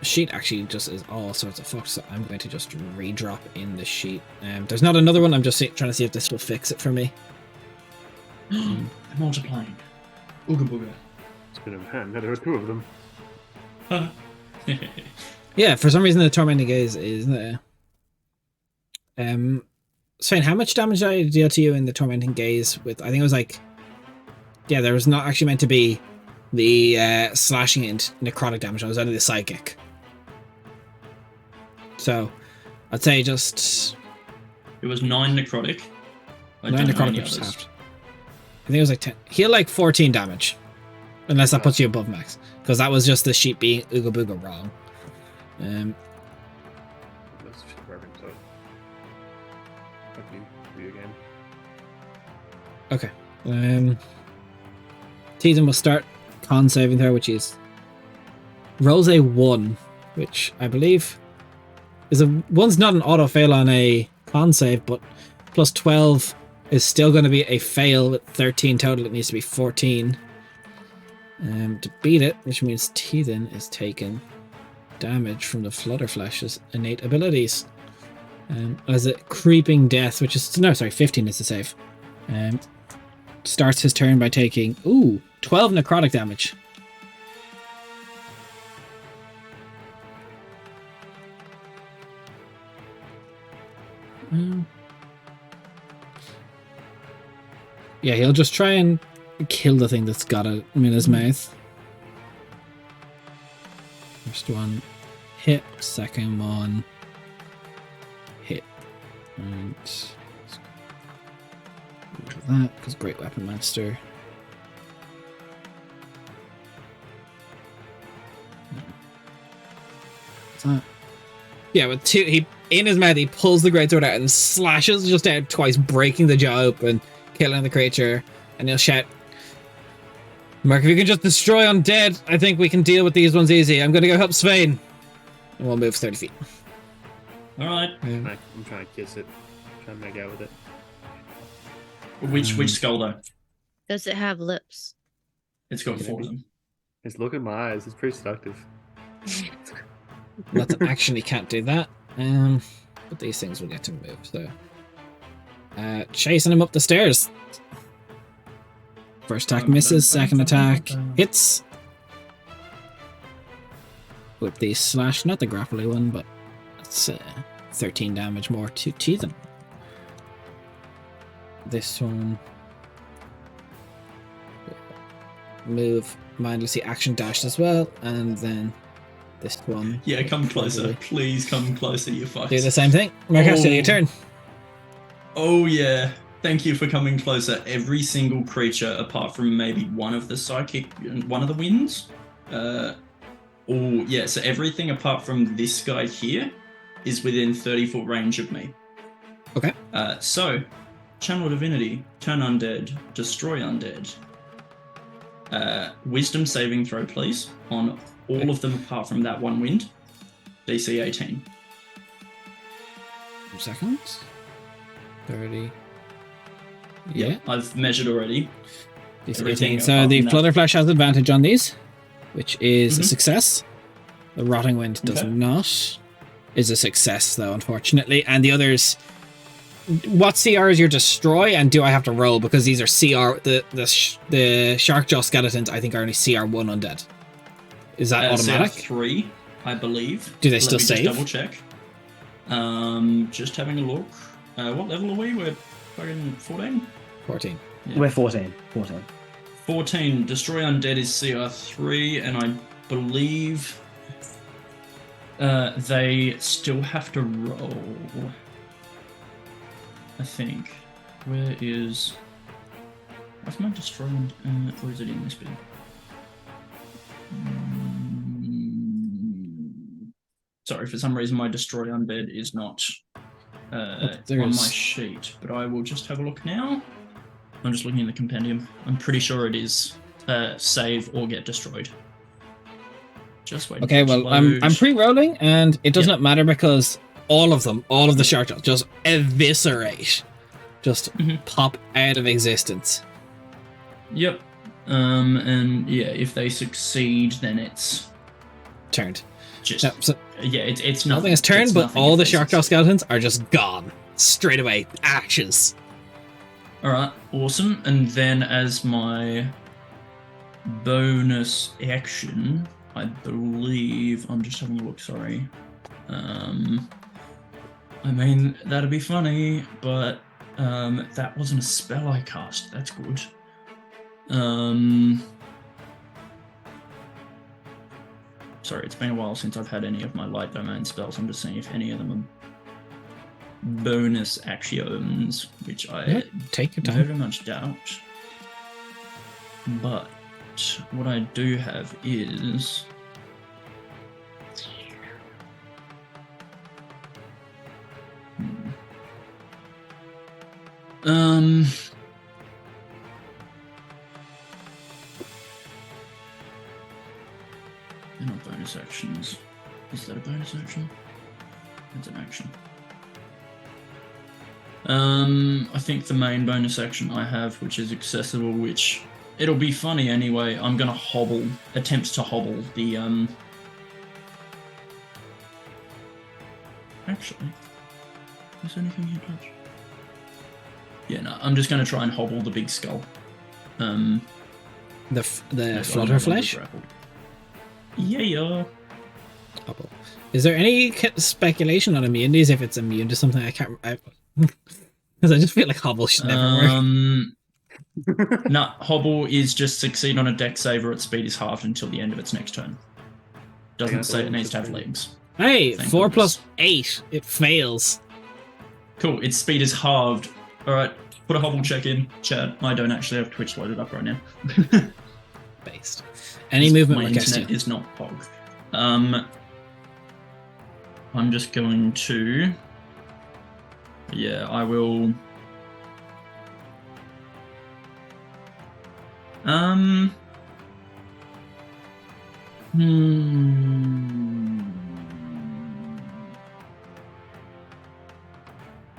sheet actually just is all sorts of fucked, so I'm going to just re-drop in the sheet. There's not another one. I'm just trying to see if this will fix it for me. Multiplying. Ooga booga. It's been a man. There were 2 of them. Yeah, for some reason the Tormenting Gaze is Svein, how much damage did I deal to you in the Tormenting Gaze with, I think it was like, yeah, there was not actually meant to be the slashing and necrotic damage, it was only the psychic. So, I'd say just... It was 9 necrotic. I 9 don't know necrotic, any which is others. halved. I think it was like 10. Heal like 14 damage. Unless that puts you above max. Because that was just the sheet being Ooga Booga wrong. for you again. Okay. Teasen will start con saving throw, which is rolls a 1, which I believe is one's not an auto fail on a con save, but plus 12 is still going to be a fail with 13 total. It needs to be 14 to beat it, which means Teasen is taking damage from the Flutterflash's innate abilities. As a creeping death, which is 15 is the save. Starts his turn by taking 12 necrotic damage. Yeah, he'll just try and kill the thing that's got it in his mouth. First one hit, second one hit, and that because Great Weapon Monster. What's that? Yeah, with two, he in his mouth he pulls the greatsword out and slashes just out twice, breaking the jaw open, killing the creature, and he'll shout, "Mark, if you can just destroy undead, I think we can deal with these ones easy. I'm going to go help Svein." And we'll move 30 feet. Alright. I'm trying to kiss it. Trying to make out with it. Which skull though? Does it have lips? It's got 4 of them. Just look at my eyes. It's pretty seductive. Let's actually can't do that. But these things will get to move, so. Chasing him up the stairs. First attack misses, second attack hits. With the slash, not the grapply one, but it's 13 damage more to Teasen. This one. Move mindlessly, action dash as well, and then this one. Yeah, come closer. Please come closer, you fucks. Do the same thing. Marcus, your turn. Oh yeah. Thank you for coming closer. Every single creature, apart from maybe one of the winds. So everything apart from this guy here is within 30-foot range of me. Okay. So, Channel Divinity, turn undead, destroy undead. Wisdom saving throw, please, on all of them apart from that one wind. DC 18. 2 seconds. 30. Yeah, I've measured already. DC 18. So the Flutterflash has advantage on these, which is a success. The Rotting Wind does not. Is a success though, unfortunately. And the others, what CR is your destroy, and do I have to roll because these are CR? The Shark Jaw skeletons I think are only CR 1 undead. Is that automatic? CR 3, I believe. Do they still save? Just double check. Just having a look. What level are we? We're fucking 14? 14. Yeah. We're 14. 14. Destroy undead is CR 3, and I believe they still have to roll. I think. Where is... Where's my destroy undead? Or is it in this bit? Sorry, for some reason my destroy undead is not on my sheet, but I will just have a look now. I'm just looking in the compendium. I'm pretty sure it is save or get destroyed. Just wait. Okay, well, I'm pre-rolling, and it does not matter because all of the shark jaws just eviscerate, just pop out of existence. Yep. And yeah, if they succeed, then it's turned. Just it's nothing is turned, but all the shark jaw skeletons are just gone straight away, ashes. All right, awesome. And then as my bonus action, I believe I'm just having a look. Sorry. I mean that'd be funny, but that wasn't a spell I cast. That's good. Sorry, it's been a while since I've had any of my light domain spells. I'm just seeing if any of them are bonus axioms, which I take your time. very much doubt. But what I do have is They're not bonus actions. Is that a bonus action? That's an action. I think the main bonus action I have, which is accessible, which it'll be funny anyway. I'm gonna attempt to hobble the Actually, is there anything you touch? Yeah, no. I'm just gonna try and hobble the big skull. The no, flutter flesh. Yeah. Hobble. Is there any speculation on immunities if it's immune to something? I can't. Because I just feel like hobble should never work. No, hobble is just succeed on a deck save or its speed is halved until the end of its next turn. Doesn't say it needs to have legs. Hey, Thank 4 goodness. plus 8. It fails. Cool, its speed is halved. Alright, put a hobble check in, chat. I don't actually have Twitch loaded up right now. Based. Any movement My will cast internet you. is not hog. I'm just going to... Yeah, I will...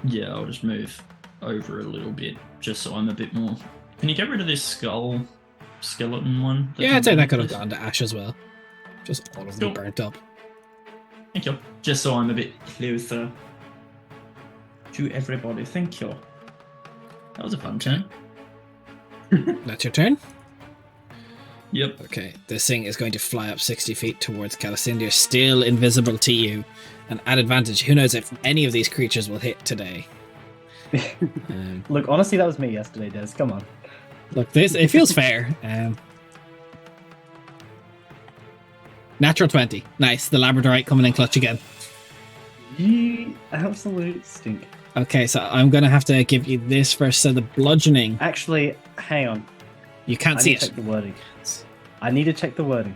Yeah, I'll just move over a little bit, just so I'm a bit more... Can you get rid of this skeleton one? Yeah, I'd say that could have Please? gone to ash as well. Just all of them Cool. burnt up. Thank you. Just so I'm a bit closer to everybody. Thank you. That was a fun turn. That's your turn. Yep. Okay, this thing is going to fly up 60 feet towards Calicindia, still invisible to you. And at advantage, who knows if any of these creatures will hit today. Look, honestly, that was me yesterday, Des. Come on. Look, it feels fair. Natural 20. Nice. The Labradorite coming in clutch again. You absolute stink. Okay, so I'm going to have to give you this first. So the bludgeoning, Actually, hang on. you can't I see need to it. check the wording. I need to check the wording.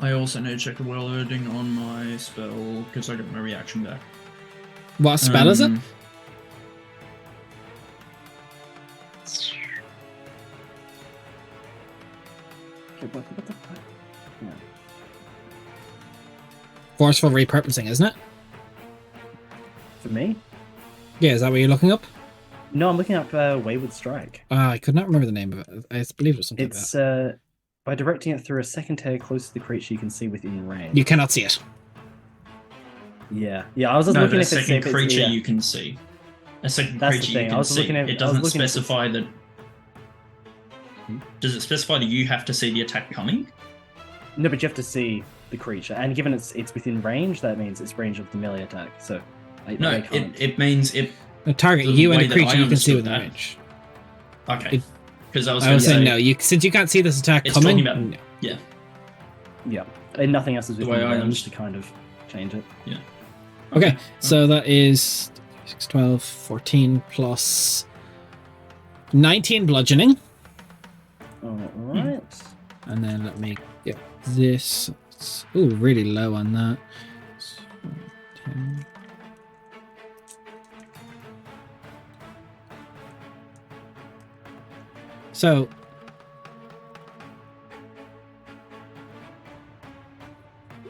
I also need to check the wording on my spell because I got my reaction back. What spell is it? What the fuck? Yeah. Forceful repurposing, isn't it? For me? Yeah, is that what you're looking up? No, I'm looking up Wayward Strike. I could not remember the name of it. I believe it was something like It's that. by directing it through a second tier close to the creature you can see within range. You cannot see it. Yeah, I was just No, looking but a if it's second creature yeah. you can see. A second That's the creature thing, you I can was see. looking at- It I was doesn't looking at- specify that. Does it specify that you have to see the attack coming? No, but you have to see the creature, and given it's within range, that means it's range of the melee attack. So, No, I can't. it means it. The target, The you and way the that I creature you can see understood within that- range. Okay. It- Because I was I going would to say say no. Since you can't see this attack It's coming, talking about- no. Yeah, and nothing else is The within way I range understood- to kind of change it. Okay, so that is 6, 12, 14 plus 19 bludgeoning. All right. And then let me get this. Ooh, really low on that. 10. So,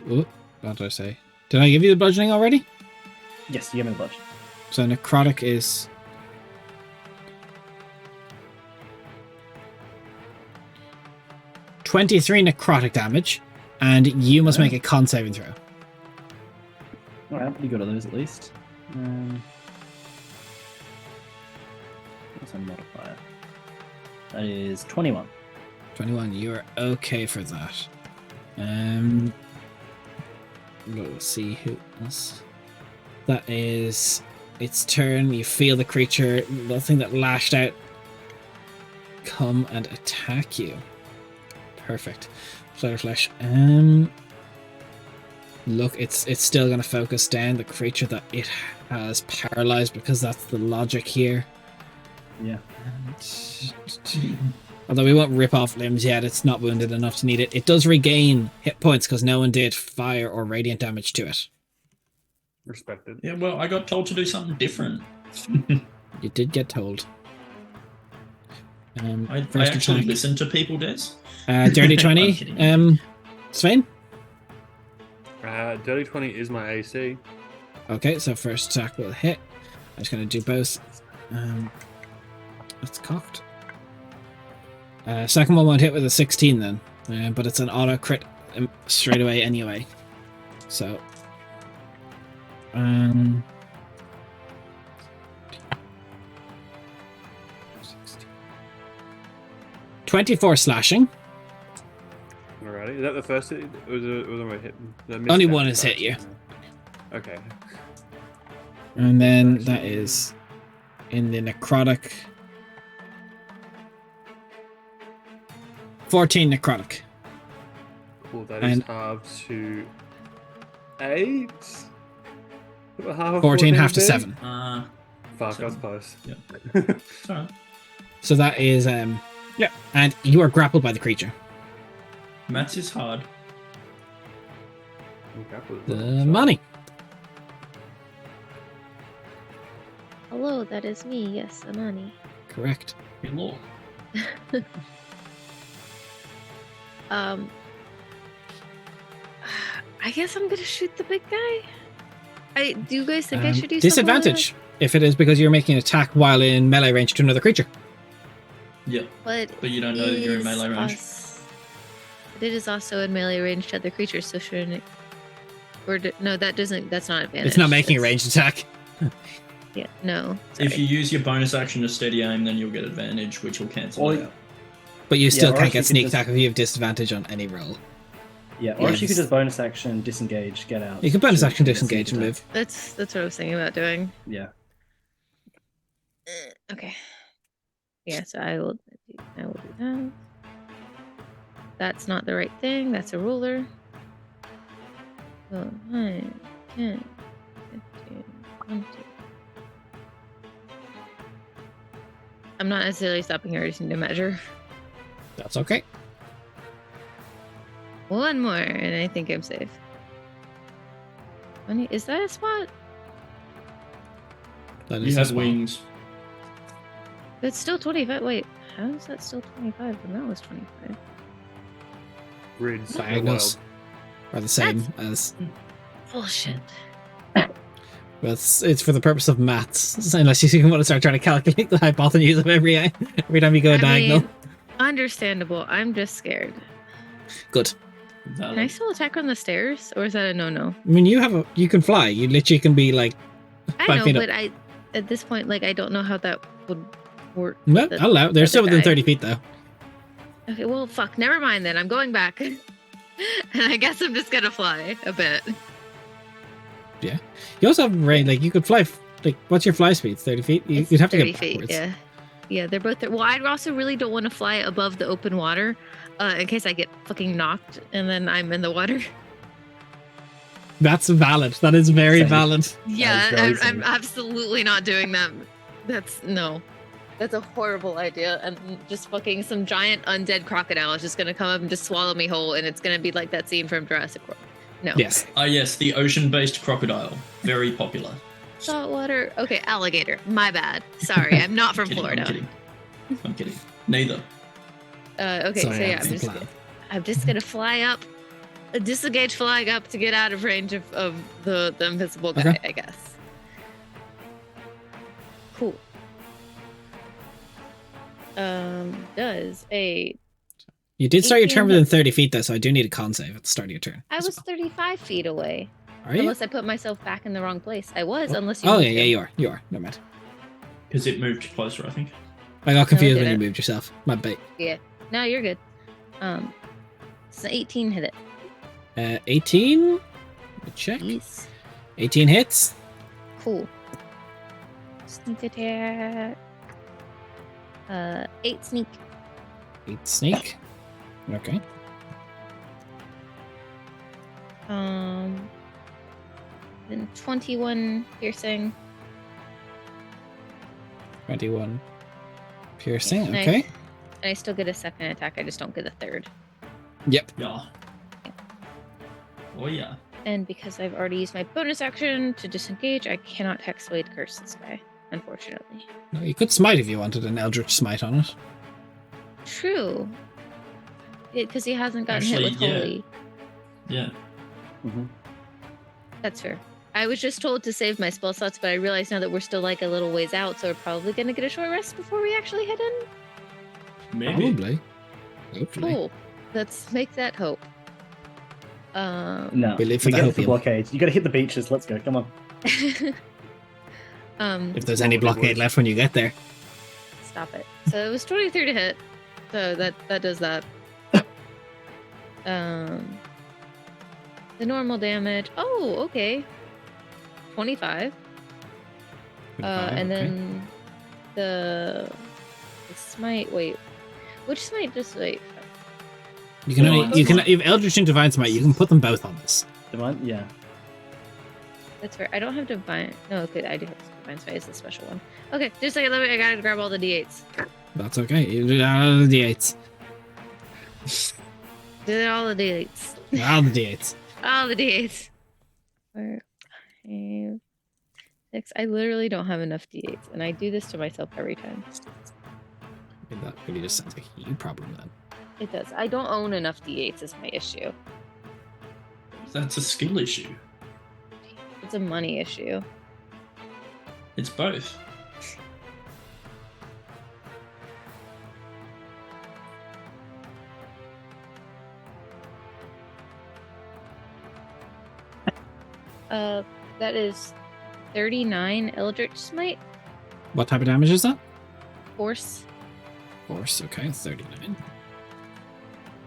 ooh, what did I say? Did I give you the bludgeoning already? Yes, you give me the bludge. So necrotic is 23 necrotic damage, and you must make a con saving throw. All right, pretty good at those at least. What's a modifier? That is 21. 21, you're okay for that. We'll see who else. That is its turn. You feel the creature, the thing that lashed out, come and attack you. Perfect. Flutterflesh. Look, it's still going to focus down the creature that it has paralyzed because that's the logic here. Yeah. Although we won't rip off limbs yet, it's not wounded enough to need it. It does regain hit points because no one did fire or radiant damage to it. Respected. Yeah, well, I got told to do something different. You did get told. I First actually attack. listen to people, Des. Dirty I'm 20. kidding. Svein? Dirty 20 is my AC. Okay, so first attack will hit. I'm just going to do both. That's cocked. Second one won't hit with a 16 then, but it's an auto crit straight away anyway. So, 24 slashing. Alrighty, is that the first hit? Or was it hit? Only one has hit you. Okay. And then that is in the necrotic. 14 necrotic. Cool, that is And- halved to 8? Half of 14 half to would be? 7. Fuck, I was close. Yeah. It's alright. So that is, yeah. And you are grappled by the creature. Maths is hard. The money. Hello, that is me. Yes, Amani. Correct. Hello. I guess I'm gonna shoot the big guy. Do you guys think I should do Disadvantage if it is because you're making an attack while in melee range to another creature. Yeah. But you don't know that you're in is melee range. But it is also in melee range to other creatures, so shouldn't it? No, that doesn't. That's not advantage. It's not making a That's- ranged attack. Yeah, no. If sorry. you use your bonus action to steady aim, then you'll get advantage, which will cancel Or- it out. But you Yeah, still or can't else you get could sneak just- attack if you have disadvantage on any roll. Yeah, or if you Yes. could just bonus action, disengage, get out. You can bonus Sure, action get sneak disengage and attack. move. That's what I was thinking about doing. Yeah. Okay. Yeah, so I will do that. That's not the right thing. That's a ruler. Oh, 9, 10, 15, 20. I'm not necessarily stopping here. I just need to measure. That's okay. One more, and I think I'm safe. Is that a spot? That You is have the spell. wings. That's still 25. Wait, how is that still 25 when that was 25? Grids. Diagonals are the same as. Bullshit. Well, it's for the purpose of maths, unless you want to start trying to calculate the hypotenuse of every time you go diagonal. mean, understandable. I'm just scared. Good. Valid. Can I still attack on the stairs, or is that a no-no? I mean, you can fly. You literally can be like I 5 know, feet up. but at this point, like, I don't know how that would work. No, the I'll allow it. They're other still within guy. 30 feet though. Okay, well, fuck. Never mind then. I'm going back. And I guess I'm just gonna fly a bit. You also have range. Like you could fly. Like, what's your fly speed? 30 feet. It's You'd have to 30 get feet. backwards. Yeah, yeah. They're both. Well, I also really don't want to fly above the open water, in case I get fucking knocked and then I'm in the water. That's valid. That is very Same. valid. Yeah, very I'm safe. absolutely not doing that. That's a horrible idea. And just fucking some giant undead crocodile is just gonna come up and just swallow me whole, and it's gonna be like that scene from Jurassic World. No. Yes. Yes, the ocean-based crocodile. Very popular. Saltwater. Okay, alligator. My bad. Sorry, I'm not from Kidding, Florida. I'm kidding. Neither. Okay, So, so yeah, yeah, that's the plan. I'm just gonna fly up, disengage, flying up to get out of range of the invisible guy, Okay. I guess. Cool. Does a You did start your 18 turn within 30 feet though, so I do need a con save at the start of your turn. I as was well. 35 feet away. Are you? Unless I put myself back in the wrong place. I was, unless you. Oh moved yeah, him. you are. You are. Never mind. Because it moved closer, I think. I got confused when you didn't. moved yourself. My bad. No, you're good. So 18 hit it. 18. Let me check. Yes. 18 hits. Cool. Sneak attack. 8 sneak. 8 sneak. Okay. Then 21 piercing. 21 piercing. And Okay. I still get a second attack. I just don't get a third. Yep. Yeah. Oh, yeah. And because I've already used my bonus action to disengage, I cannot Hexblade curse this guy. unfortunately. No, you could smite if you wanted an Eldritch Smite on it. True. Because he hasn't gotten Actually, hit with yeah. Holy. Yeah. That's fair. I was just told to save my spell slots, but I realize now that we're still like a little ways out, so we're probably going to get a short rest before we actually head in. Maybe. Probably. Hopefully. Cool. Let's make that hope. No, We live for we the get it for hopium. blockade. You got to hit the beaches. Let's go. Come on. If there's any blockade left when you get there. Stop it. So it was 23 to hit. So that does that. The normal damage. Oh, okay. 25. 25, And okay. then the smite. Wait, which smite? Just wait. You can only if Eldritch and Divine Smite, you can put them both on this. Divine? Yeah. That's fair. I don't have divine. No, okay, I do have divine smite. It's a special one. Okay, just a second. I gotta grab all the d8s. That's okay. You do all the D8s. Did all the d8s. All the D8s. All the d8s. 4, 5, 6. I literally don't have enough d8s, and I do this to myself every time. I mean, that really just sounds like a you problem then. It does. I don't own enough d8s. Is my issue. That's a skill issue. It's a money issue. It's both. That is 39 Eldritch Smite. What type of damage is that? Force. Force, okay, 39.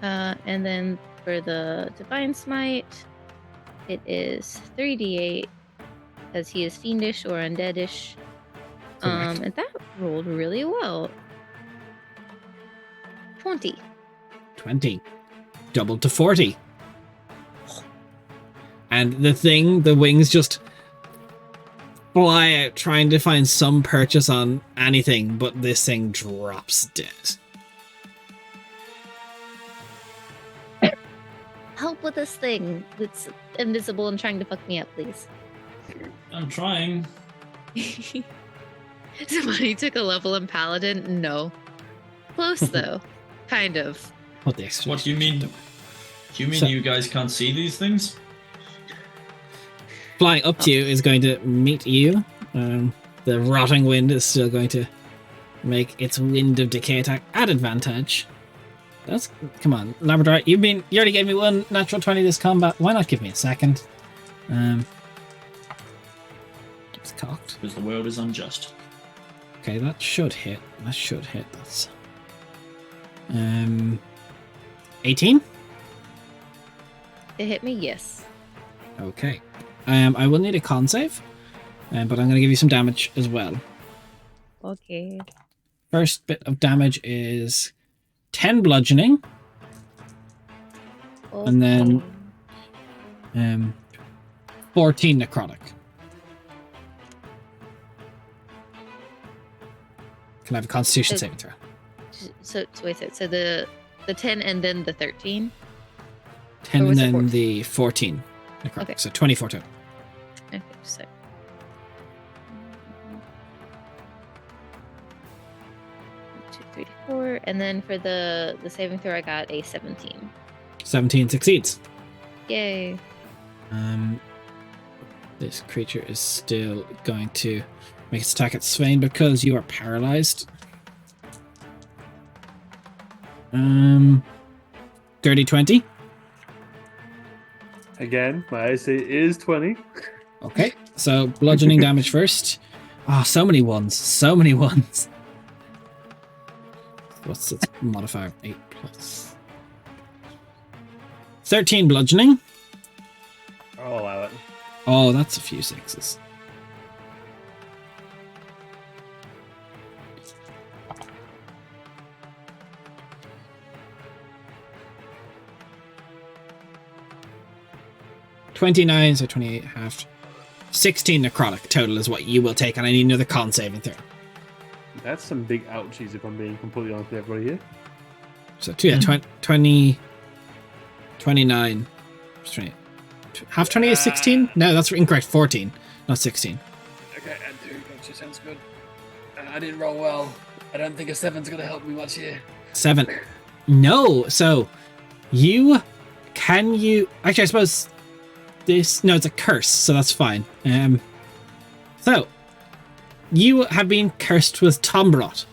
And then for the Divine Smite, it is 3d8 because he is fiendish or undeadish. Correct. And that rolled really well. 20. 20. Doubled to 40. And the wings just fly out trying to find some purchase on anything, but this thing drops dead. Help with this thing that's invisible and trying to fuck me up, please. I'm trying. Somebody took a level in Paladin? No. Close, though. Kind of. What the extra? What do you mean? Do you mean So- you guys can't see these things? Flying up to you is going to meet you. The rotting wind is still going to make its wind of decay attack at advantage. Come on, Labrador. You already gave me one natural 20 this combat. Why not give me a second? It's cocked. Because the world is unjust. Okay, that should hit. That's 18. It hit me, yes. Okay. I will need a con save, but I'm going to give you some damage as well. Okay. First bit of damage is 10 bludgeoning, and then 14 necrotic. Can I have a Constitution saving throw? So wait, so the 10 and then the 13? 10 Or and was it then 14? the 14 necrotic. Okay. So 24 total. Okay, so. 2, 3, 4, and then for the saving throw, I got a 17. 17 succeeds. Yay! This creature is still going to make its attack at Swain because you are paralyzed. Dirty 20. Again, my AC is 20. Okay, so bludgeoning damage first. Oh, so many ones. So many ones. What's its modifier? 8 plus. 13 bludgeoning. I'll allow it. Oh, that's a few sixes. $29, so 28 halved. 16 necrotic total is what you will take, and I need another con saving throw. That's some big ouchies if I'm being completely honest with everybody here. So, 20, 29. 20, half 20 is 16? No, that's incorrect. 14, not 16. Okay, and 2 plus Actually sounds good. I didn't roll well. I don't think a 7's gonna help me much here. 7. No. So you actually, I suppose this. No, it's a curse, so that's fine. So you have been cursed with Tombrot.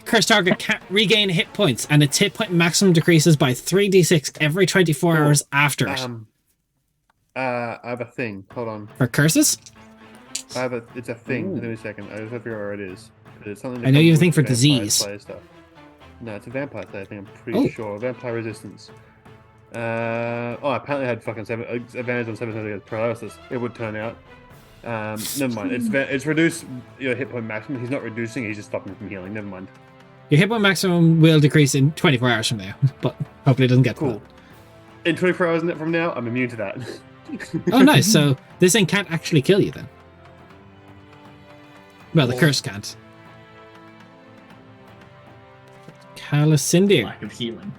Cursed target can't regain hit points, and its hit point maximum decreases by 3d6 every 24 hours after it. I have a thing. Hold on. For curses? It's a thing. Ooh. Give me a second. I just have to figure out where it is. It's something that I know you have a comes thing with for vampire disease. slayer stuff. No, it's a vampire slayer thing. I'm pretty Oh. sure. Vampire resistance. Apparently I had fucking advantage on 7 against paralysis. It would turn out. Never mind. It's reduced your hit point maximum. He's not reducing. He's just stopping from healing. Never mind. Your hit point maximum will decrease in 24 hours from now, but hopefully it doesn't get to Cool. In 24 hours from now, I'm immune to that. that. Oh, nice. So this thing can't actually kill you then. Well, the Well- curse can't. Calicindir. Lack of healing.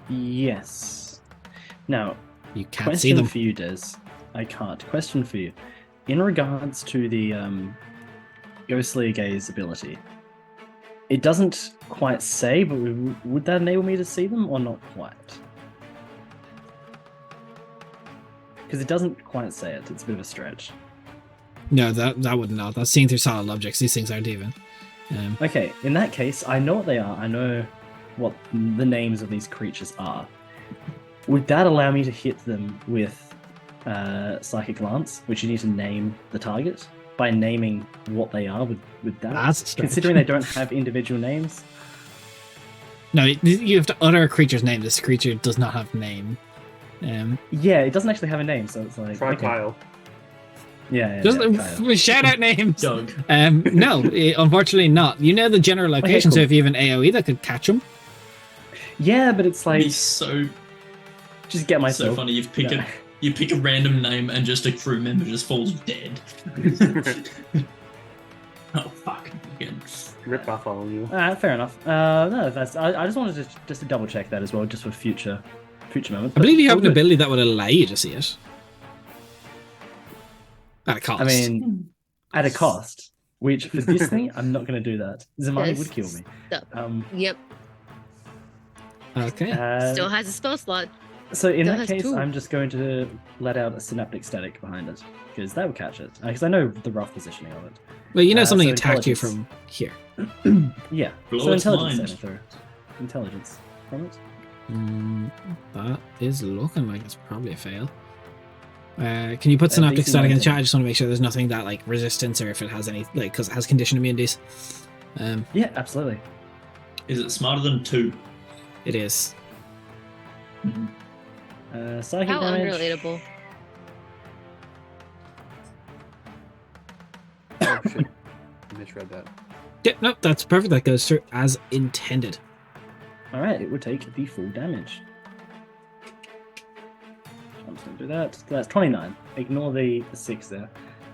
Yes. Now, You can't see question them. for you, Des. I can't. Question for you. In regards to the Ghostly Gaze ability, it doesn't quite say, but would that enable me to see them or not quite? Because it doesn't quite say it. It's a bit of a stretch. No, that would not. That's seeing through solid objects. These things aren't even. Okay, in that case, I know what they are. I know what the names of these creatures are. Would that allow me to hit them with Psychic Lance, which you need to name the target? By naming what they are, would that? That's strange. Considering they don't have individual names? No, you have to utter a creature's name. This creature does not have name. Yeah, it doesn't actually have a name, so it's like... Try okay. Kyle. Yeah, Just Kyle. shout out names. Doug. No, unfortunately not. You know the general location, cool. so if you have an AoE that could catch them. Yeah, but it's like... It's so Just get myself... funny. You No. pick a random name and just a crew member just falls dead. Oh fuck again. Rip Bartholomew. Fair enough. No, that's... I just wanted to double check that as well, just for future moments. I believe you have All an good. ability that would allow you to see it. At a cost. I mean, at a cost. Which for this thing, I'm not going to do that. Zamani Yes. would kill me. Stop. Yep. Okay. Still has a spell slot. So in Still that has case, two. I'm just going to let out a synaptic static behind it because that will catch it. Because I know the rough positioning of it. Well, you know something so attacked you intelligence. from here. Yeah. Blow so its intelligence mind. saving throw. Intelligence from it. That is looking like it's probably a fail. Can you put DC synaptic static in the 19. chat? I just want to make sure there's nothing that like resistance or if it has any like because it has condition immunities. Yeah, absolutely. Is it smarter than 2? It is. Psychic How damage. unrelatable. Oh shit. I misread that. Yeah, no, that's perfect. That goes through as intended. All right, it would take the full damage. I'm just going to do that. So that's 29. Ignore the 6 there.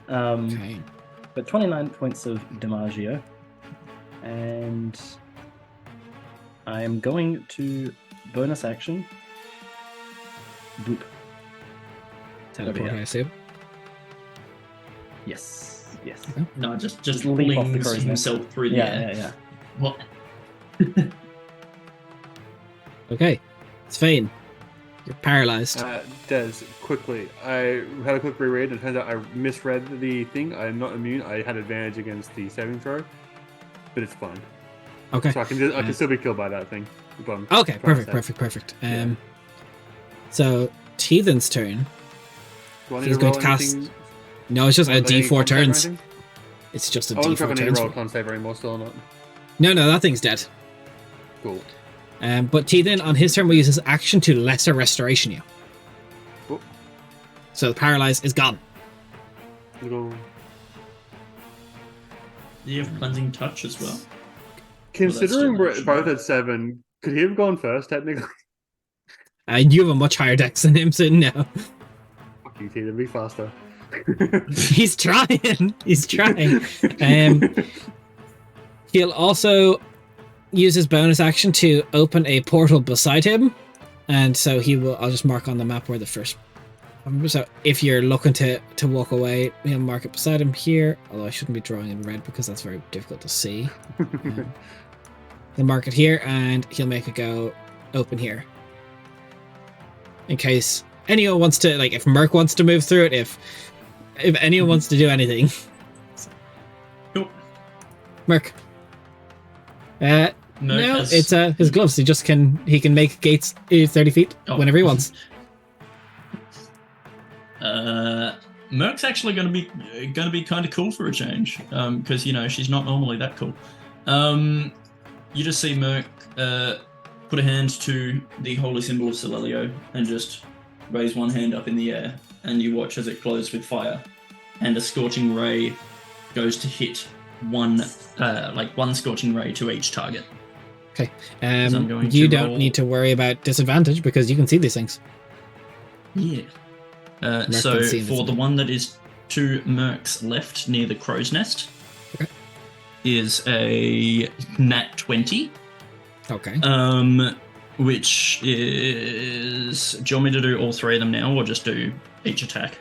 Okay. But 29 points of Damaggio. And I am going to bonus action. Boop. Teleport, here. I assume. Yes. Yes. No, just Just leap off the flings crow's nest. himself through the air. Yeah. What? Okay. Svein, you're paralyzed. Des, quickly. I had a quick reread. It turns out I misread the thing. I'm not immune. I had advantage against the saving throw, but it's fine. Okay. So I can still be killed by that thing. if I'm Okay, trying to perfect. Yeah. So Teethan's turn. Do I need He's to going roll to cast. anything? No, it's just a Any D4 con save or turns. anything? It's just a I wasn't sure D4 if I need turns. to roll a con save anymore still or not. No, that thing's dead. Cool. But Teethan on his turn will use his action to lesser restoration you. Cool. So the paralyze is gone. Little... Do you have cleansing touch as well? Considering still we're not both sure. at 7, could he have gone first technically? And you have a much higher dex than him, so no. Fuck you, Teethan, be faster. He's trying. He's trying. He'll also use his bonus action to open a portal beside him, and so he will. I'll just mark on the map where the first So if you're looking to walk away, he'll mark it beside him here. Although I shouldn't be drawing in red because that's very difficult to see. He'll mark it here, and he'll make it go open here. In case anyone wants to, like, if Merc wants to move through it, if anyone wants to do anything. Cool. Merc. No, has- it's his gloves. He can make gates 30 feet whenever he wants. Merc's actually going to be kind of cool for a change, because she's not normally that cool. You just see Merc put a hand to the holy symbol of Solelio and just raise one hand up in the air, and you watch as it glows with fire, and a scorching ray goes to hit one scorching ray to each target. Okay. I'm going You to don't roll- need to worry about disadvantage because you can see these things. Yeah. So can see for the one that is to Merc's left near the crow's nest, Okay. is a nat 20. Okay. Which is... Do you want me to do all three of them now, or just do each attack?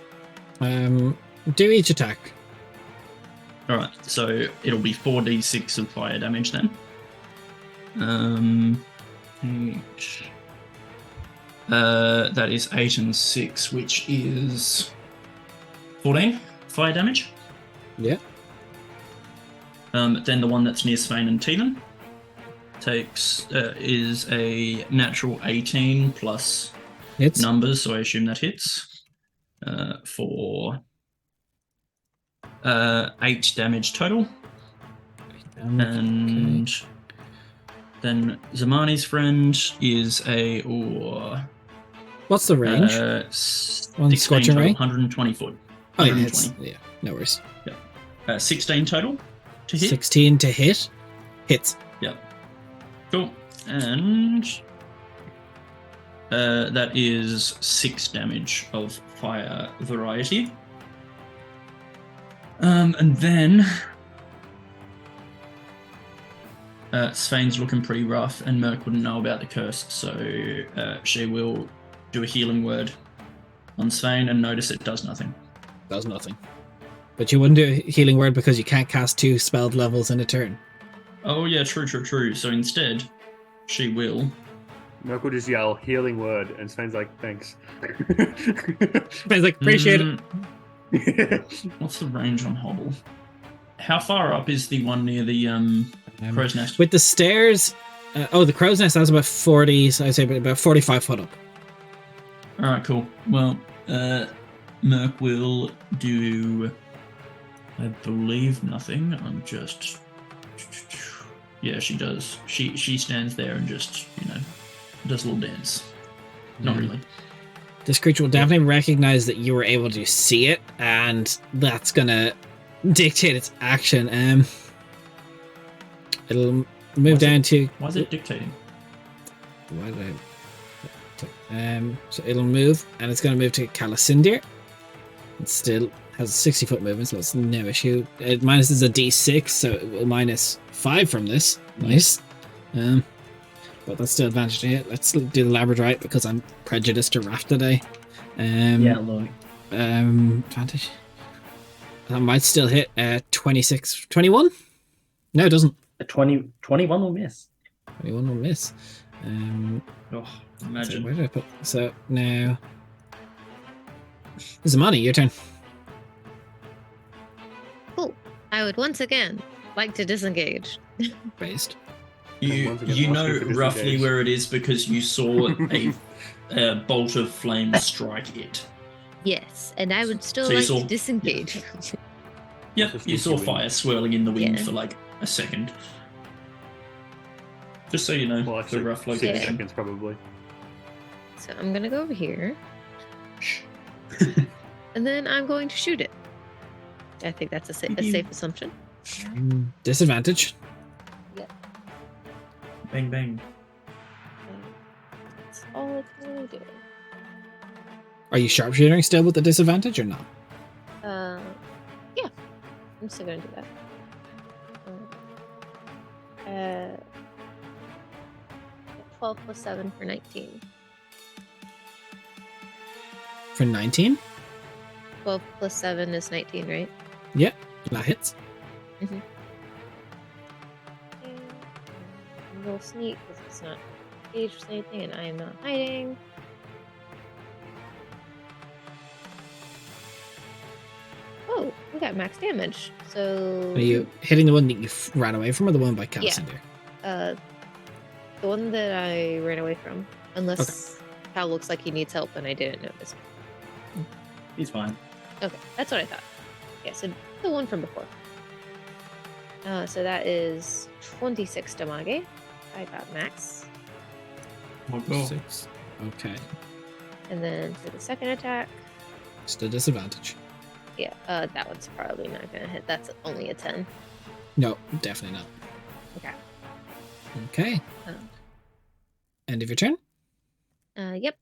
Do each attack. Alright, so it'll be 4d6 of fire damage then. That is 8 and 6, which is 14 fire damage. Yeah. Then the one that's near Svein and Teelan is a natural 18 plus Hits. numbers, so I assume that hits for 8 damage total. And then Zamani's friend is a What's the range? 16 scorching total, ray? 120 foot. Oh yeah, 120. yeah, no worries. 16 total to hit. 16 to hit. Hits. Yep. Cool. And that is 6 damage of fire variety. And then Svein's looking pretty rough, and Merc wouldn't know about the curse, so she will do a healing word on Svein and notice it does nothing. Does nothing. But you wouldn't do a healing word because you can't cast 2 spelled levels in a turn. Oh yeah, true. So instead, she will... Merc will just yell healing word, and Sven's like, thanks. Sven's like, appreciate it. What's the range on Hobble? How far up is the one near the crow's nest? With the stairs, the crow's nest has about 40, so I'd say about 45 foot up. Alright, cool. Well, Merc will do, I believe, nothing. I'm just... Yeah, she does. She stands there and just, does a little dance. Not really. This creature will definitely recognize that you were able to see it, and that's gonna dictate its action. It'll move down to... Why is it dictating? Why did I... so it'll move, and it's gonna move to Calicindir. It still has a 60-foot movement, so it's no issue. It minuses a d6, so it will minus 5 from this. Nice. But that's still advantage to hit. Let's do the Labradorite because I'm prejudiced to Raft today. Yeah, look. Advantage. That might still hit 26. 21? No, it doesn't. A 21 will miss. 21 will miss. Oh, So imagine. where did I put? So now, Zamani, your turn. Cool. I would once again like to disengage. Raised. You Once again, know asking for roughly disengage. where it is because you saw a bolt of flame strike it. Yes, and I would still So you like saw- to disengage. Yep, Just you saw sneaky fire swirling in the wind Yeah. for like a second. Just so you know, Well, the actually, rough 6 location. seconds probably. So I'm gonna go over here, and then I'm going to shoot it. I think that's a safe assumption. Disadvantage. Bang bang. That's all it's really doing. Are you sharpshooting still with the disadvantage or not? Yeah, I'm still gonna do that. 12 plus 7 for 19. For 19? 12 plus 7 is 19, right? Yep, that hits. And a little sneak because it's not engaged with anything and I am not hiding. Oh, we got max damage. So Are you hitting the one that you ran away from or the one by Calcinder? The one that I ran away from. Unless Cal looks like he needs help and I didn't notice. He's fine. Okay, that's what I thought. Yeah, so the one from before. So that is 26 damage. I got max. Oh, God. 6. Okay. And then for the second attack, Just a disadvantage. yeah, that one's probably not gonna hit. That's only a 10. No, definitely not. Okay. Okay. Oh. End of your turn. Yep.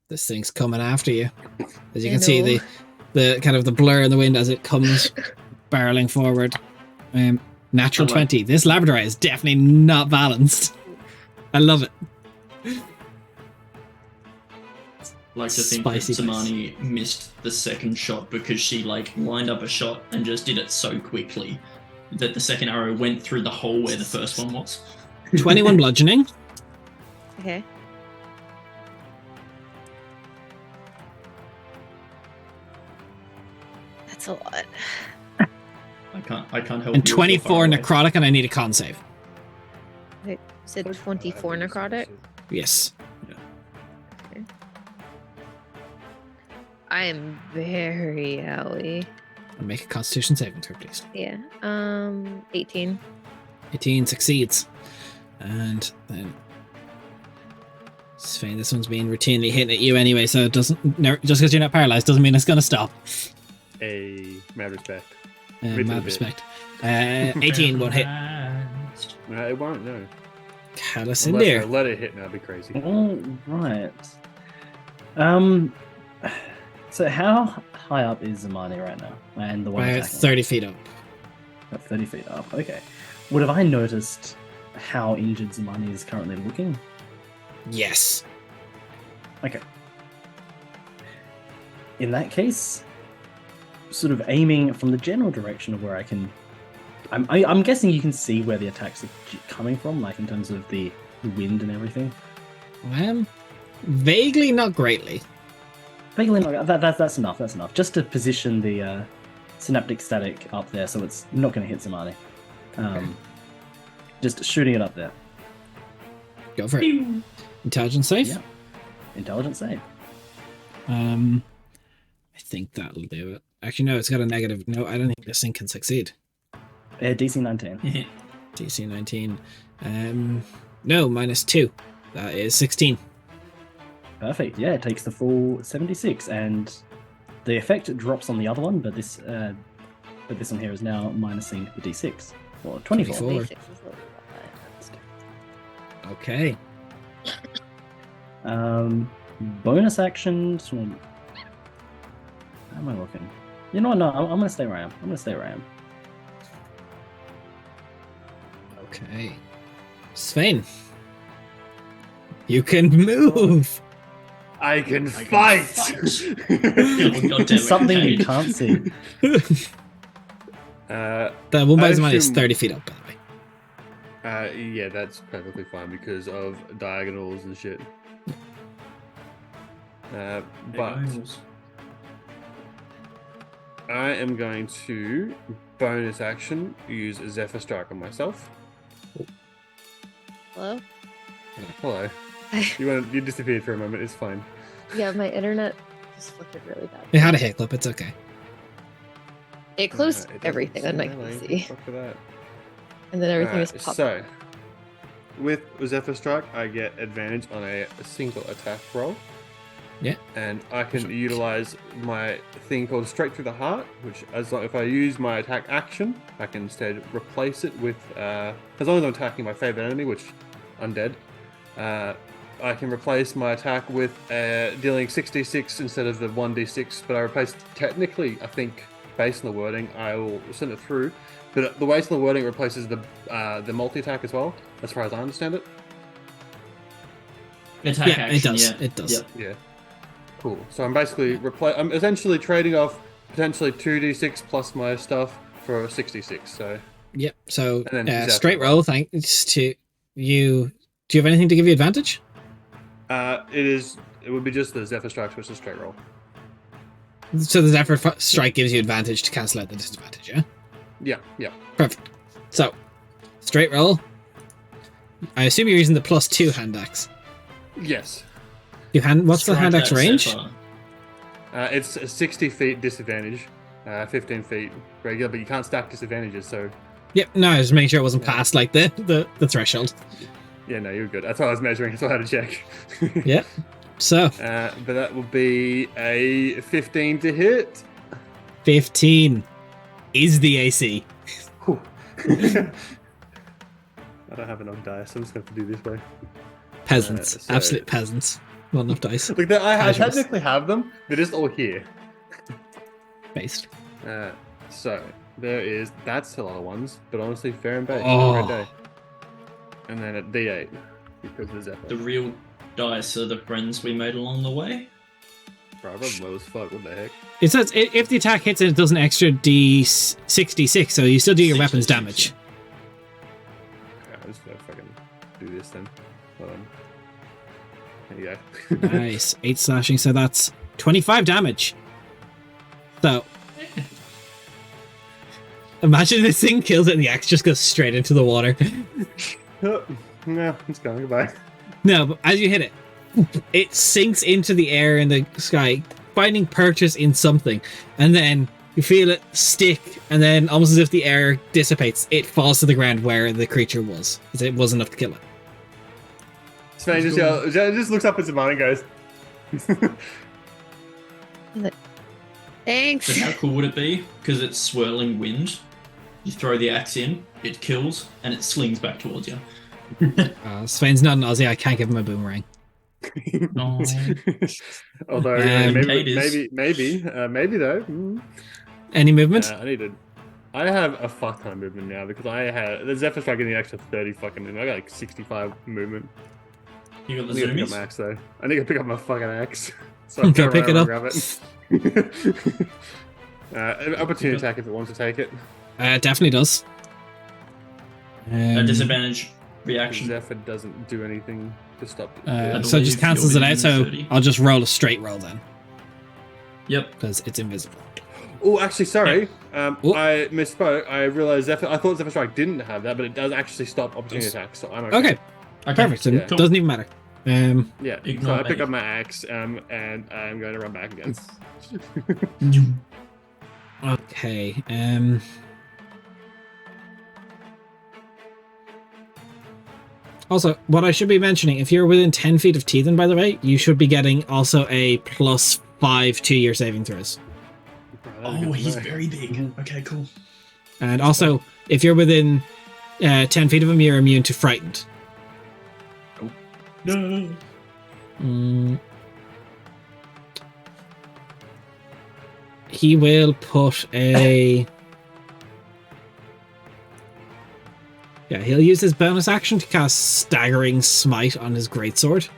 This thing's coming after you. As you I can see, know. the kind of the blur in the wind as it comes barreling forward. Natural I like- 20. This Labrador is definitely not balanced. I love it. Like to think Spicy that Zamani missed the second shot because she like lined up a shot and just did it so quickly that the second arrow went through the hole where the first one was. 21 bludgeoning. Okay. That's a lot. I can't help And you if you're 24 far away. necrotic, and I need a con save. You said 24 necrotic? Yes. I am very owie. And make a constitution saving throw, please. Yeah. 18. 18 succeeds. And then Svein, this one's been routinely hitting at you anyway, so it doesn't just because you're not paralyzed doesn't mean it's gonna stop. A mad respect. Mad Little bit. respect. 18 won't hit. No, it won't. No. Callus in Unless I there. let it hit, now it'd be crazy. All right. So how high up is Zamani right now? And the one About attacking? 30 feet up. About 30 feet up. Okay. Would have I noticed how injured Zamani is currently looking? Yes. Okay. In that case, sort of aiming from the general direction of where I can. I'm guessing you can see where the attacks are coming from, like in terms of the wind and everything. Vaguely, not greatly. Vaguely, that's enough. That's enough. Just to position the synaptic static up there, so it's not going to hit Zamani. Just shooting it up there. Go for it. Intelligence save? Yeah. Intelligence save. I think that'll do it. Actually, no, it's got a negative. No, I don't think this thing can succeed. DC 19. DC 19. No, -2. That is 16. Perfect. Yeah, it takes the full 76, and the effect drops on the other one, but this one here is now minusing the D6 or 24. 24. D6 is a little high. Okay. Bonus action. How am I looking? You know what? No, I'm gonna stay where I am. Okay. Svein. You can move! I can I can fight. Oh, God damn it, Something okay. you can't see. The one by I Zamani is assume- 30 feet up, by the way. Yeah, that's perfectly fine because of diagonals and shit. But I am going to bonus action use Zephyr Strike on myself. Hello? Hello. You disappeared for a moment. It's fine. Yeah, my internet just flickered really bad. It had a hiccup, it's okay. It closed It doesn't everything on my say like, PC, fuck for that. and then everything Alright, just popped so up. with Zephyr Strike, I get advantage on a single attack roll. Yeah. And I can utilize my thing called Straight Through the Heart, which if I use my attack action, I can instead replace it with, as long as I'm attacking my favorite enemy, which undead, I can replace my attack with dealing 6d6 instead of the 1d6, but I replace, technically, I think, based on the wording, I will send it through, but the way the wording replaces the multi-attack as well, as far as I understand it. Attack Yeah, it action, does. yeah. It does. Yep. Yeah. Cool. So I'm basically I'm essentially trading off potentially 2d6 plus my stuff for 66. So Yep. So And then Zephyr. straight roll. Thanks to you. Do you have anything to give you advantage? it would be just the Zephyr Strike, which is straight roll. So the Zephyr Strike gives you advantage to cancel out the disadvantage. Yeah. Yeah. Perfect. So straight roll. I assume you're using the +2 hand axe. Yes. What's the Strike hand axe that range? Zephyr. It's a 60 feet disadvantage, 15 feet regular, but you can't stack disadvantages, so... Yep, no, I was making sure it wasn't past like the threshold. Yeah, no, you're good. That's what I was measuring, so I had to check. Yep. So But that will be a 15 to hit. 15 is the AC. Whew. I don't have enough dice, I'm just going to have to do this way. Peasants. So- Absolute peasants. Not enough dice. Look, I Casuals. technically have them, they're just all here. Based. So, that's a lot of ones, but honestly, fair and base. Oh. Great day. And then a D8, because of the Zephyr. The real dice are the friends we made along the way. Bro, I rolled low as fuck, what the heck? It says if the attack hits it does an extra D66, so you still do your weapons 66, damage. Okay, I'm just gonna fucking do this then. Hold on. There you go. Nice. 8 slashing, so that's 25 damage. So imagine this thing kills it and the axe just goes straight into the water. Oh, no, it's gone, goodbye. No, but as you hit it, it sinks into the air in the sky, finding purchase in something, and then you feel it stick, and then almost as if the air dissipates, it falls to the ground where the creature was. It was enough to kill it. Sven just looks up at Zamani and goes, But Thanks. how cool would it be? Because it's swirling wind. You throw the axe in, it kills, and it slings back towards you. Sven's not an Aussie, I can't give him a boomerang. No. although maybe though. Any movement? I have a fuck ton of movement now because I had the Zephyr Strike getting the extra 30 fucking movement. I got like 65 movement. You got I the need to pick up zoomies? my axe though. I need to pick up my fucking axe. So Okay, I'm pick it gonna up. grab it. Opportunity attack if it wants to take it. Definitely does. A disadvantage reaction. Zephyr doesn't do anything to stop it. I So it just believe cancels you're it out, so within 30. I'll just roll a straight roll then, Yep. because it's invisible. Oh, actually, sorry. Oh. I misspoke. I realized I thought Zephyr Strike didn't have that, but it does actually stop opportunity attacks, so I'm okay. Okay, perfect. So Yeah. it doesn't even matter. Yeah. So Ignore I pick me. up my axe, and I'm going to run back again. Okay. Also, what I should be mentioning, if you're within 10 feet of Teethan, by the way, you should be getting also a +5 to your saving throws. Oh, he's very big. Okay, cool. And also, if you're within 10 feet of him, you're immune to frightened. No. He will put a... Yeah, he'll use his bonus action to cast Staggering Smite on his greatsword.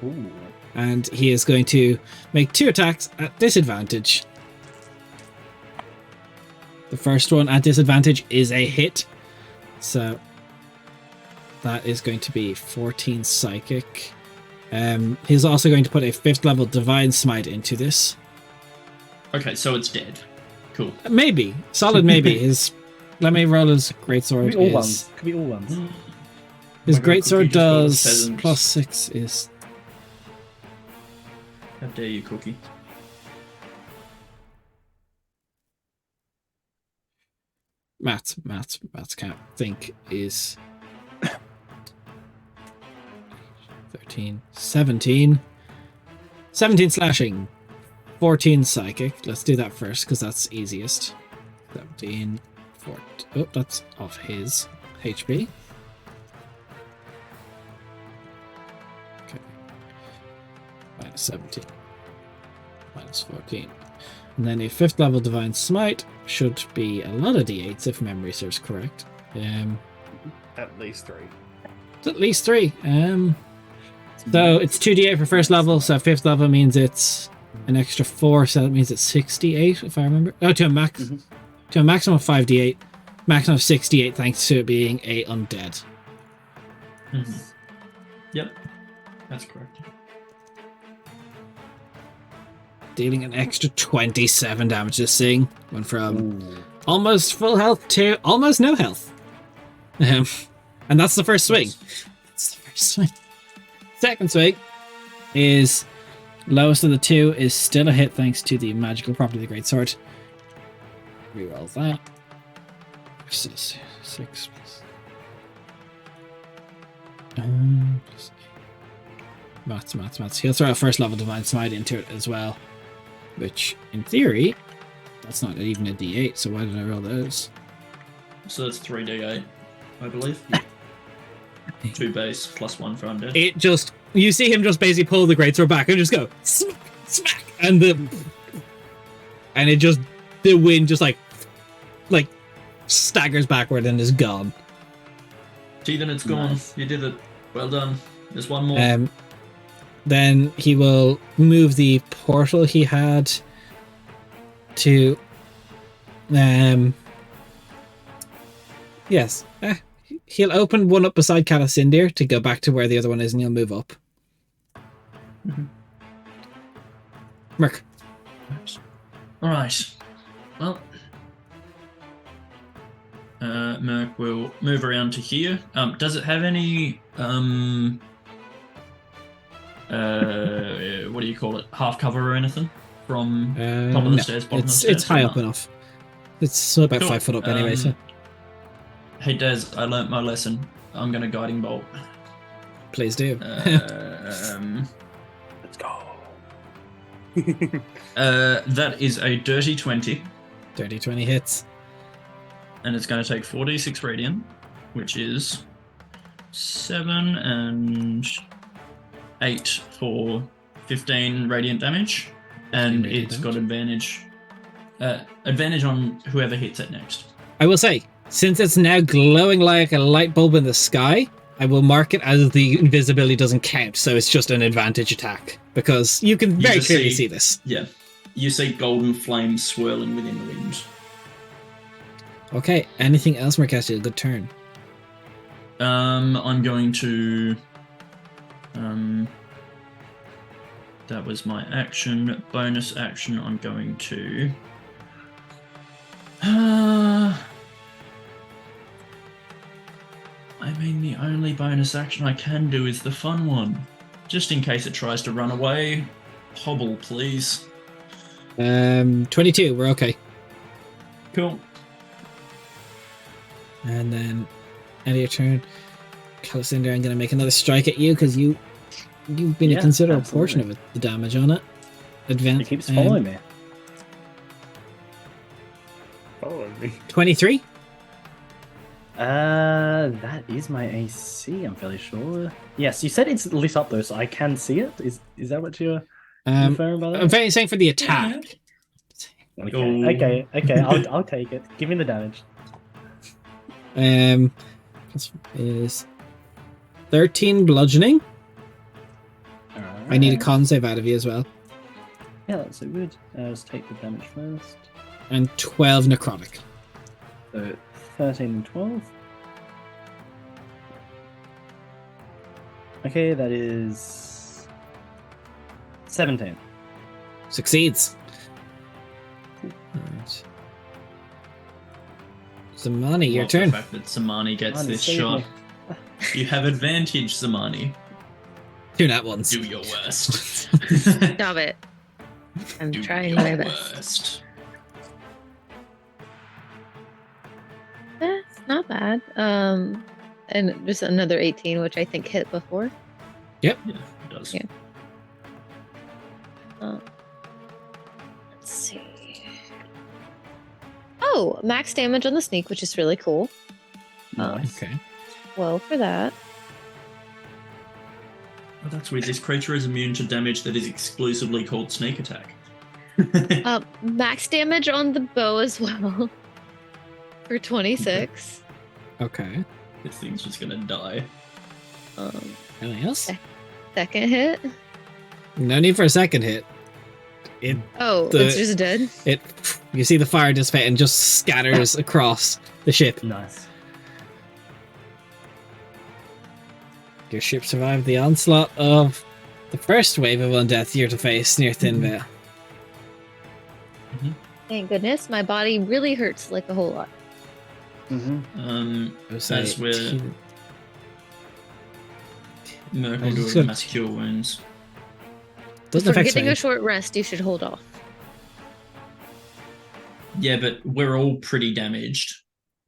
Ooh. And he is going to make 2 attacks at disadvantage. The first one at disadvantage is a hit. So that is going to be 14 psychic. He's also going to put a 5th level Divine Smite into this. Okay, so it's dead. Cool. Maybe. Solid maybe. Let me roll his greatsword. Could be all ones. Could be all ones. His Oh my God, Cookie greatsword just got a does pheasant. +6 is... How dare you, Cookie? Maths can't think is 13, 17 slashing, 14 psychic. Let's do that first because that's easiest. 17, 14. Oh, that's off his HP. Okay. -17, -14. And then a 5th level Divine Smite should be a lot of d8s if memory serves correct. At least 3. It's at least 3. So it's 2d8 for first level, so 5th level means it's an extra 4, so that means it's 68, if I remember. Oh, to a maximum of 5d8, maximum of 68 thanks to it being a undead. Yep, that's correct. Dealing an extra 27 damage this thing. Went from almost full health to almost no health. And that's the first swing. That's the first swing. Second swing is lowest of the two, is still a hit thanks to the magical property of the Greatsword. Reroll that. 6 plus. Plus 8. Maths. He'll throw a first level Divine Smite into it as well. Which, in theory, that's not even a d8, so why did I roll those? So that's 3d8, I believe. 2 base plus 1 for undead. It just, you see him just basically pull the Greatsword back and just go smack, smack, and it just, the wind just like staggers backward and is gone. Teethan, it's gone. Nice. You did it. Well done. There's one more. Then he will move the portal he had to yes. He'll open one up beside Calasindir to go back to where the other one is, and he'll move up. Merc. Alright. Well, Merc will move around to here. Does it have any what do you call it? Half cover or anything from top of the stairs, bottom of the stairs? It's high up enough. It's about Cool. 5 foot up anyway. So Hey Des, I learnt my lesson. I'm gonna guiding bolt. please do. Let's go. That is a dirty 20, Dirty 20 hits. and it's going to take 4d6 radiant, which is 7 and 8 for 15 radiant damage, and 15 radiant it's got advantage on whoever hits it next. I will say, since it's now glowing like a light bulb in the sky, I will mark it as the invisibility doesn't count, so it's just an advantage attack, because you can very just clearly see this. Yeah, you see golden flames swirling within the wind. Okay, anything else, Marquesi? Good turn. I'm going to. That was my action. Bonus action. I'm going to. I mean, the only bonus action I can do is the fun one, just in case it tries to run away. Hobble, please. 22. We're okay. Cool. And then, end of your turn, Calasindir, I'm going to make another strike at you because you've been a considerable portion of it, the damage on it. It keeps following me. Following me. 23. That is my AC, I'm fairly sure. Yes, you said it's lit up though, so I can see it. Is that what you're referring by that? I'm very saying for the attack. Okay, I'll take it. Give me the damage. This is 13 bludgeoning. Alright. I need a con save out of you as well. Yeah, that's so good. Let's take the damage first. And 12 necrotic. So 13 and 12. Okay, that is 17. Succeeds. Alright. Zamani, your Love turn. The fact that Zamani gets Zamani, this save shot. me. You have advantage, Zamani. 2 nat ones. Do your worst. Stop it. I'm Do trying your my best. worst. It's not bad. And just another 18, which I think hit before. Yep. Yeah, it does. Yeah. Let's see. Oh, max damage on the sneak, which is really cool. Nice. Okay. Well, for that. Oh, that's weird. This creature is immune to damage that is exclusively called sneak attack. Max damage on the bow as well. For 26. Okay. This thing's just gonna die. Anything else? Okay. second hit? No need for a second hit. Oh, The- it's just dead? You see the fire dissipate and just scatters across the ship. Nice. Your ship survived the onslaught of the first wave of undeath you're to face near Thinveil. Thank goodness. My body really hurts like a whole lot. Mm-hmm. As we're Merc will do good. mass cure wounds. Doesn't For affect getting me. a short rest, you should hold off. Yeah, but we're all pretty damaged,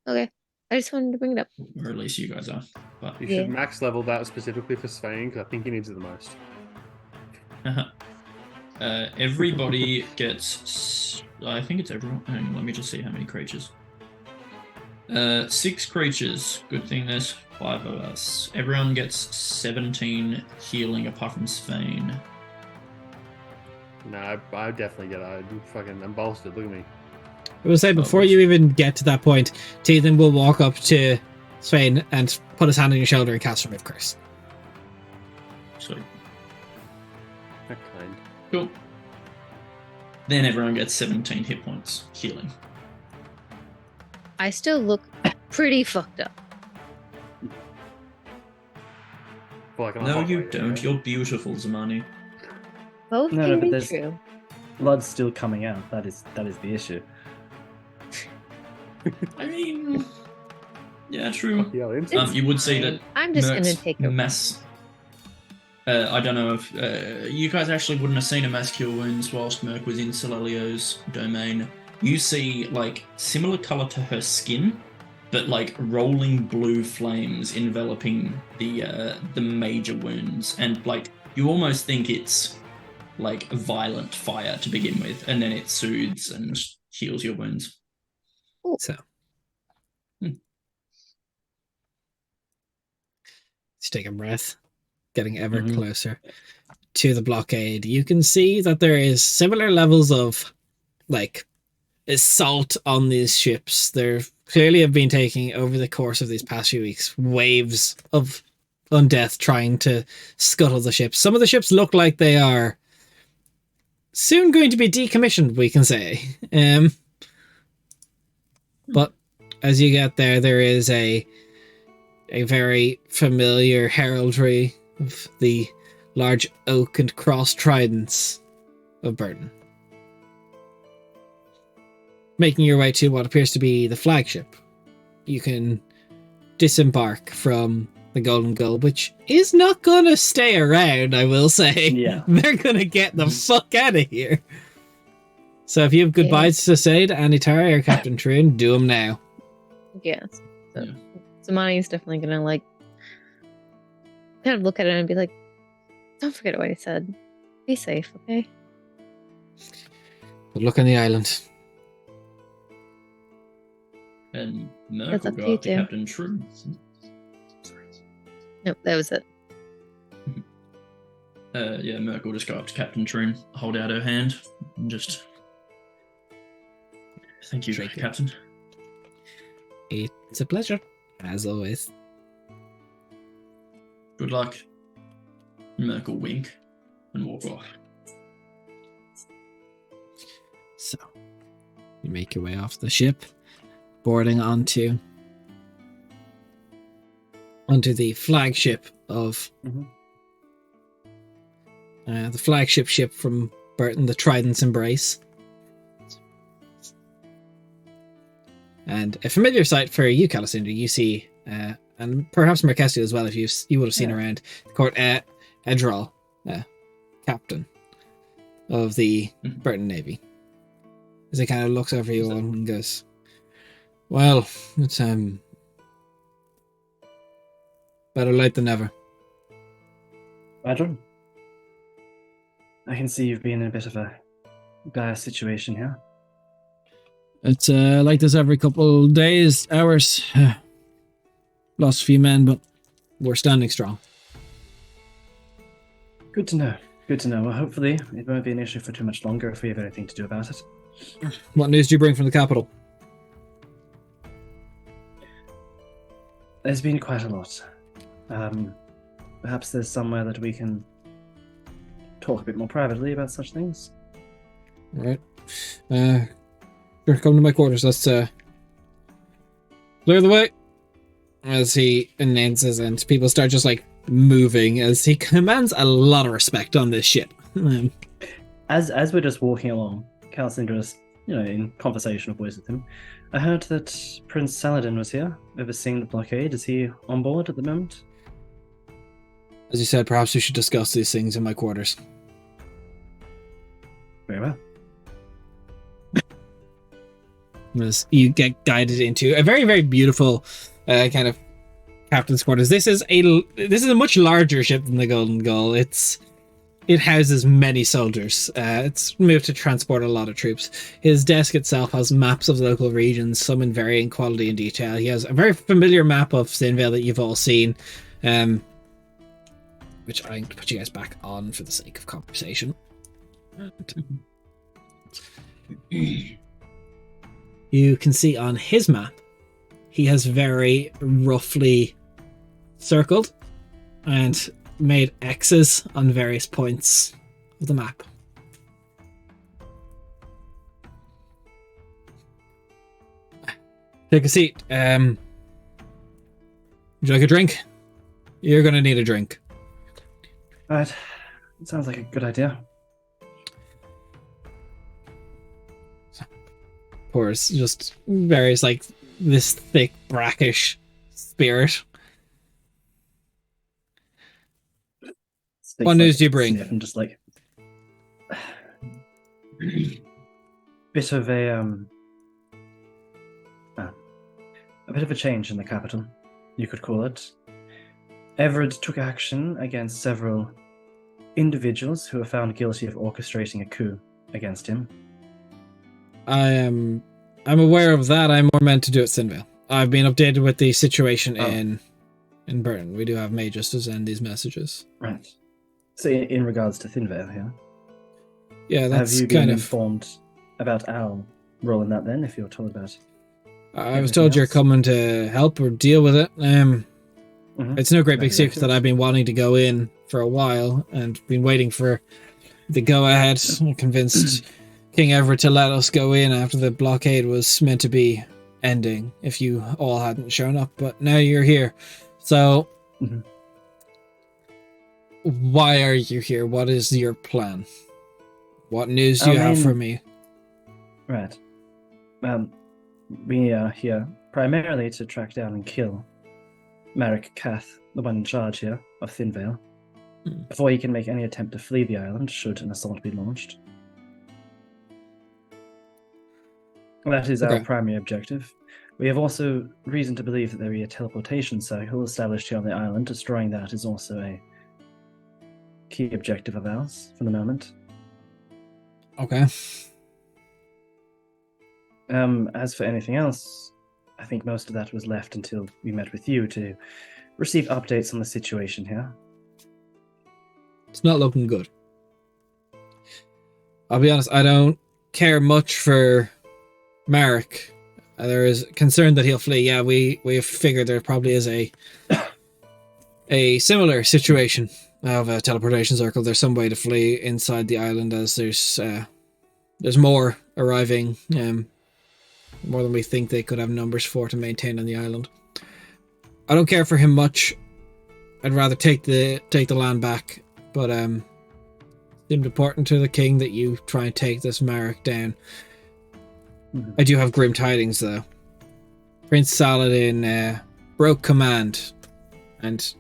Okay. I just wanted to bring it up. or at least you guys are. But You Yeah. should max level that specifically for Svein, because I think he needs it the most. everybody gets. I think it's everyone. Hang on, let me just see how many creatures. 6 creatures. Good thing there's 5 of us. Everyone gets 17 healing apart from Svein. No, I definitely get it. I'm bolstered. Look at me. I will say, before you even get to that point, Teethan will walk up to Svein and put his hand on your shoulder and cast Remove Curse. So That kind. cool. Then everyone gets 17 hit points healing. I still look pretty fucked up. Feel like I'm No, halfway you there, don't. right? You're beautiful, Zamani. Both No, can but be there's- true. Blood's still coming out. That is the issue. I mean, yeah, true. Yeah, You would see that I'm just Merc's gonna take a mass. I don't know if you guys actually wouldn't have seen a mass cure wounds whilst Merc was in Solalio's domain. You see like similar color to her skin, but like rolling blue flames enveloping the major wounds, and like you almost think it's like violent fire to begin with, and then it soothes and heals your wounds. So. Just take a breath, getting ever Mhm. closer to the blockade. You can see that there is similar levels of like assault on these ships. There clearly have been taking, over the course of these past few weeks, waves of undeath trying to scuttle the ships. Some of the ships look like they are soon going to be decommissioned, we can say. But as you get there, there is a very familiar heraldry of the large oak and cross tridents of Burton. Making your way to what appears to be the flagship, you can disembark from the Golden Gull, which is not gonna stay around, I will say. Yeah. They're gonna get the fuck out of here. So if you have goodbyes to say to Anitara or Captain Troon, do them now. Yes. So, Yeah. Zamani's definitely gonna like kind of look at it and be like, don't forget what I said. Be safe, okay? Good luck on the island. And Merc That's will up to go you up to two. Captain True. Nope, that was it. Yeah, Merc will just go up to Captain Troon, hold out her hand, and just thank you, Shake it. Captain. It's a pleasure, as always. Good luck. Merc will wink and walk off. So, you make your way off the ship, boarding onto the flagship of the flagship ship from Burton, the Trident's Embrace. And a familiar sight for you, Calisindra, you see, and perhaps Mercestia as well, if you would have seen around the court, Edral, captain of the Burton Navy. As he kind of looks over you all and goes, well, it's better late than never. Adron, I can see you've been in a bit of a dire situation here. It's like this every couple days, hours. Lost a few men, but we're standing strong. Good to know. Good to know. Well, hopefully it won't be an issue for too much longer if we have anything to do about it. What news do you bring from the capital? There's been quite a lot. Perhaps there's somewhere that we can talk a bit more privately about such things. Right. Here, come to my quarters. Let's clear the way. As he announces, and people start just like moving as he commands a lot of respect on this ship. As we're just walking along, Cassandra just, in conversational voice with him, I heard that Prince Saladin was here, overseeing the blockade. Is he on board at the moment? As you said, perhaps we should discuss these things in my quarters. Very well. As you get guided into a very, very beautiful kind of captain's quarters. This is a much larger ship than the Golden Gull. It houses many soldiers. It's moved to transport a lot of troops. His desk itself has maps of local regions, some in varying quality and detail. He has a very familiar map of Thinveil that you've all seen, which I'm going to put you guys back on for the sake of conversation. You can see on his map, he has very roughly circled and made X's on various points of the map. Take a seat. Would you like a drink? You're going to need a drink. Right. It sounds like a good idea. Pours just various, like, this thick, brackish spirit. What news do you bring? I'm just like bit of a bit of a change in the capital, you could call it. Everett took action against several individuals who were found guilty of orchestrating a coup against him. I'm aware of that. I'm more meant to do at Thinveil. I've been updated with the situation in Burton. We do have mages to send these messages. Right. So in regards to Thinveil here, yeah, that's have you kind been of informed about our role in that? Then, if you're told about, I was told you're coming to help or deal with it. It's no great big Exactly. secret that I've been wanting to go in for a while and been waiting for the go ahead. I'm convinced King Everett to let us go in after the blockade was meant to be ending if you all hadn't shown up, but now you're here. So why are you here? What is your plan? What news do you have for me? Right. We are here primarily to track down and kill Marek Kath, the one in charge here of Thinveil, before he can make any attempt to flee the island should an assault be launched. That is our primary objective. We have also reason to believe that there will be a teleportation cycle established here on the island. Destroying that is also a key objective of ours for the moment. Okay. As for anything else, I think most of that was left until we met with you to receive updates on the situation here. It's not looking good. I'll be honest, I don't care much for Marek. There is concern that he'll flee. Yeah, we have figured there probably is a similar situation of a teleportation circle. There's some way to flee inside the island, as there's more arriving, more than we think they could have numbers for to maintain on the island. I don't care for him much. I'd rather take the land back, but it seemed important to the king that you try and take this Marek down. I do have grim tidings, though. Prince Saladin broke command and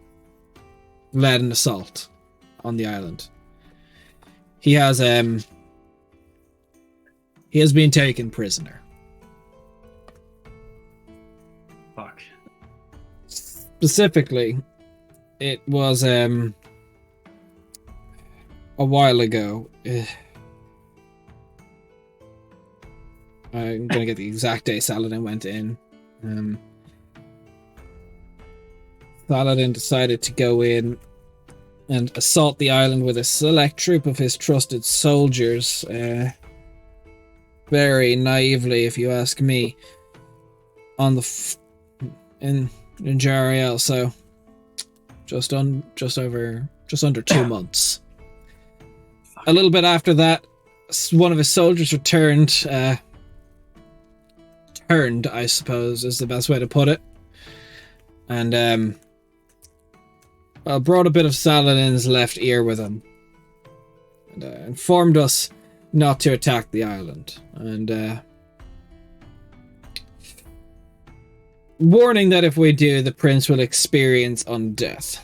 led an assault on the island. He has been taken prisoner. Fuck. Specifically, it was a while ago. I'm gonna get the exact day Saladin went in. Saladin decided to go in and assault the island with a select troop of his trusted soldiers. Very naively, if you ask me. On the in Jariel, so just under 2 months. a little bit after that, one of his soldiers returned. Turned, I suppose, is the best way to put it. And brought a bit of Saladin's left ear with him. And informed us not to attack the island. And warning that if we do, the prince will experience undeath.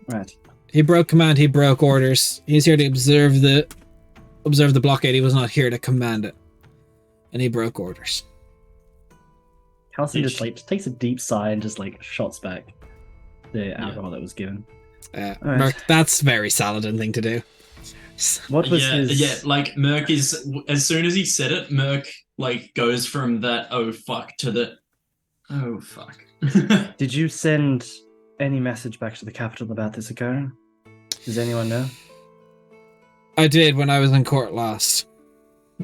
Right. He broke command, he broke orders. He's here to observe the blockade. He was not here to command it. And he broke orders. Halcyon just like takes a deep sigh and just like shots back the alcohol that was given. Right. Merc, that's very Saladin thing to do. What was his... Yeah, like Merc is, as soon as he said it, Merc like goes from that oh fuck to the oh fuck. Did you send any message back to the capital about this occurring? Does anyone know? I did when I was in court last.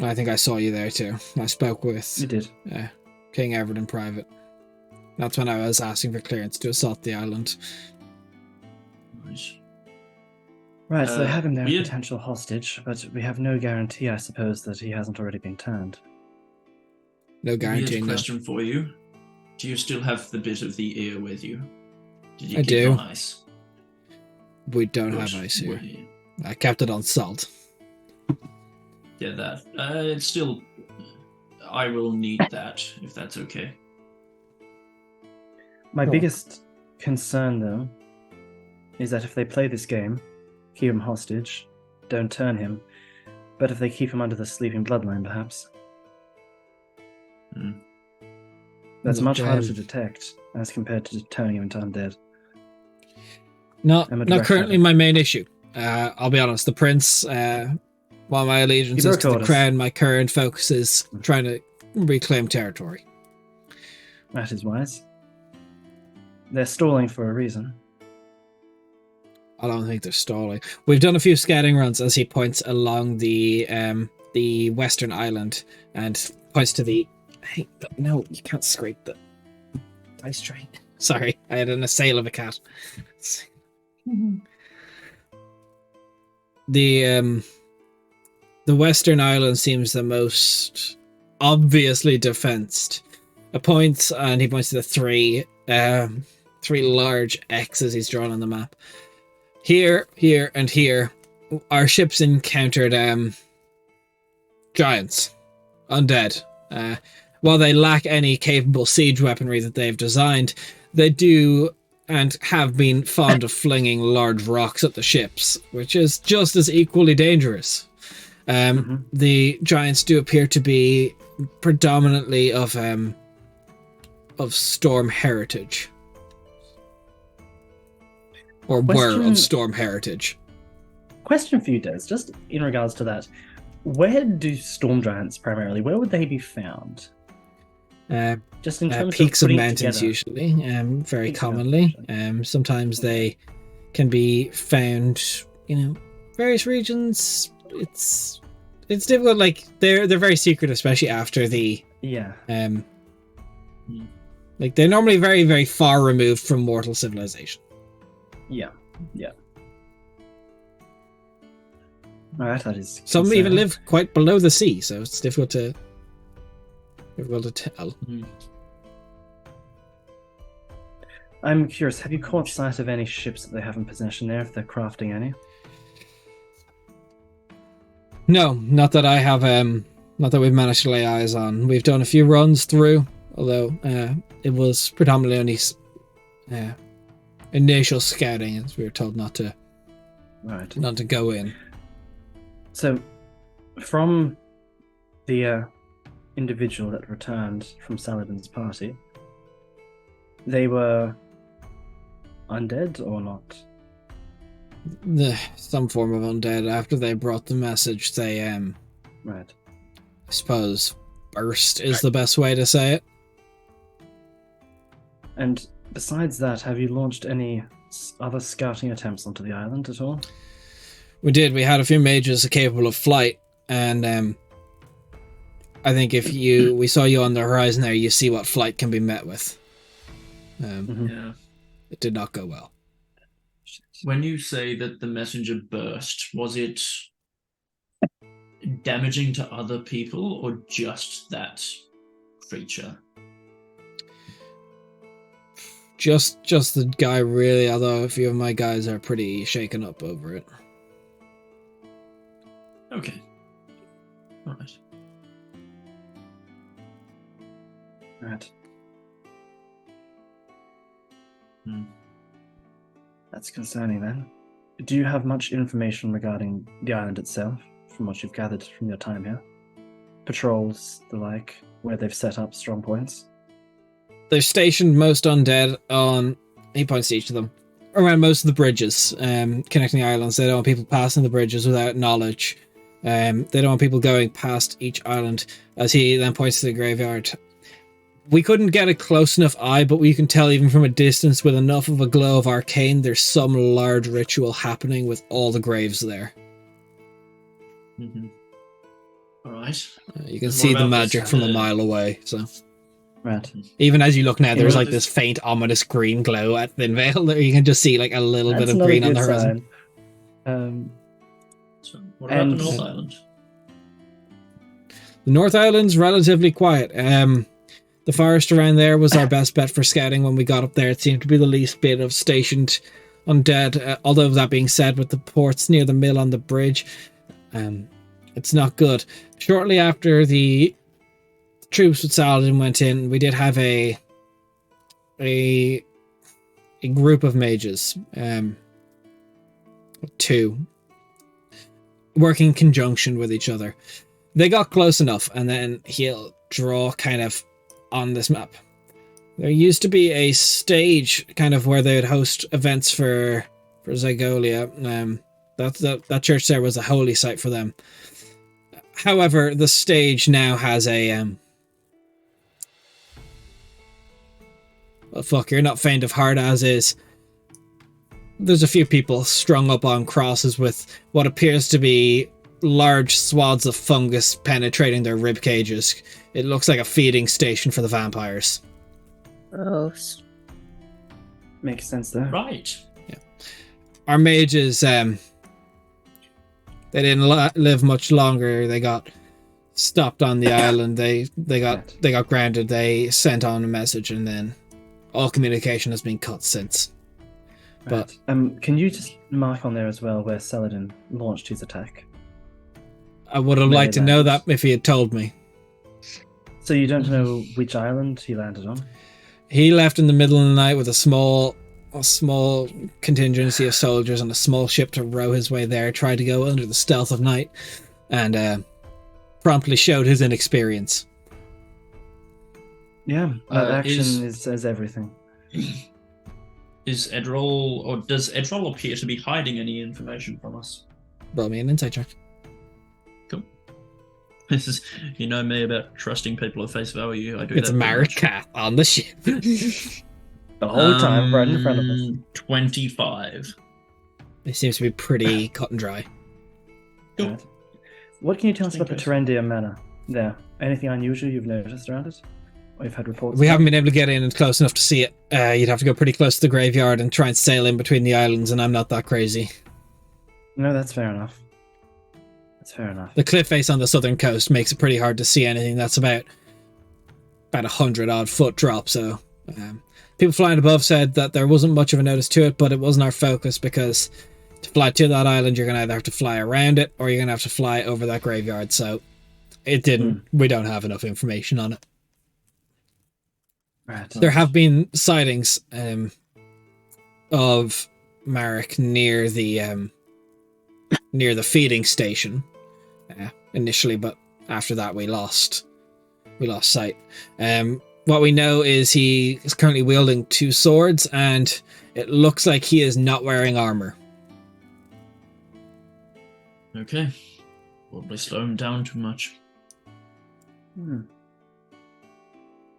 I think I saw you there too. I spoke with You did. King Everett in private. That's when I was asking for clearance to assault the island. Nice. Right, so they have him there, we a had- potential hostage, but we have no guarantee, I suppose, that he hasn't already been turned. No guarantee. Weird No. question for you. Do you still have the bit of the ear with you? Did you I keep do. it on ice? We don't Good. have ice here. We- I kept it on salt. Yeah, that. It's still. I will need that if that's okay. My Cool. biggest concern, though, is that if they play this game, keep him hostage, don't turn him, but if they keep him under the sleeping bloodline, perhaps. Hmm. That's Look, much harder to um, detect as compared to turning him into undead. Not I'm a not direct currently habit. my main issue. I'll be honest. The prince, while my allegiance You is broke to the orders. crown, my current focus is trying to reclaim territory. That is wise. They're stalling for a reason. I don't think they're stalling. We've done a few scouting runs as he points along the western island and points to the. Hey, no, you can't scrape the dice tray. Sorry, I had an assail of a cat. The western island seems the most obviously defensed. A point, and he points to the three large X's he's drawn on the map. Here, here, and here, our ships encountered giants, undead. While they lack any capable siege weaponry that they've designed, they do and have been fond of flinging large rocks at the ships, which is just as equally dangerous. The giants do appear to be predominantly of storm heritage. Or were Question- of storm heritage. Question for you, Des, just in regards to that. Where do storm giants primarily, where would they be found? Just in terms Peaks of of putting it mountains together. usually, very Peaks of commonly. mountains, Sometimes they can be found, various regions. It's difficult. Like they're very secret, especially after the Yeah. like they're normally very very far removed from mortal civilization. Yeah. Alright, that is Some even concerning. live quite below the sea, so it's difficult to tell. I'm curious, have you caught sight of any ships that they have in possession there, if they're crafting any? No, not that I have. Not that we've managed to lay eyes on. We've done a few runs through, although it was predominantly only initial scouting, as we were told not to go in. So, from the individual that returned from Saladin's party, they were undead or not? Some form of undead. After they brought the message, they Right. I suppose burst is the best way to say it. And besides that, have you launched any other scouting attempts onto the island at all? We did. We had a few mages capable of flight, and I think if we saw you on the horizon there, you see what flight can be met with. Mhm. Yeah. It did not go well. When you say that the messenger burst, was it damaging to other people or just that creature? Just the guy, really, although a few of my guys are pretty shaken up over it. Okay. All right. Right. That's concerning then. Do you have much information regarding the island itself, from what you've gathered from your time here? Patrols, the like, where they've set up strong points? They're stationed most undead on, he points to each of them, around most of the bridges connecting the islands. They don't want people passing the bridges without knowledge. They don't want people going past each island, as he then points to the graveyard. We couldn't get a close enough eye, but we can tell even from a distance with enough of a glow of arcane, there's some large ritual happening with all the graves there. Mm-hmm. All right. You can And see what the about magic this, from a mile away, so... Right. Even as you look now, there's What like about this faint, ominous green glow at Thinveil. There you can just see like a little That's bit of not a green on good the horizon. sign. So what about And- the North Island? The North Island's relatively quiet. The forest around there was our best bet for scouting when we got up there. It seemed to be the least bit of stationed undead. Although that being said, with the ports near the mill on the bridge, it's not good. Shortly after the troops with Saladin went in, we did have a group of mages, two, working in conjunction with each other. They got close enough, and then he'll draw kind of on this map. There used to be a stage kind of where they would host events for Zygolia. That church there was a holy site for them. However, the stage now has a well, fuck, you're not faint of heart as is. There's a few people strung up on crosses with what appears to be large swaths of fungus penetrating their rib cages. It looks like a feeding station for the vampires. Gross. Makes sense there. Right. Our mages, they didn't live much longer. They got stopped on the island. They got grounded. They sent on a message, and then all communication has been cut since. But can you just mark on there as well where Saladin launched his attack? I would have liked to know that if he had told me. So you don't know which island he landed on? He left in the middle of the night with a small contingency of soldiers on a small ship to row his way there, tried to go under the stealth of night, and promptly showed his inexperience. Yeah, that action is everything. Is Edrol, or does Edrol appear to be hiding any information from us? Roll me an insight check. Cool. This is, you know me about trusting people at face value. I do It's that very much. America on the ship. The whole time, right in front of us. 25. It seems to be pretty cut and dry. Cool. Right. What can you tell us about the Interesting. Terendia Manor there? Anything unusual you've noticed around it? Or you've had reports We about? haven't been able to get in and close enough to see it. You'd have to go pretty close to the graveyard and try and sail in between the islands, and I'm not that crazy. No, that's fair enough. That's fair enough. The cliff face on the southern coast makes it pretty hard to see anything. That's about 100-odd foot drop, so... people flying above said that there wasn't much of a notice to it, but it wasn't our focus, because to fly to that island, you're going to either have to fly around it, or you're going to have to fly over that graveyard, so it didn't... We don't have enough information on it. Right. There have been sightings of Marek near the feeding station initially, but after that we lost sight. What we know is he is currently wielding 2 swords, and it looks like he is not wearing armor. Okay. Probably slow him down too much.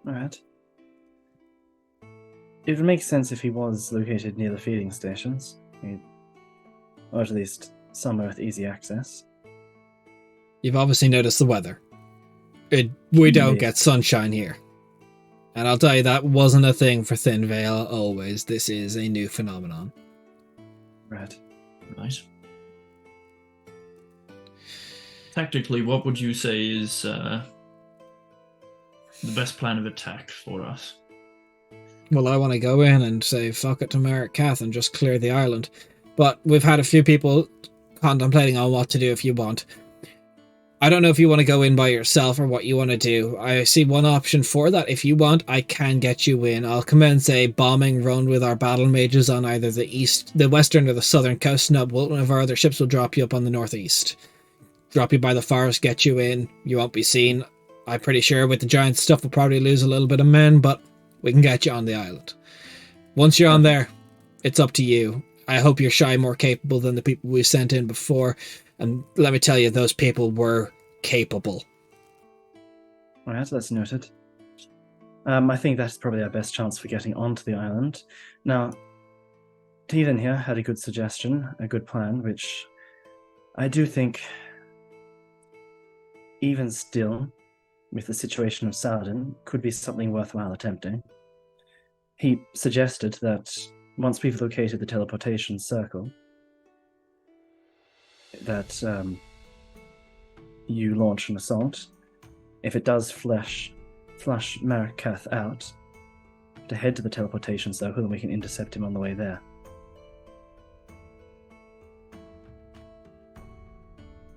Alright. It would make sense if he was located near the feeding stations. Or at least somewhere with easy access. You've obviously noticed the weather. We don't Indeed. get sunshine here. And I'll tell you, that wasn't a thing for Thinveil always. This is a new phenomenon. Right. Right. Tactically, what would you say is the best plan of attack for us? Well, I want to go in and say fuck it to Merrick Cath and just clear the island. But we've had a few people contemplating on what to do if you want. I don't know if you want to go in by yourself or what you want to do. I see one option for that. If you want, I can get you in. I'll commence a bombing run with our battle mages on either the western or the southern coast. And one of our other ships will drop you up on the northeast. Drop you by the forest, get you in. You won't be seen. I'm pretty sure with the giant stuff we'll probably lose a little bit of men, but we can get you on the island. Once you're on there, it's up to you. I hope you're shy more capable than the people we sent in before. And let me tell you, those people were capable. All right, that's noted. I think that's probably our best chance for getting onto the island. Now, Teethan here had a good suggestion, a good plan, which I do think, even still, with the situation of Saladin, could be something worthwhile attempting. He suggested that once we've located the teleportation circle, that you launch an assault. If it does flush Merrick Cath out, to head to the teleportation circle, and we can intercept him on the way there.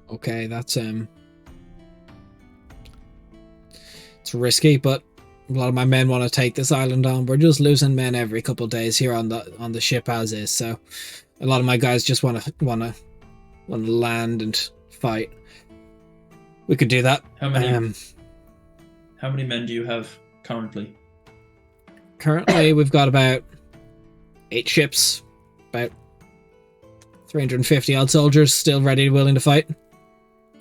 Okay, that's it's risky, but a lot of my men want to take this island on. We're just losing men every couple of days here on the ship as is, so a lot of my guys just want to land and fight. We could do that. How many men do you have currently? Currently, we've got about 8 ships, about 350 odd soldiers still ready and willing to fight.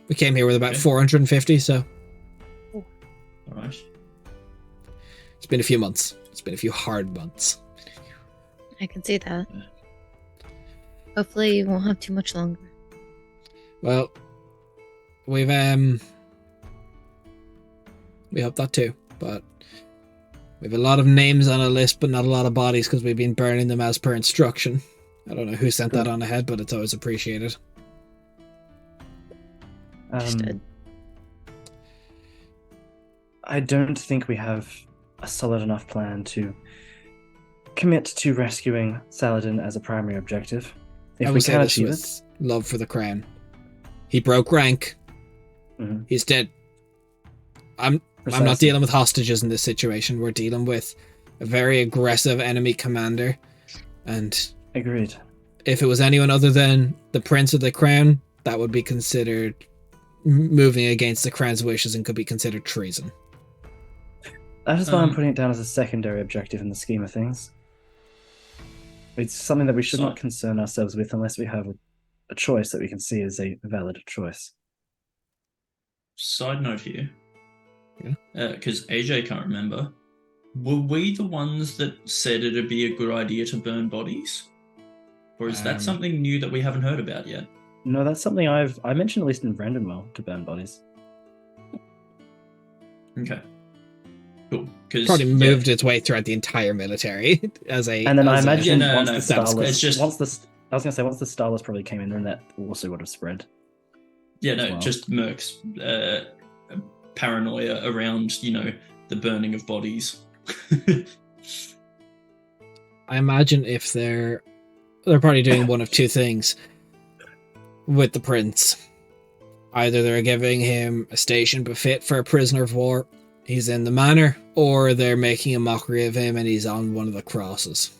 We came here with about 450, so All right. it's been a few months. It's been a few hard months. I can see that. Hopefully you won't have too much longer. Well, we hope that too, but we have a lot of names on a list, but not a lot of bodies because we've been burning them as per instruction. I don't know who sent that on ahead, but it's always appreciated. Understood. I don't think we have a solid enough plan to commit to rescuing Saladin as a primary objective. If I we would say can this achieve with it, love for the crown. He broke rank. Mhm. He's dead. I'm not Precisely. dealing with hostages in this situation. We're dealing with a very aggressive enemy commander, and Agreed. if it was anyone other than the Prince of the Crown, that would be considered moving against the Crown's wishes and could be considered treason. That is why I'm putting it down as a secondary objective in the scheme of things. It's something that we should not concern ourselves with unless we have a choice that we can see as a valid choice. Side note here. Yeah. Because AJ can't remember. Were we the ones that said it'd be a good idea to burn bodies? Or is that something new that we haven't heard about yet? No, that's something I mentioned at least in Brandonwell, to burn bodies. Okay. Cool. Because Probably moved its way throughout the entire military as a. And then I as a- imagine Yeah, no, once no, the it's Starless, just- I was gonna say once the Starless probably came in, then that also would have spread. Yeah, no, as well. just Merc's paranoia around, the burning of bodies. I imagine if they're probably doing one of two things with the prince. Either they're giving him a station befit for a prisoner of war, he's in the manor, or they're making a mockery of him and he's on one of the crosses.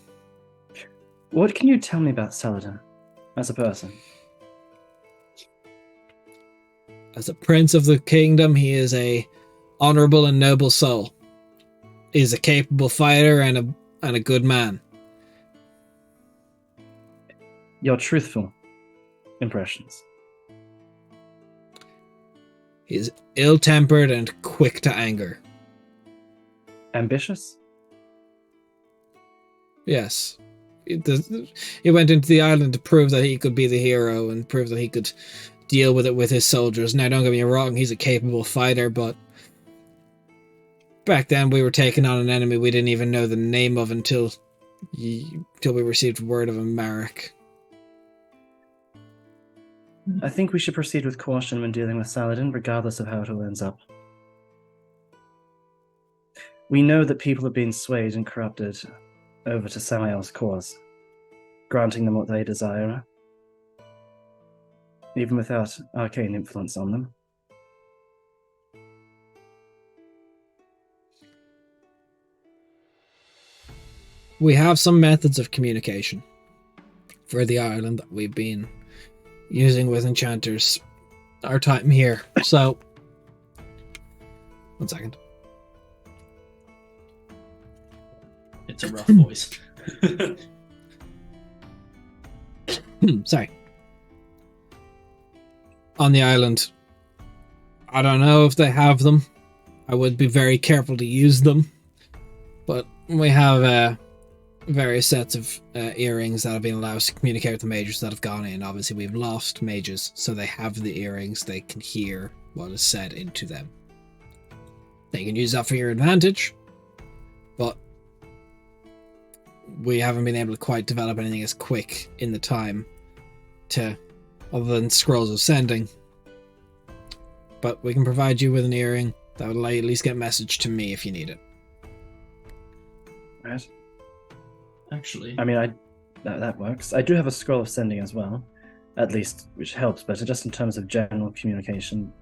What can you tell me about Saladin as a person? As a prince of the kingdom, he is a honorable and noble soul. He's a capable fighter and a good man. Your truthful impressions. He's ill-tempered and quick to anger. Ambitious? Yes. He went into the island to prove that he could be the hero and prove that he could deal with it with his soldiers. Now, don't get me wrong, he's a capable fighter, but back then we were taking on an enemy we didn't even know the name of until we received word of a Marek. I think we should proceed with caution when dealing with Saladin, regardless of how it all ends up. We know that people are being swayed and corrupted over to Samael's cause, granting them what they desire, even without arcane influence on them. We have some methods of communication for the island that we've been using with enchanters our time here. So, 1 second. It's a rough voice. Sorry. On the island, I don't know if they have them. I would be very careful to use them. But we have various sets of earrings that have been allowed to communicate with the mages that have gone in. Obviously, we've lost mages, so they have the earrings. They can hear what is said into them. They can use that for your advantage, but we haven't been able to quite develop anything as quick in the time to, other than scrolls of sending. But we can provide you with an earring that would allow you at least get a message to me if you need it. Right. Actually, I mean, that works. I do have a scroll of sending as well, at least, which helps, but just in terms of general communication.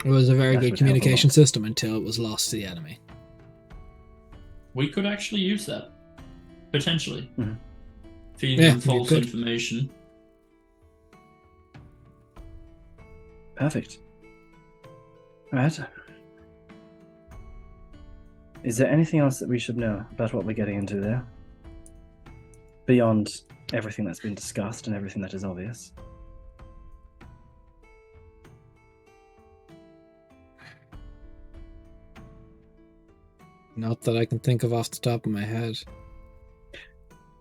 It was a very That good would help a communication lot. system until it was lost to the enemy. we could actually use that. Potentially. Mhm. Feeding Yeah, them you false could. information. Perfect. Right. Is there anything else that we should know about what we're getting into there? Beyond everything that's been discussed and everything that is obvious? Not that I can think of off the top of my head.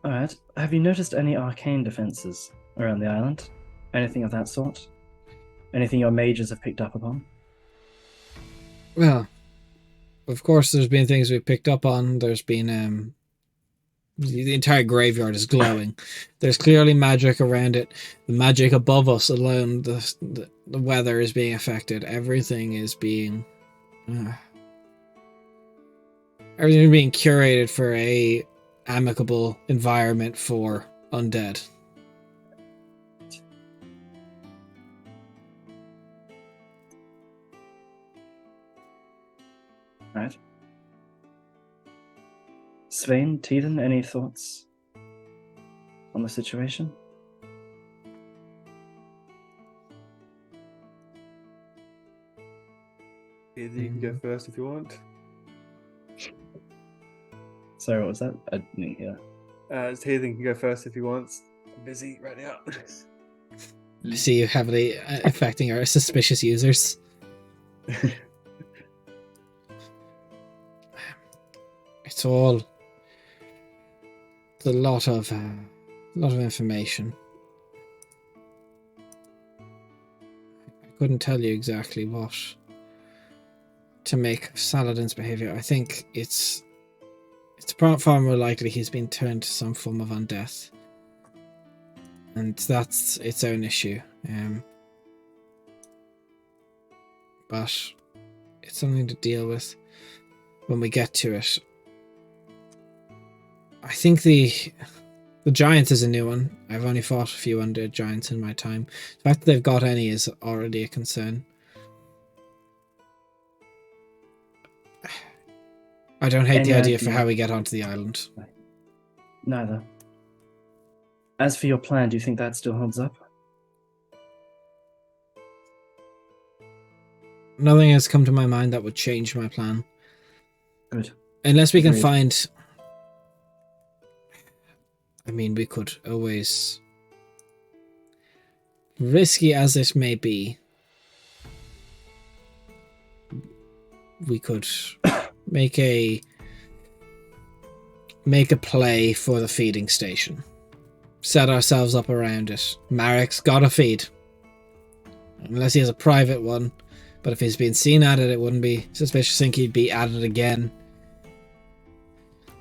Alright. Have you noticed any arcane defenses around the island? Anything of that sort? Anything your mages have picked up upon? Well, of course, there's been things we've picked up on. There's been the entire graveyard is glowing. There's clearly magic around it. The magic above us alone, the weather is being affected. Everything is being curated for a amicable environment for undead. Right. Svein, Teeden, any thoughts on the situation? You can go first if you want. Sorry, what was that? I didn't hear. Teething can go first if he wants. I'm busy right now. I see you heavily affecting our suspicious users. It's a lot of information. I couldn't tell you exactly what to make of Saladin's behavior. I think it's far more likely he's been turned to some form of undeath, and that's its own issue. But it's something to deal with when we get to it. I think the giants is a new one. I've only fought a few undead giants in my time. The fact that they've got any is already a concern. I don't hate the Any idea for idea? how we get onto the island. Neither. As for your plan, do you think that still holds up? Nothing has come to my mind that would change my plan. Good. Unless we can Agreed. find... I mean, we could always... Risky as it may be, we could make a play for the feeding station. Set ourselves up around it. Marek's got a feed. Unless he has a private one. But if he's been seen at it, it wouldn't be suspicious. Think he'd be at it again.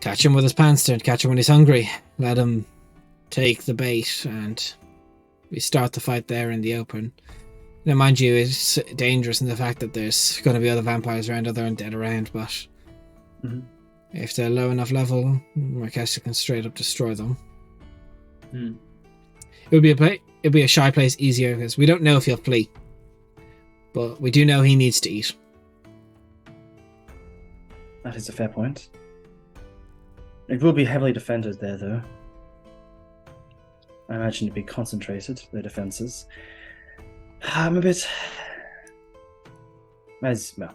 Catch him with his pants down. Catch him when he's hungry. Let him take the bait and we start the fight there in the open. Now, mind you, it's dangerous in the fact that there's going to be other vampires around, other undead around, but if they're low enough level, my caster can straight up destroy them. It would be a shy place easier because we don't know if he'll flee, but we do know he needs to eat. That is a fair point. It will be heavily defended there, though. I imagine it'd be concentrated, their defenses. I'm a bit... well,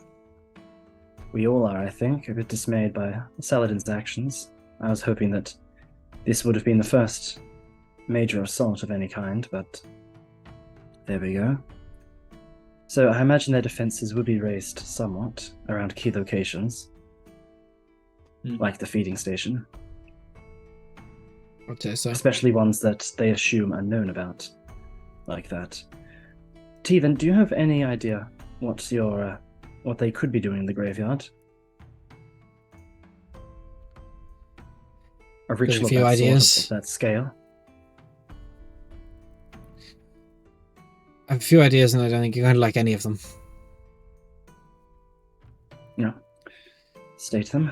we all are, I think, a bit dismayed by Saladin's actions. I was hoping that this would have been the first major assault of any kind, but there we go. So I imagine their defenses would be raised somewhat around key locations, like the feeding station. I'd say so. Especially ones that they assume are known about, like that. Thinveil, do you have any idea what they could be doing in the graveyard? A ritual a few of that ideas. Sort of that scale. I have a few ideas, and I don't think you're going to like any of them. No. State them.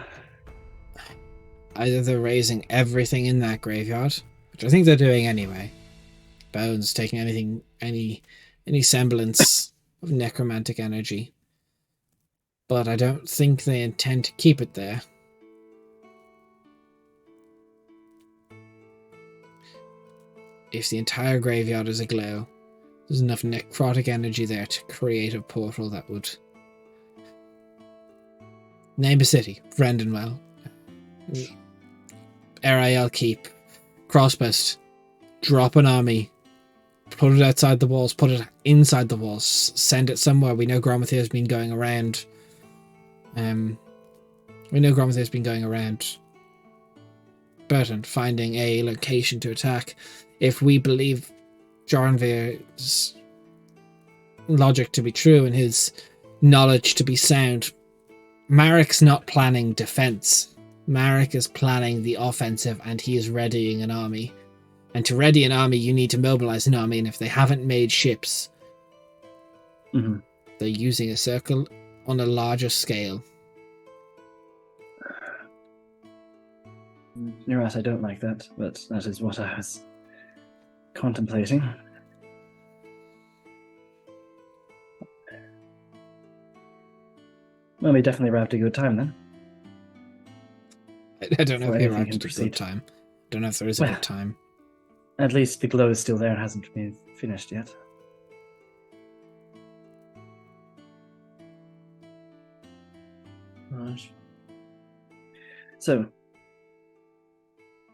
Either they're raising everything in that graveyard, which I think they're doing anyway. Bones taking any semblance of necromantic energy. But I don't think they intend to keep it there. If the entire graveyard is aglow, there's enough necrotic energy there to create a portal that would... Name a city. Vrendenwell. RIL Keep. Crossbest. Drop an army. Put it outside the walls. Put it inside the walls. Send it somewhere. We know Gromathir has been going around. Burton, finding a location to attack. If we believe Jornvir's logic to be true and his knowledge to be sound, Marek's not planning defense. Marek is planning the offensive, and he is readying an army. And to ready an army, you need to mobilize an army, and if they haven't made ships, they're using a circle on a larger scale. You're right, I don't like that, but that is what I was contemplating. Well, we definitely arrived at a good time then. I don't know So if he anything arrived can at a proceed. good time. I don't know if there is a Well, good time. At least the glow is still there and hasn't been finished yet. Right. So,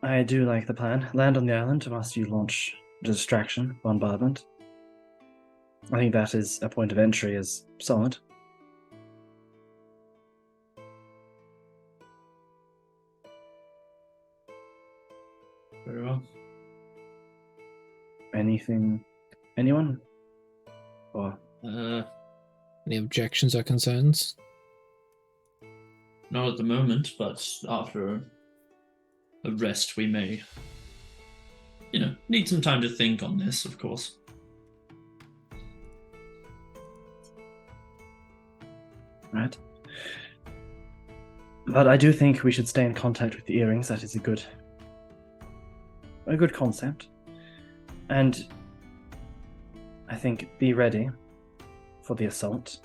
I do like the plan. Land on the island whilst you launch the distraction bombardment. I think that is a point of entry is solid. Very well. Anyone? Or Any objections or concerns? Not at the moment, but after a rest we may, need some time to think on this, of course. right? But I do think we should stay in contact with the earrings. That is a good concept. And I think be ready for the assault.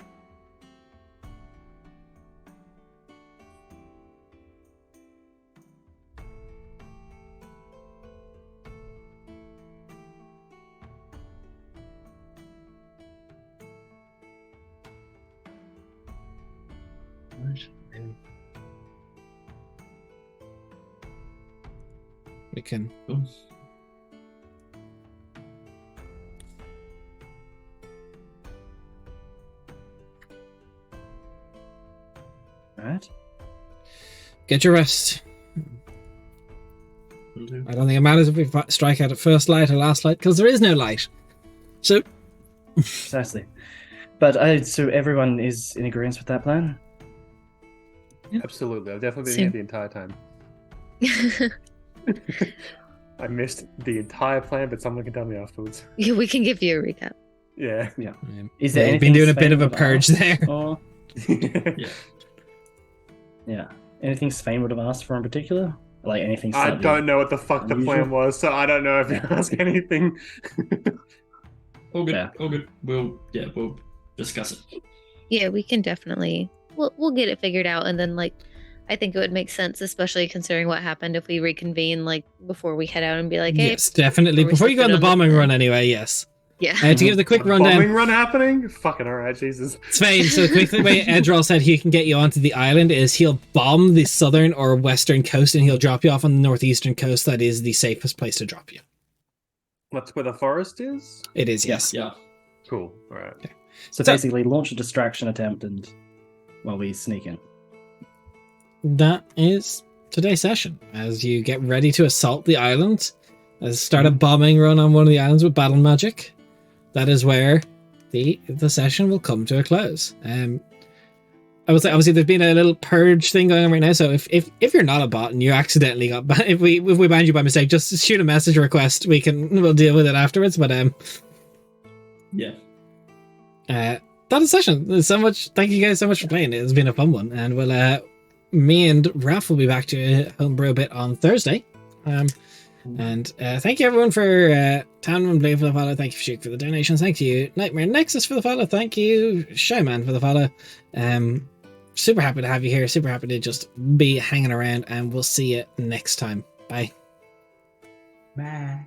We can. Cool. Alright. Get your rest. Will do. I don't think it matters if we strike out at first light or last light, because there is no light. So, Precisely. But so everyone is in agreement with that plan? Absolutely. I've definitely been Same. here the entire time. I missed the entire plan, but someone can tell me afterwards. Yeah, we can give you a recap. Yeah. Is there You've anything been doing a bit Sven of a would have purge asked, there. Or yeah, anything Sven would have asked for in particular? Like anything? I slightly don't know what the fuck the unusual? plan was, so I don't know if you ask anything. All good. Yeah. All good. We'll discuss it. Yeah, we can definitely. We'll get it figured out, and then like, I think it would make sense, especially considering what happened, if we reconvene like before we head out and be like, hey, Yes, definitely. Or we Before you stick go on it the on the bombing plan. run anyway, yes. yeah. To give the quick A rundown, bombing run happening? Fucking alright, Jesus. Spain, so the quick way Edrol said he can get you onto the island is he'll bomb the southern or western coast and he'll drop you off on the northeastern coast. That is the safest place to drop you. That's where the forest is? It is, yes. Yeah. Cool. Alright. So basically, launch a distraction attempt, and while we sneak in. That is today's session. As you get ready to assault the island, as start a bombing run on one of the islands with battle magic, that is where the session will come to a close. I would say obviously there's been a little purge thing going on right now. So if you're not a bot and you accidentally got if we banned you by mistake, just shoot a message request. We'll deal with it afterwards. But Yeah. that is session. There's so much. Thank you guys so much for playing. It's been a fun one, and me and Raph will be back to homebrew a bit on Thursday. And thank you everyone for Townman Blue for the follow. Thank you for Shoot for the donations. Thank you Nightmare Nexus for the follow. Thank you Showman for the follow. Super happy to have you here. Super happy to just be hanging around, and we'll see you next time. Bye. Bye.